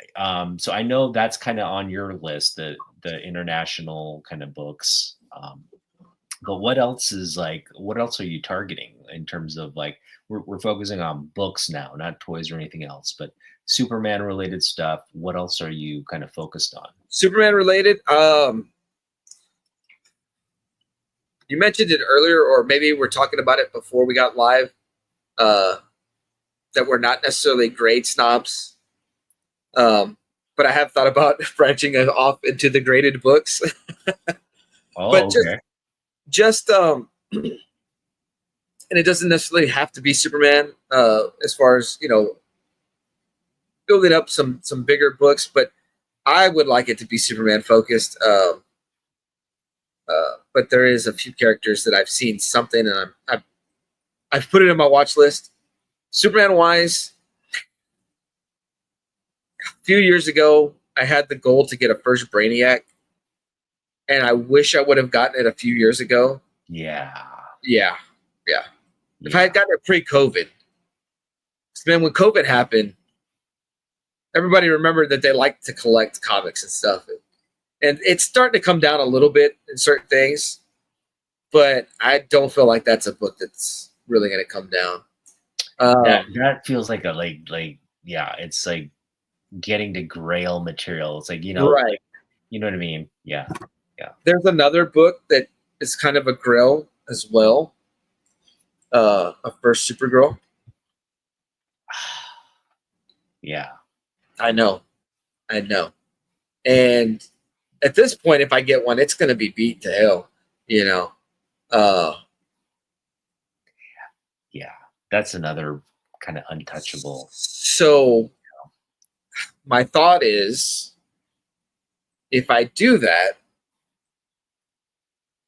so I know that's kind of on your list, the international kind of books. But what else are you targeting in terms of like, we're focusing on books now, not toys or anything else, but Superman related stuff. What else are you kind of focused on? Superman related. You mentioned it earlier, or maybe we're talking about it before we got live, that we're not necessarily grade snobs. But I have thought about branching off into the graded books. But okay. Just and it doesn't necessarily have to be Superman, as far as, building up some bigger books, but I would like it to be Superman focused. But there is a few characters that I've seen something, and I've put it in my watch list. Superman wise, a few years ago, I had the goal to get a first Brainiac, and I wish I would have gotten it a few years ago. Yeah. If I had gotten it pre-COVID, then when COVID happened, everybody remembered that they liked to collect comics and stuff. And it's starting to come down a little bit in certain things. but I don't feel like that's a book that's really going to come down. That feels like yeah, it's like getting to Grail material. It's like, right. You know what I mean? Yeah. There's another book that is kind of a Grail as well. A First Supergirl. Yeah. I know. And at this point, if I get one, it's going to be beat to hell. Yeah. That's another kind of untouchable. So my thought is, if I do that,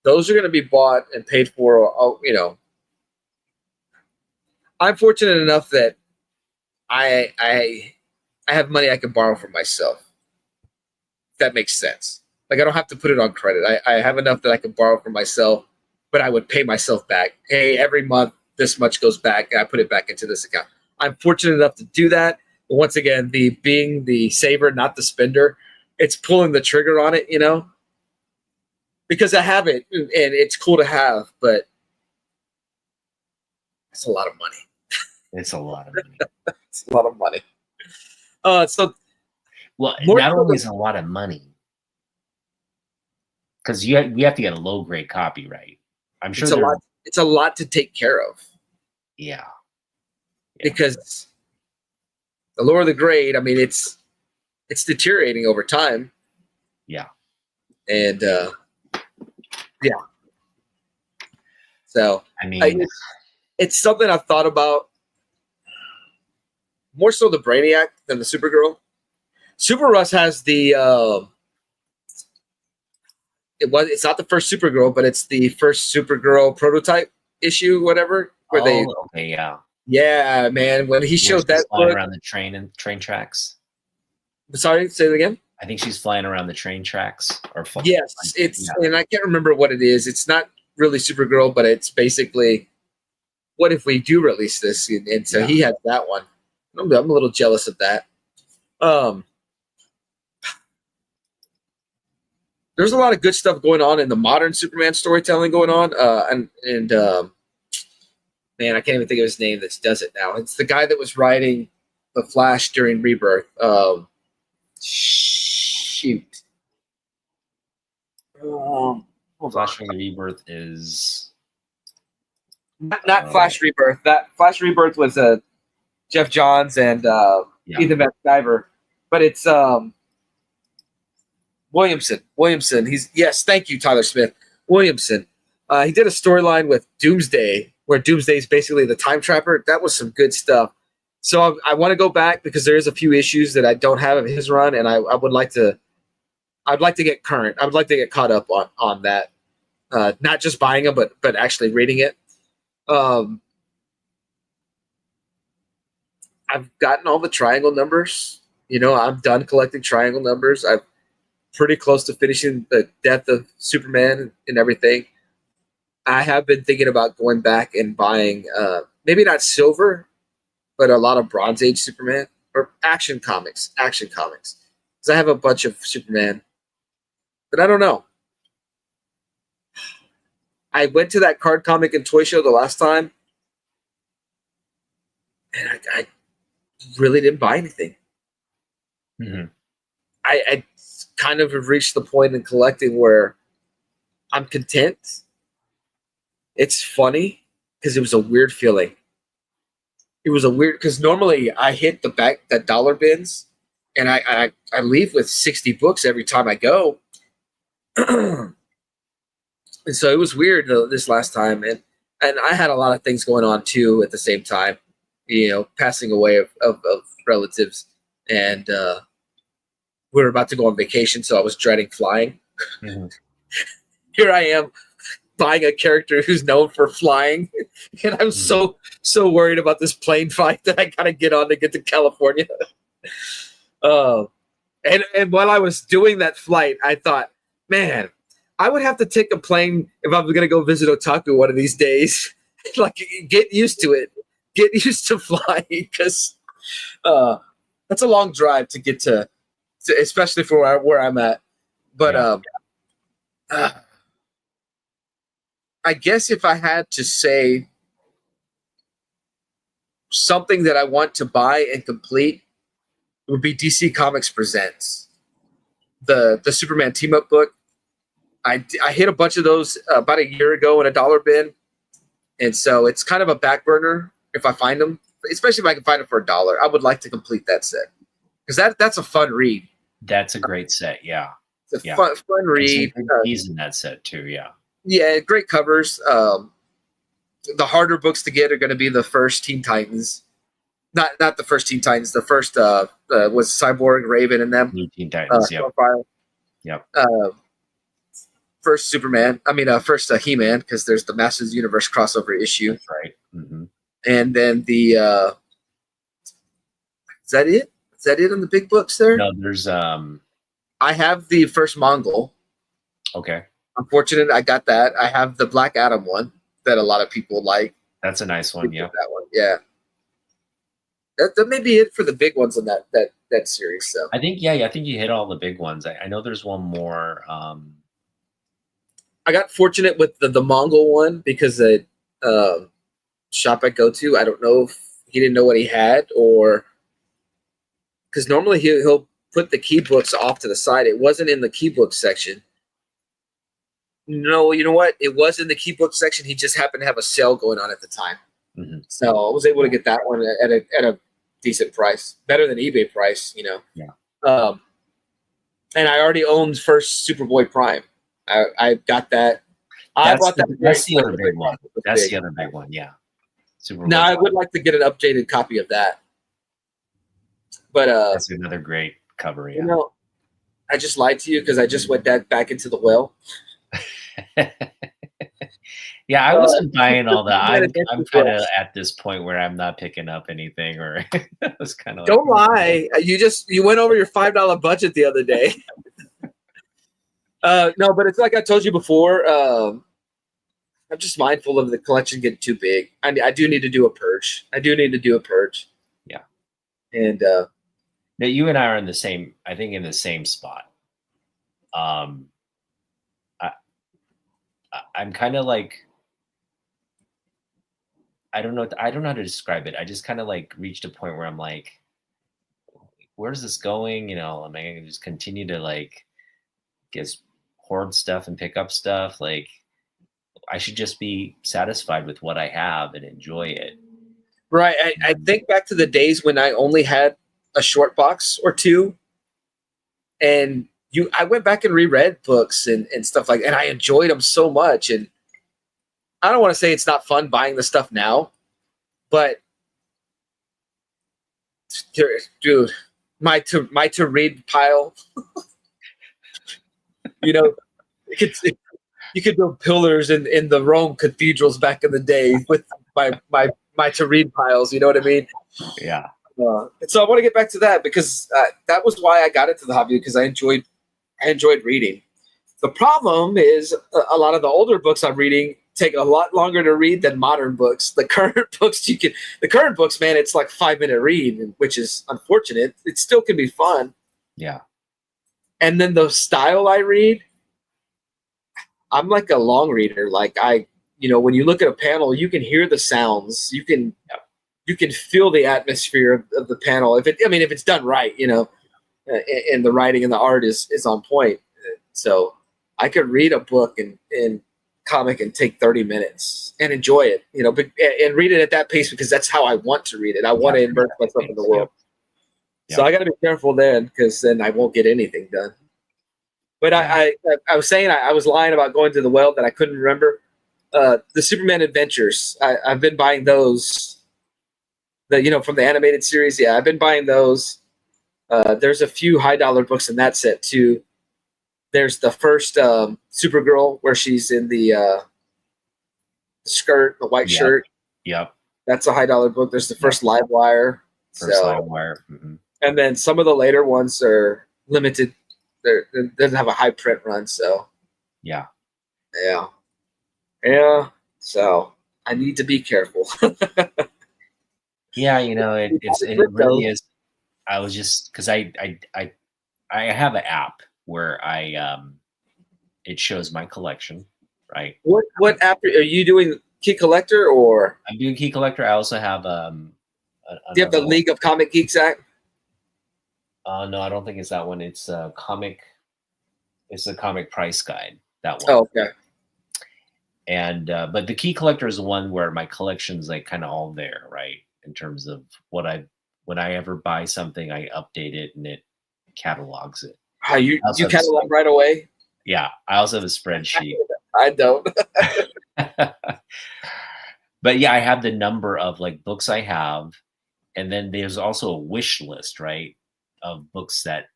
those are going to be bought and paid for. I'm fortunate enough that I have money I can borrow from myself. If that makes sense. Like I don't have to put it on credit. I have enough that I can borrow from myself, but I would pay myself back. Hey, every month this much goes back, and I put it back into this account. I'm fortunate enough to do that. But once again, being the saver, not the spender, it's pulling the trigger on it, because I have it and it's cool to have, but it's a lot of money. It's a lot of money. It's a lot of money. Well, not only is it a lot of money, because we have to get a low grade copy, right? I'm sure it's a lot to take care of. Yeah. Because the lower the grade, I mean, it's deteriorating over time. Yeah. And yeah. So I mean, it's something I've thought about more so the Brainiac than the Supergirl. Super Russ has the it's not the first Supergirl, but it's the first Supergirl prototype issue, whatever. Okay, yeah. Yeah, man. When he showed that book around the train tracks. Sorry, say it again. I think she's flying around the train tracks. Yes, and I can't remember what it is. It's not really Supergirl, but it's basically, what if we do release this? And so he has that one. I'm a little jealous of that. There's a lot of good stuff going on in the modern Superman storytelling going on. Man, I can't even think of his name that does it now. It's the guy that was writing the Flash during Rebirth. Shoot. Flash during Rebirth is not Flash Rebirth. That Flash Rebirth was Jeff Johns and Ethan Van Sciver, but it's Williamson. Thank you, Tyler Smith. Williamson. He did a storyline with Doomsday, where Doomsday is basically the time trapper. That was some good stuff. So I want to go back because there is a few issues that I don't have of his run, and I would like to. I'd like to get current. I would like to get caught up on that. Not just buying them, but actually reading it. I've gotten all the triangle numbers. I'm done collecting triangle numbers. I'm pretty close to finishing the Death of Superman and everything. I have been thinking about going back and buying, maybe not silver, but a lot of Bronze Age Superman or action comics. Because I have a bunch of Superman, but I don't know. I went to that card comic and toy show the last time, and I really didn't buy anything. Mm-hmm. I kind of have reached the point in collecting where I'm content. It's funny because it was a weird feeling. It was a weird, because normally I hit that dollar bins, and I leave with 60 books every time I go. And so it was weird this last time, and I had a lot of things going on too at the same time, passing away of relatives, and we were about to go on vacation, so I was dreading flying. Mm-hmm. Here I am buying a character who's known for flying, and I'm so worried about this plane fight that I gotta get on to get to California. And while I was doing that flight, I thought, man, I would have to take a plane if I was gonna go visit Otaku one of these days. Like, get used to it, get used to flying, because that's a long drive to get to especially for where I'm at. But I guess if I had to say something that I want to buy and complete, it would be DC Comics Presents the Superman team up book. I hit a bunch of those about a year ago in a dollar bin, and so it's kind of a back burner if I find them, especially if I can find them for $1. I would like to complete that set because that's a fun read. That's a great set. Yeah. It's a fun read. He's in that set too. Yeah. Yeah, great covers. The harder books to get are going to be the first Teen Titans. Not the first Teen Titans. The first was Cyborg, Raven, and them. Teen Titans. Yep. Yep. First Superman. I mean, first He-Man, because there's the Masters Universe crossover issue. That's right. Mm-hmm. And then the is that it? Is that it on the big books there? No, there's I have the first Mongol. Okay. Unfortunate, I got that. I have the Black Adam one that a lot of people like. That's a nice one. Yeah. That one. Yeah. That may be it for the big ones in that series. So I think I think you hit all the big ones. I know there's one more. I got fortunate with the Mongol one because the shop I go to, I don't know if he didn't know what he had, or because normally he'll put the key books off to the side. It wasn't in the key book section. No, you know what? It was in the key book section. He just happened to have a sale going on at the time. Mm-hmm. So I was able to get that one at a decent price, better than eBay price, you know. Yeah. And I already owned first Superboy Prime. I got that. I bought that. That's the other big one. That's the other big one. Yeah. Superboy now Prime. I would like to get an updated copy of that. But that's another great cover. Yeah. You know, I just lied to you because I just went back into the well. Yeah, I wasn't buying all that. I'm kind of at this point where I'm not picking up anything, or I was kind of. Don't lie. You went over your $5 budget the other day. No, but it's like I told you before. I'm just mindful of the collection getting too big. I do need to do a purge. Yeah. And now you and I are in the same. I think in the same spot. I'm kind of like. I don't know how to describe it. I just kind of like reached a point where I'm like, where's this going? You know, am I going to just continue to like hoard stuff and pick up stuff? Like, I should just be satisfied with what I have and enjoy it. Right. I think back to the days when I only had a short box or two, and I went back and reread books and stuff like, and I enjoyed them so much. And I don't want to say it's not fun buying the stuff now, but dude, my to read pile, you know, you could build pillars in the Rome cathedrals back in the day with my to read piles. You know what I mean? Yeah. So I want to get back to that because that was why I got into the hobby, because I enjoyed reading. The problem is a lot of the older books I'm reading take a lot longer to read than modern books. The current books, man, it's like 5-minute read, which is unfortunate. It still can be fun. Yeah. And then the style I read, I'm like a long reader. Like when you look at a panel, you can hear the sounds. You can feel the atmosphere of the panel. If it's done right, and the writing and the art is on point. So I could read a book and comic and take 30 minutes and enjoy it, but and read it at that pace because that's how I want to read it. I want to immerse myself in the world. Yeah. So I got to be careful then, because then I won't get anything done. But I was saying I was lying about going to the well that I couldn't remember. The Superman Adventures. I've been buying those. From the animated series. Yeah, I've been buying those. There's a few $high books in that set too. There's the first Supergirl where she's in the skirt, the white shirt. Yep. That's a $high book. There's the first Livewire. Livewire. Mm-hmm. And then some of the later ones are limited. They doesn't have a high print run. So. Yeah. Yeah. Yeah. So I need to be careful. Yeah, it really is. I was just because I have an app where it shows my collection, right? What app are you doing? Key Collector, or I'm doing Key Collector. I also have do you have the another one. League of Comic Geeks app? No, I don't think it's that one. It's a comic. It's the comic price guide. That one. Oh, okay. And but the Key Collector is the one where my collection's like kind of all there, right? In terms of when I ever buy something, I update it and it catalogs it. How you Also have a catalog right away? Yeah, I also have a spreadsheet. I don't. But yeah, I have the number of like books I have, and then there's also a wish list, right? Of books that,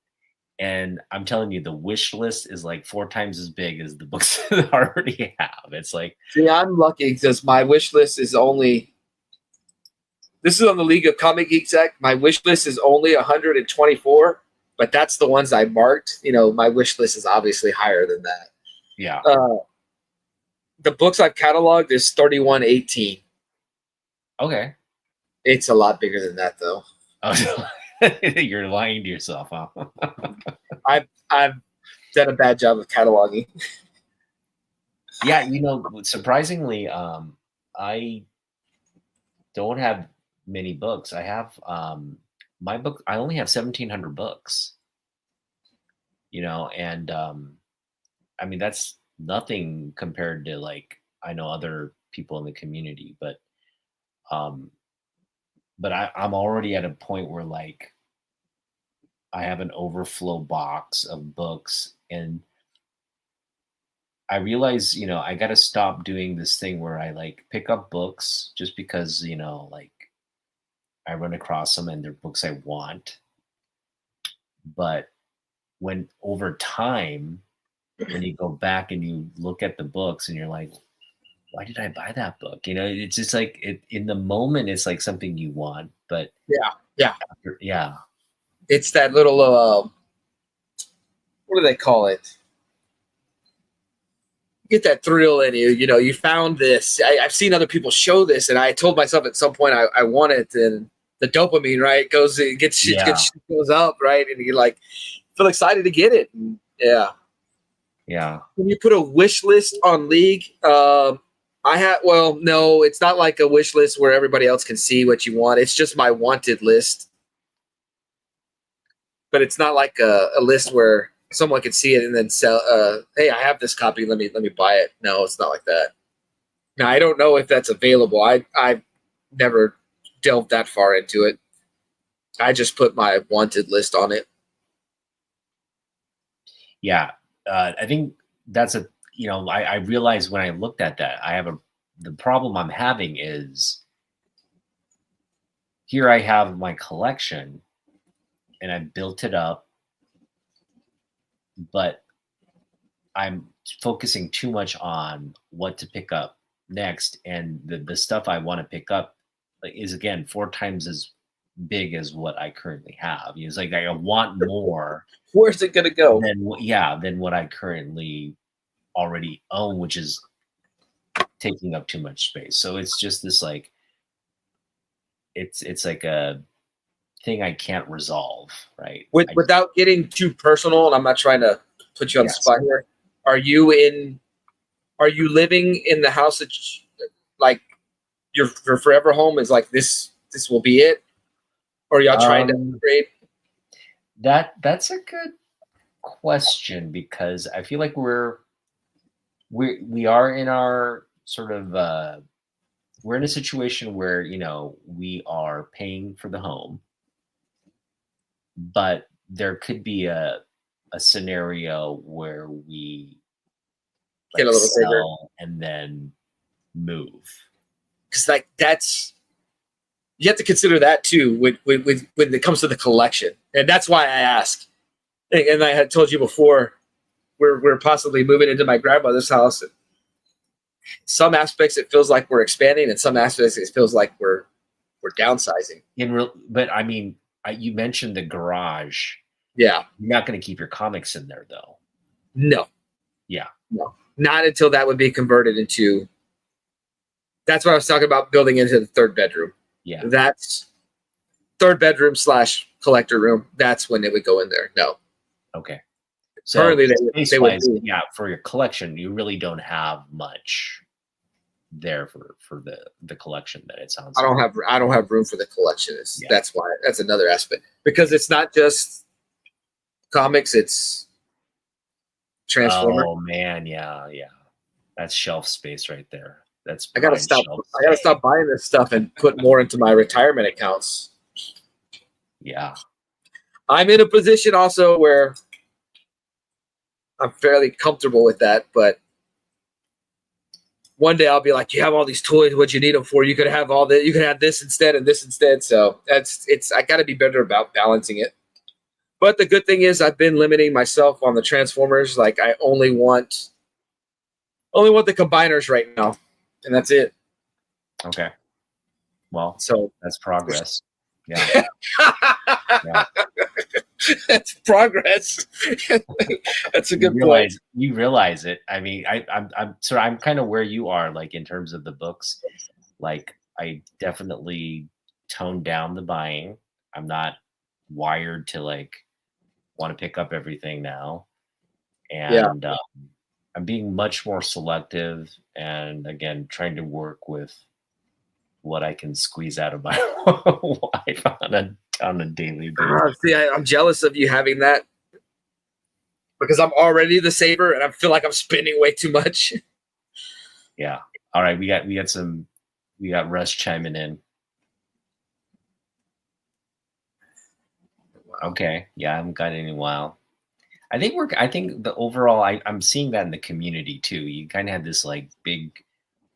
and I'm telling you, the wish list is like 4 times as big as the books that I already have. It's like, See, I'm lucky because my wish list is only. This is on the League of Comic Geeks app. My wish list is only 124, but that's the ones I marked. You know, my wish list is obviously higher than that. yeah, The books I've cataloged is 3118. okay. It's a lot bigger than that, though. Oh, you're lying to yourself, huh? I've done a bad job of cataloging. Yeah, you know, surprisingly, I don't have many books. I have my book. I only have 1,700 books. You know, and I mean that's nothing compared to like I know other people in the community, um, but I'm already at a point where like I have an overflow box of books, and I realize, you know, I got to stop doing this thing where I like pick up books just because, you know, like I run across them and they're books I want. But when over time, when you go back and you look at the books and you're like, why did I buy that book? You know, it's just like in the moment, it's like something you want, but Yeah. yeah, It's that little, what do they call it? Get that thrill in you. You know, you found this. I've seen other people show this, and I told myself at some point I want it, and the dopamine, right, goes up, right, and you like feel excited to get it. And yeah. When you put a wish list on League, no, it's not like a wish list where everybody else can see what you want. It's just my wanted list, but it's not like a list where someone can see it and then sell. Hey, I have this copy. Let me buy it. No, it's not like that. Now I don't know if that's available. I've never delved that far into it. I just put my wanted list on it. Yeah, I think that's a, you know, I realized when I looked at that, the problem I'm having is here I have my collection and I built it up, but I'm focusing too much on what to pick up next. And the stuff I want to pick up is again 4 times as big as what I currently have. It's like I want more. Where's it gonna go? Than what I currently already own, which is taking up too much space. So it's just this like it's like a thing I can't resolve, right? Without getting too personal, and I'm not trying to put you on the spot here. Are you living in the house that like your forever home is like this will be it? Or are y'all trying to upgrade? That's a good question because I feel like we are in our sort of we're in a situation where, you know, we are paying for the home, but there could be a scenario where we like get a little bigger and then move. Because like you have to consider that too when it comes to the collection, and that's why I ask. And I had told you before, we're possibly moving into my grandmother's house. And some aspects it feels like we're expanding, and some aspects it feels like we're downsizing. But I mean, you mentioned the garage. Yeah, you're not going to keep your comics in there, though. No. Yeah. No. Not until that would be converted into. That's what I was talking about, building into the 3rd bedroom. Yeah. That's 3rd bedroom / collector room. That's when it would go in there. No. Okay. So Currently, they would space-wise, do. yeah, for your collection, you really don't have much there for the collection that it sounds like. I don't have room for the collection. Yeah. That's another aspect, because it's not just comics, it's Transformers. Oh man, yeah. That's shelf space right there. That's I gotta prime stop. shelf I gotta space. stop buying this stuff and put more into my retirement accounts. Yeah. I'm in a position also where I'm fairly comfortable with that, but one day I'll be like, you have all these toys, what you need them for? You could have all that. You could have this instead and this instead. So I got to be better about balancing it. But the good thing is I've been limiting myself on the Transformers. Like, I only want the combiners right now, and that's it. Okay. Well, So that's progress. Yeah. Yeah. that's progress. That's a good point. You realize it. I mean, I'm kind of where you are, like in terms of the books. Like, I definitely toned down the buying. I'm not wired to like want to pick up everything now, and I'm being much more selective, and again, trying to work with what I can squeeze out of my wife on a daily basis. See, I'm jealous of you having that, because I'm already the saver, and I feel like I'm spending way too much. Yeah. All right. We got Russ chiming in. Okay. Yeah, I haven't got any in a while. I think the overall, I'm seeing that in the community too. You kind of had this like big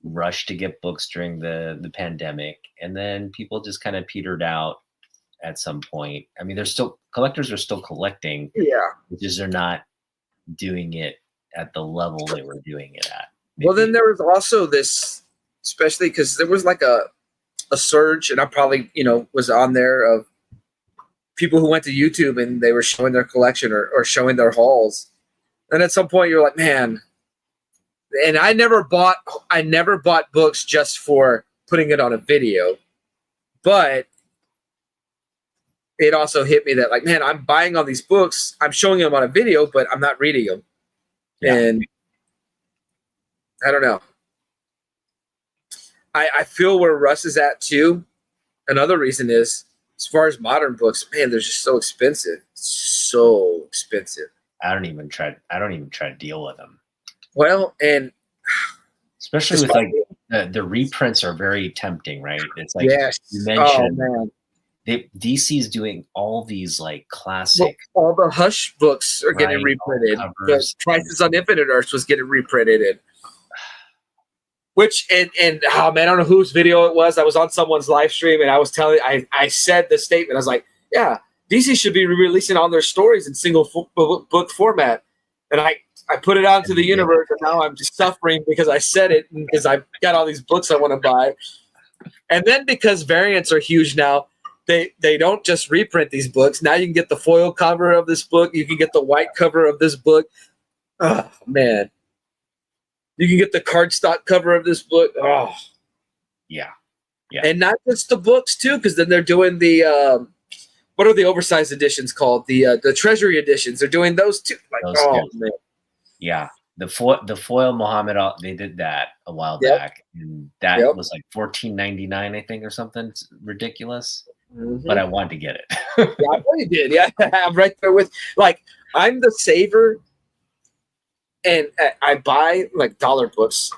rush to get books during the pandemic, and then people just kind of petered out at some point. I mean, collectors are still collecting. Yeah. Because they're not doing it at the level they were doing it at. Maybe. Well, then there was also this, especially because there was like a surge, and I probably, was on there, of people who went to YouTube and they were showing their collection or showing their hauls. And at some point you're like, man, and I never bought books just for putting it on a video, but it also hit me that, like, man, I'm buying all these books, I'm showing them on a video, but I'm not reading them. Yeah. And I don't know. I feel where Russ is at too. Another reason is, as far as modern books, man, they're just so expensive. So expensive. I don't even try to deal with them. Well, and especially with like the reprints are very tempting, right? It's like, yes. You mentioned, DC's doing all these like classic. Well, all the Hush books are getting reprinted. The Crisis on Infinite Earths was getting reprinted, and oh man, I don't know whose video it was. I was on someone's live stream, and I was telling, I said the statement. I was like, yeah, DC should be releasing all their stories in single book format. And I put it out into the universe, and now I'm just suffering because I said it, and because I've got all these books I want to buy. And then because variants are huge now, they don't just reprint these books. Now you can get the foil cover of this book. You can get the white cover of this book. Oh, man. You can get the cardstock cover of this book. Oh. Yeah. And not just the books, too, because then they're doing the what are the oversized editions called? The Treasury editions. They're doing those, too. Like, man. Yeah. The foil Muhammad, they did that a while back, and that was like $14.99, I think, or something. It's ridiculous. Mm-hmm. But I wanted to get it. Yeah, I know you did. Yeah, I'm right there with. Like, I'm the saver, and I buy like dollar books,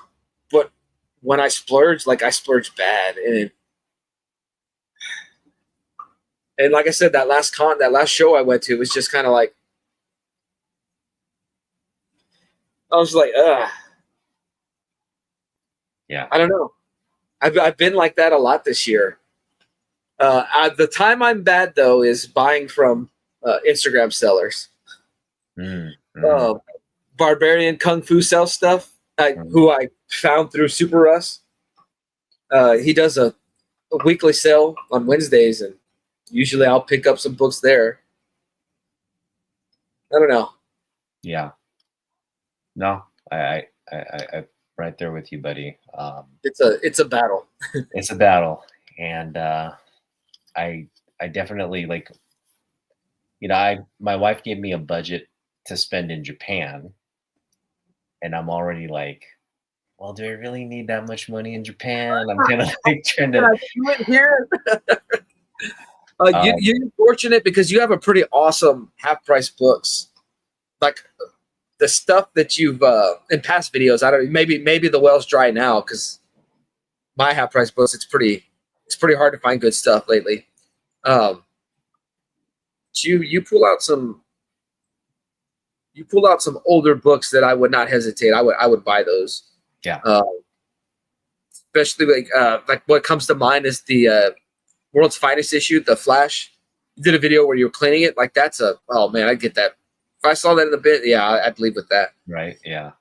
but when I splurge, like, I splurge bad, and like I said, that last show I went to was just kind of like, I was like, yeah, I don't know. I've been like that a lot this year. The time I'm bad, though, is buying from Instagram sellers. Mm-hmm. Barbarian Kung Fu sells stuff, who I found through Super Russ. He does a weekly sale on Wednesdays, and usually I'll pick up some books there. I don't know. Yeah. No, I right there with you, buddy. It's a battle. It's a battle, and I definitely, like, my wife gave me a budget to spend in Japan, and I'm already like, well, do I really need that much money in Japan? I'm kind of like trying to. You went here. You're fortunate because you have a pretty awesome half price books. Like the stuff that you've in past videos. I don't maybe the well's dry now because my half price books it's pretty hard to find good stuff lately. You pull out some older books that I would not hesitate. I would buy those. Yeah. Especially like what comes to mind is the World's Finest issue, The Flash. You did a video where you were cleaning it. Like oh man, I'd get that. If I saw that in the bin, yeah, I'd leave with that. Right. Yeah.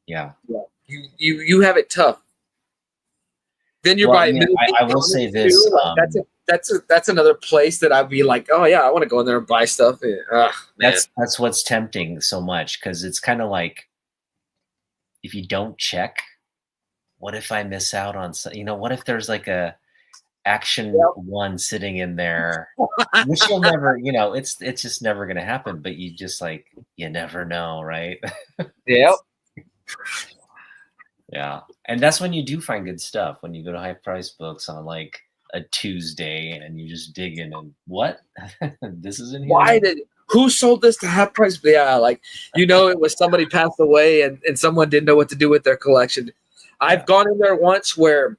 Yeah. You have it tough. Then you're buying. I will say this. That's another place that I'd be like, oh yeah, I want to go in there and buy stuff. That's what's tempting so much because it's kind of like if you don't check, what if I miss out on what if there's like a action one sitting in there, which you'll never, it's just never gonna happen. But you just like you never know, right? Yep. Yeah, and that's when you do find good stuff when you go to high price books on like a Tuesday and you just dig in and what this is in here. Who sold this to half price? Yeah, like it was somebody passed away and someone didn't know what to do with their collection. I've gone in there once where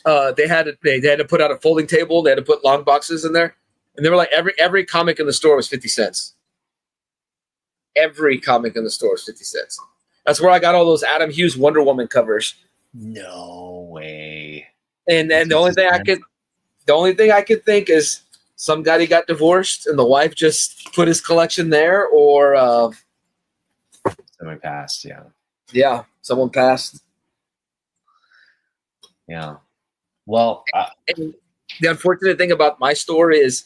they had to put out a folding table. They had to put long boxes in there, and they were like every comic in the store was 50 cents. Every comic in the store was 50 cents. That's where I got all those Adam Hughes Wonder Woman covers. No way. And the only thing I could think is somebody got divorced and the wife just put his collection there, or somebody passed. Yeah. Yeah, someone passed. Yeah. Well, and the unfortunate thing about my store is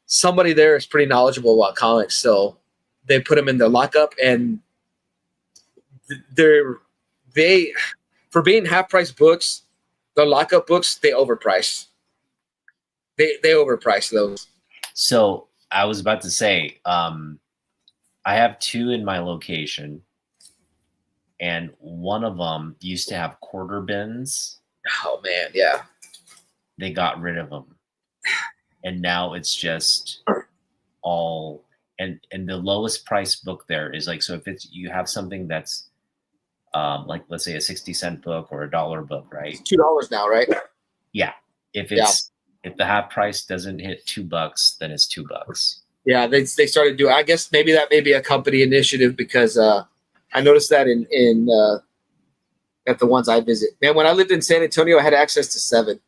somebody there is pretty knowledgeable about comics, so they put them in their lockup, and they for being half price books, the lockup books they overprice. They overprice those. So I was about to say, I have two in my location, and one of them used to have quarter bins. Oh man, yeah. They got rid of them, and now it's just all and the lowest price book there is like, so if you have something that's like let's say a 60-cent book or $1 book, right? It's $2 now, right? Yeah. If the half price doesn't hit $2, then it's $2. Yeah, they started doing. I guess maybe that may be a company initiative because I noticed that in at the ones I visit. Man, when I lived in San Antonio, I had access to 7.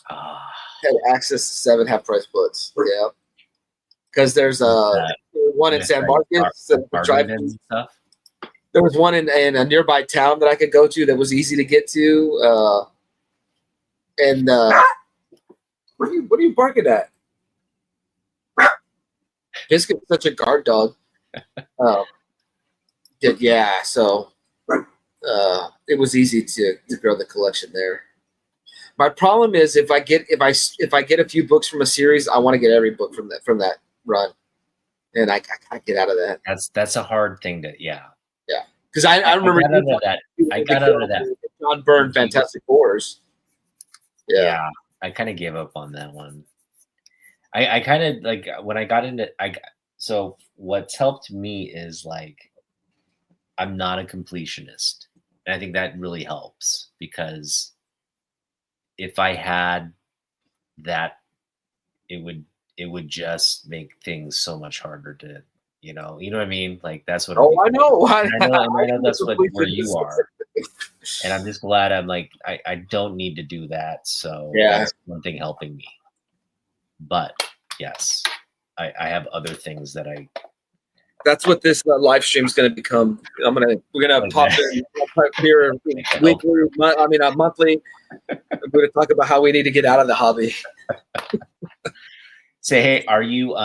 Had access to 7 half price books. Yeah, because there's one in San Marcos. Stuff. There was one in a nearby town that I could go to that was easy to get to. And what are you barking at? Biscuit's such a guard dog. Yeah, so it was easy to grow the collection there. My problem is if I get a few books from a series, I want to get every book from that run, and I can't get out of that. That's a hard thing to because I remember I got out of that. John Byrne Fantastic Fours. Yeah, I kind of gave up on that one. I kind of like when I got into so what's helped me is like I'm not a completionist, and I think that really helps because if I had that, it would just make things so much harder to you know what I mean? Like that's what. I know. I know that's where you are, and I'm just glad I'm like I don't need to do that. So that's one thing helping me. But yes, I have other things that I. That's what this live stream is going to become. We're gonna pop in here weekly. Monthly. We're going to talk about how we need to get out of the hobby. Say, hey, are you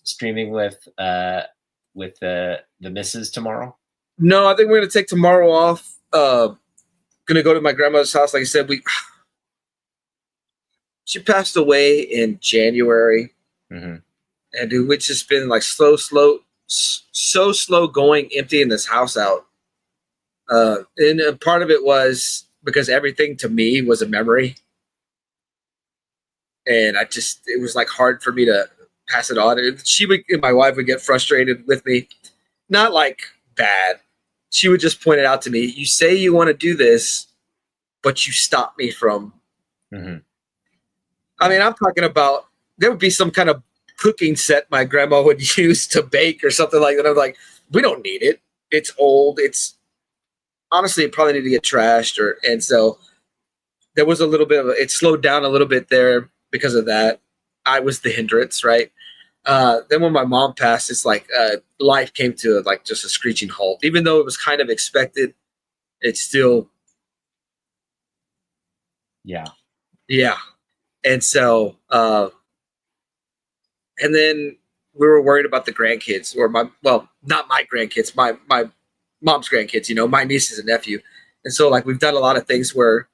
streaming with the missus tomorrow? No, I think we're going to take tomorrow off. Going to go to my grandmother's house. Like I said, she passed away in January. Mm-hmm. And dude, it's just been like so slow going, emptying this house out. And part of it was because everything to me was a memory, and it was like hard for me to pass it on. And my wife would get frustrated with me, not like bad. She would just point it out to me. You say you want to do this, but you stop me from. Mm-hmm. I mean, I'm talking about there would be some kind of cooking set my grandma would use to bake or something like that. I'm like, we don't need it. It's old. It's honestly, it probably need to get trashed, and so there was a little bit of it slowed down a little bit there because of that. I was the hindrance, right? Then when my mom passed, it's like life came to like just a screeching halt. Even though it was kind of expected, it's still, yeah. And so, and then we were worried about the grandkids, or not my grandkids, my mom's grandkids. My nieces and nephew, and so like we've done a lot of things where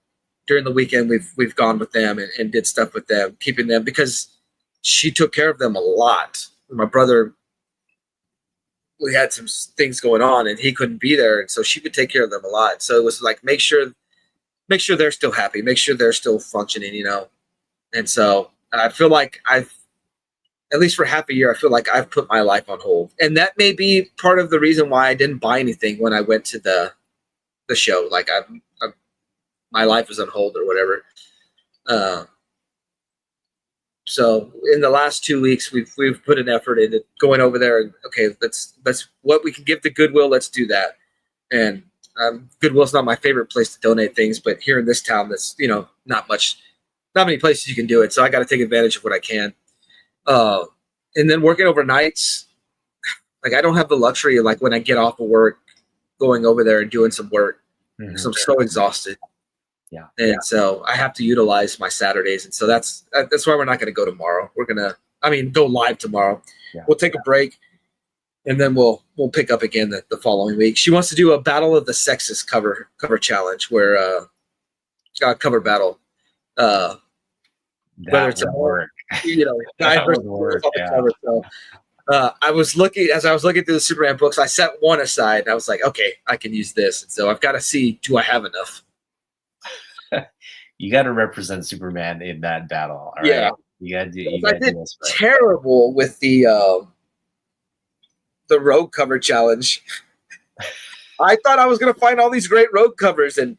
during the weekend we've gone with them and did stuff with them, keeping them because she took care of them a lot. My brother, we had some things going on and he couldn't be there, and so she would take care of them a lot. So it was like make sure they're still happy, make sure they're still functioning, And so I feel like at least for half a year, I feel like I've put my life on hold, and that may be part of the reason why I didn't buy anything when I went to the show. Like my life was on hold or whatever. So in the last 2 weeks, we've put an effort into going over there and okay, let's what we can give to Goodwill. Let's do that. And Goodwill's not my favorite place to donate things, but here in this town, that's not many places you can do it. So I got to take advantage of what I can. And then working overnights, like I don't have the luxury of like when I get off of work, going over there and doing some work because I'm so exhausted. Yeah. And so I have to utilize my Saturdays. And so that's why we're not going to go tomorrow. We're going to, go live tomorrow. Yeah. We'll take a break and then we'll pick up again the following week. She wants to do a Battle of the Sexes cover challenge where, cover battle, whether it's work. guys versus girls on the cover. So I was looking through the Superman books. I set one aside and I was like, okay, I can use this. And so I've got to see, do I have enough? You got to represent Superman in that battle. All right? Yeah. You got to do. I did terrible with the road cover challenge. I thought I was going to find all these great road covers, and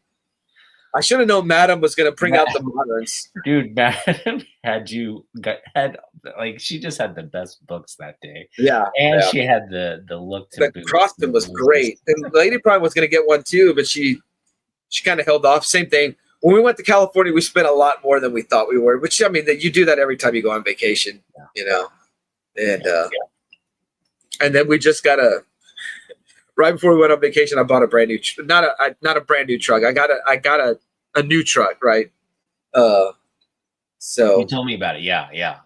I should have known Madam was going to bring out the moderns. Dude, Madam she just had the best books that day. Yeah. And she had the look to the costume was great. And Lady Prime was going to get one too, but she kind of held off. Same thing. When we went to California, we spent a lot more than we thought we were, which you do that every time you go on vacation, and and then we just got right before we went on vacation, I bought a brand new, not a brand new truck. I got a new truck, right? So you told me about it. Yeah.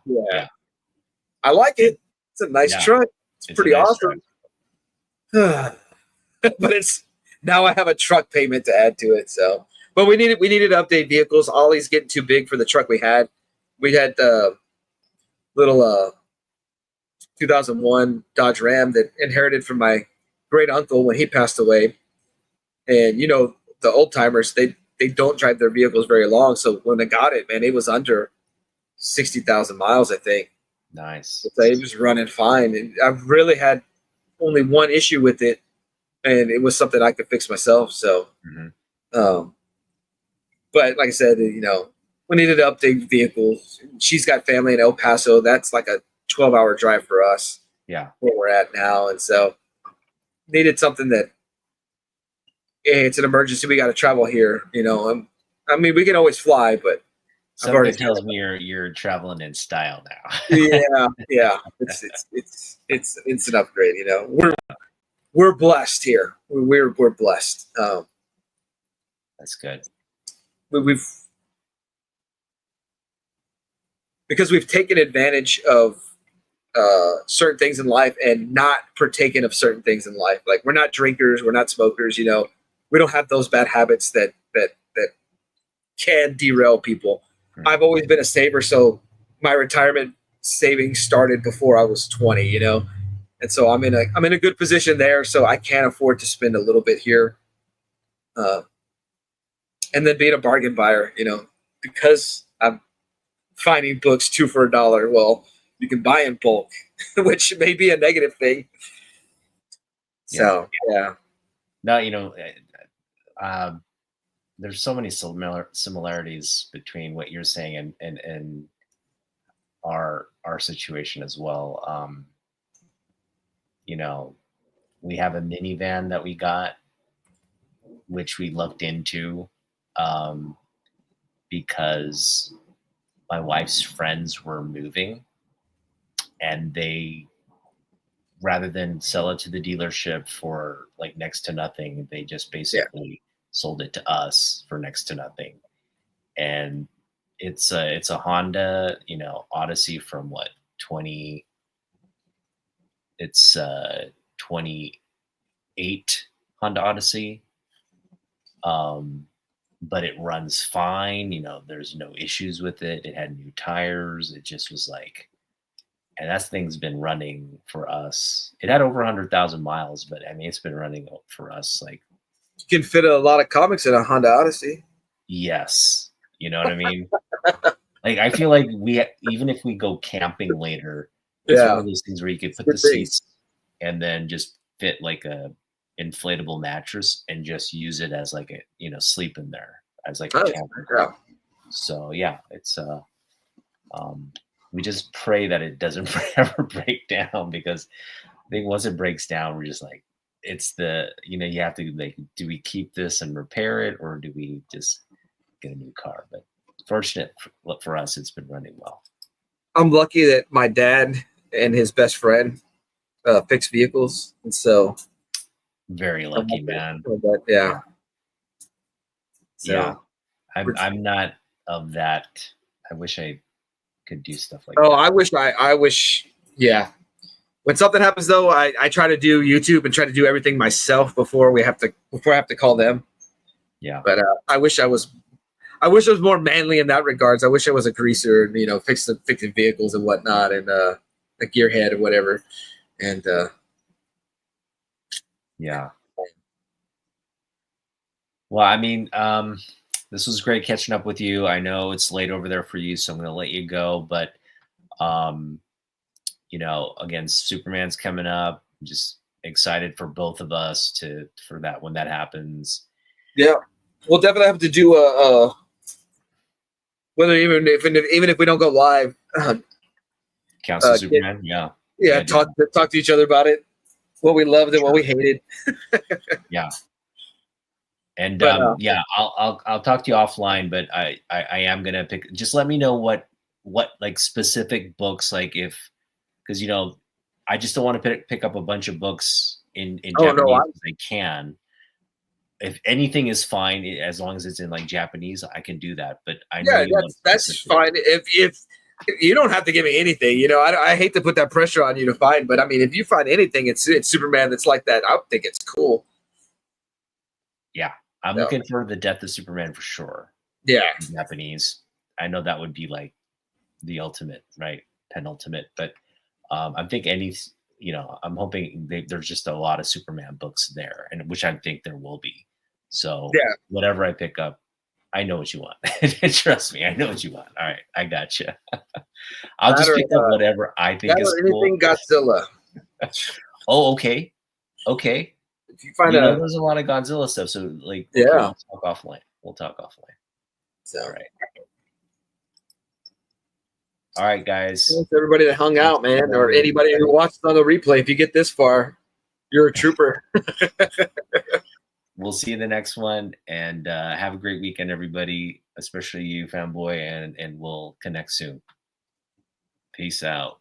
I like it. It's a nice truck. It's pretty awesome. But now I have a truck payment to add to it. So, but we needed to update vehicles. Ollie's getting too big for the truck we had. We had the little 2001 Dodge Ram that inherited from my great uncle when he passed away. And the old timers, they don't drive their vehicles very long. So when I got it, man, it was under 60,000 miles, I think. Nice. So it was running fine. And I really had only one issue with it, and it was something I could fix myself. So, but like I said, we needed to update vehicles. She's got family in El Paso. That's like a 12-hour drive for us. Yeah. Where we're at now. And so needed something that, hey, it's an emergency. We got to travel here. We can always fly, but something tells me you're traveling in style now. yeah. It's an upgrade. We're blessed here. We're blessed. That's good. Because we've taken advantage of certain things in life and not partaken of certain things in life. Like we're not drinkers, we're not smokers. We don't have those bad habits that can derail people. I've always been a saver, so my retirement savings started before I was 20, you know. And so I'm in a good position there, so I can afford to spend a little bit here. Uh, and then being a bargain buyer, you know, because I'm finding books two for $1. Well, you can buy in bulk, which may be a negative thing. So yeah, no, you know, there's so many similarities between what you're saying and our situation as well. You know, we have a minivan that we got, which we looked into, because my wife's friends were moving, and they, rather than sell it to the dealership for like next to nothing, they just yeah. basically sold it to us for next to nothing. And it's a Honda, you know, Odyssey from what, 20, it's 28 Honda Odyssey. But it runs fine, you know, there's no issues with it. It had new tires. It just was like, and that thing's been running for us. It had over 100,000 miles, but I mean, it's been running for us like, You can fit a lot of comics in a Honda Odyssey. yes, you know what I mean? Like, I feel like even if we go camping later, it's one Yeah, of those things where you could put good the thing. seats and then just fit like a inflatable mattress and just use it as like a, you know, sleep in there as like a Nice. camper. Yeah. So yeah, it's we just pray that it doesn't ever break down, because I think once it breaks down, we're just like, it's the, you know, you have to like, do we keep this and repair it, or do we just get a new car? But fortunate for us, it's been running well. I'm lucky that my dad and his best friend fix vehicles, and so Very lucky, man. but yeah. So Yeah, I'm not of that. I wish I could do stuff like oh, that. I wish yeah. When something happens though, I try to do YouTube and try to do everything myself before I have to call them. Yeah. But I wish I was more manly in that regards. I wish I was a greaser and, you know, fixing vehicles and whatnot, and a gearhead or whatever. And Yeah. Well, I mean, this was great catching up with you. I know it's late over there for you, so I'm going to let you go. But, um, you know, again, Superman's coming up. I'm just excited for both of us for that when that happens. yeah, we'll definitely have to do a whether even if we don't go live, Council Superman, yeah, talk to each other about it, what we loved and what we hated. Yeah. And But, yeah, I'll talk to you offline, but I am gonna pick. Just let me know what like specific books, like because you know, I just don't want to pick up a bunch of books in Japanese as I can. If anything is fine, as long as it's in like Japanese, I can do that. But I know that's fine. If you don't have to give me anything, you know, I hate to put that pressure on you to find, but I mean, if you find anything, it's Superman that's like that, I think it's cool. Yeah, I'm looking for the Death of Superman for sure. Yeah, in Japanese. I know that would be like the ultimate, right? Penultimate, but I think you know, I'm hoping there's just a lot of Superman books there, and which I think there will be. So yeah, whatever I pick up, I know what you want. Trust me, I know what you want. All right, I got you. I'll just pick up whatever I think is anything cool. Godzilla. Oh, okay. If you find there's a lot of Godzilla stuff, so like, yeah, okay, we'll talk offline. So, all right. All right, guys. Thanks everybody that hung out, man, or anybody who watched on the replay. If you get this far, you're a trooper. We'll see you in the next one, and have a great weekend, everybody, especially you, Fanboy, and we'll connect soon. Peace out.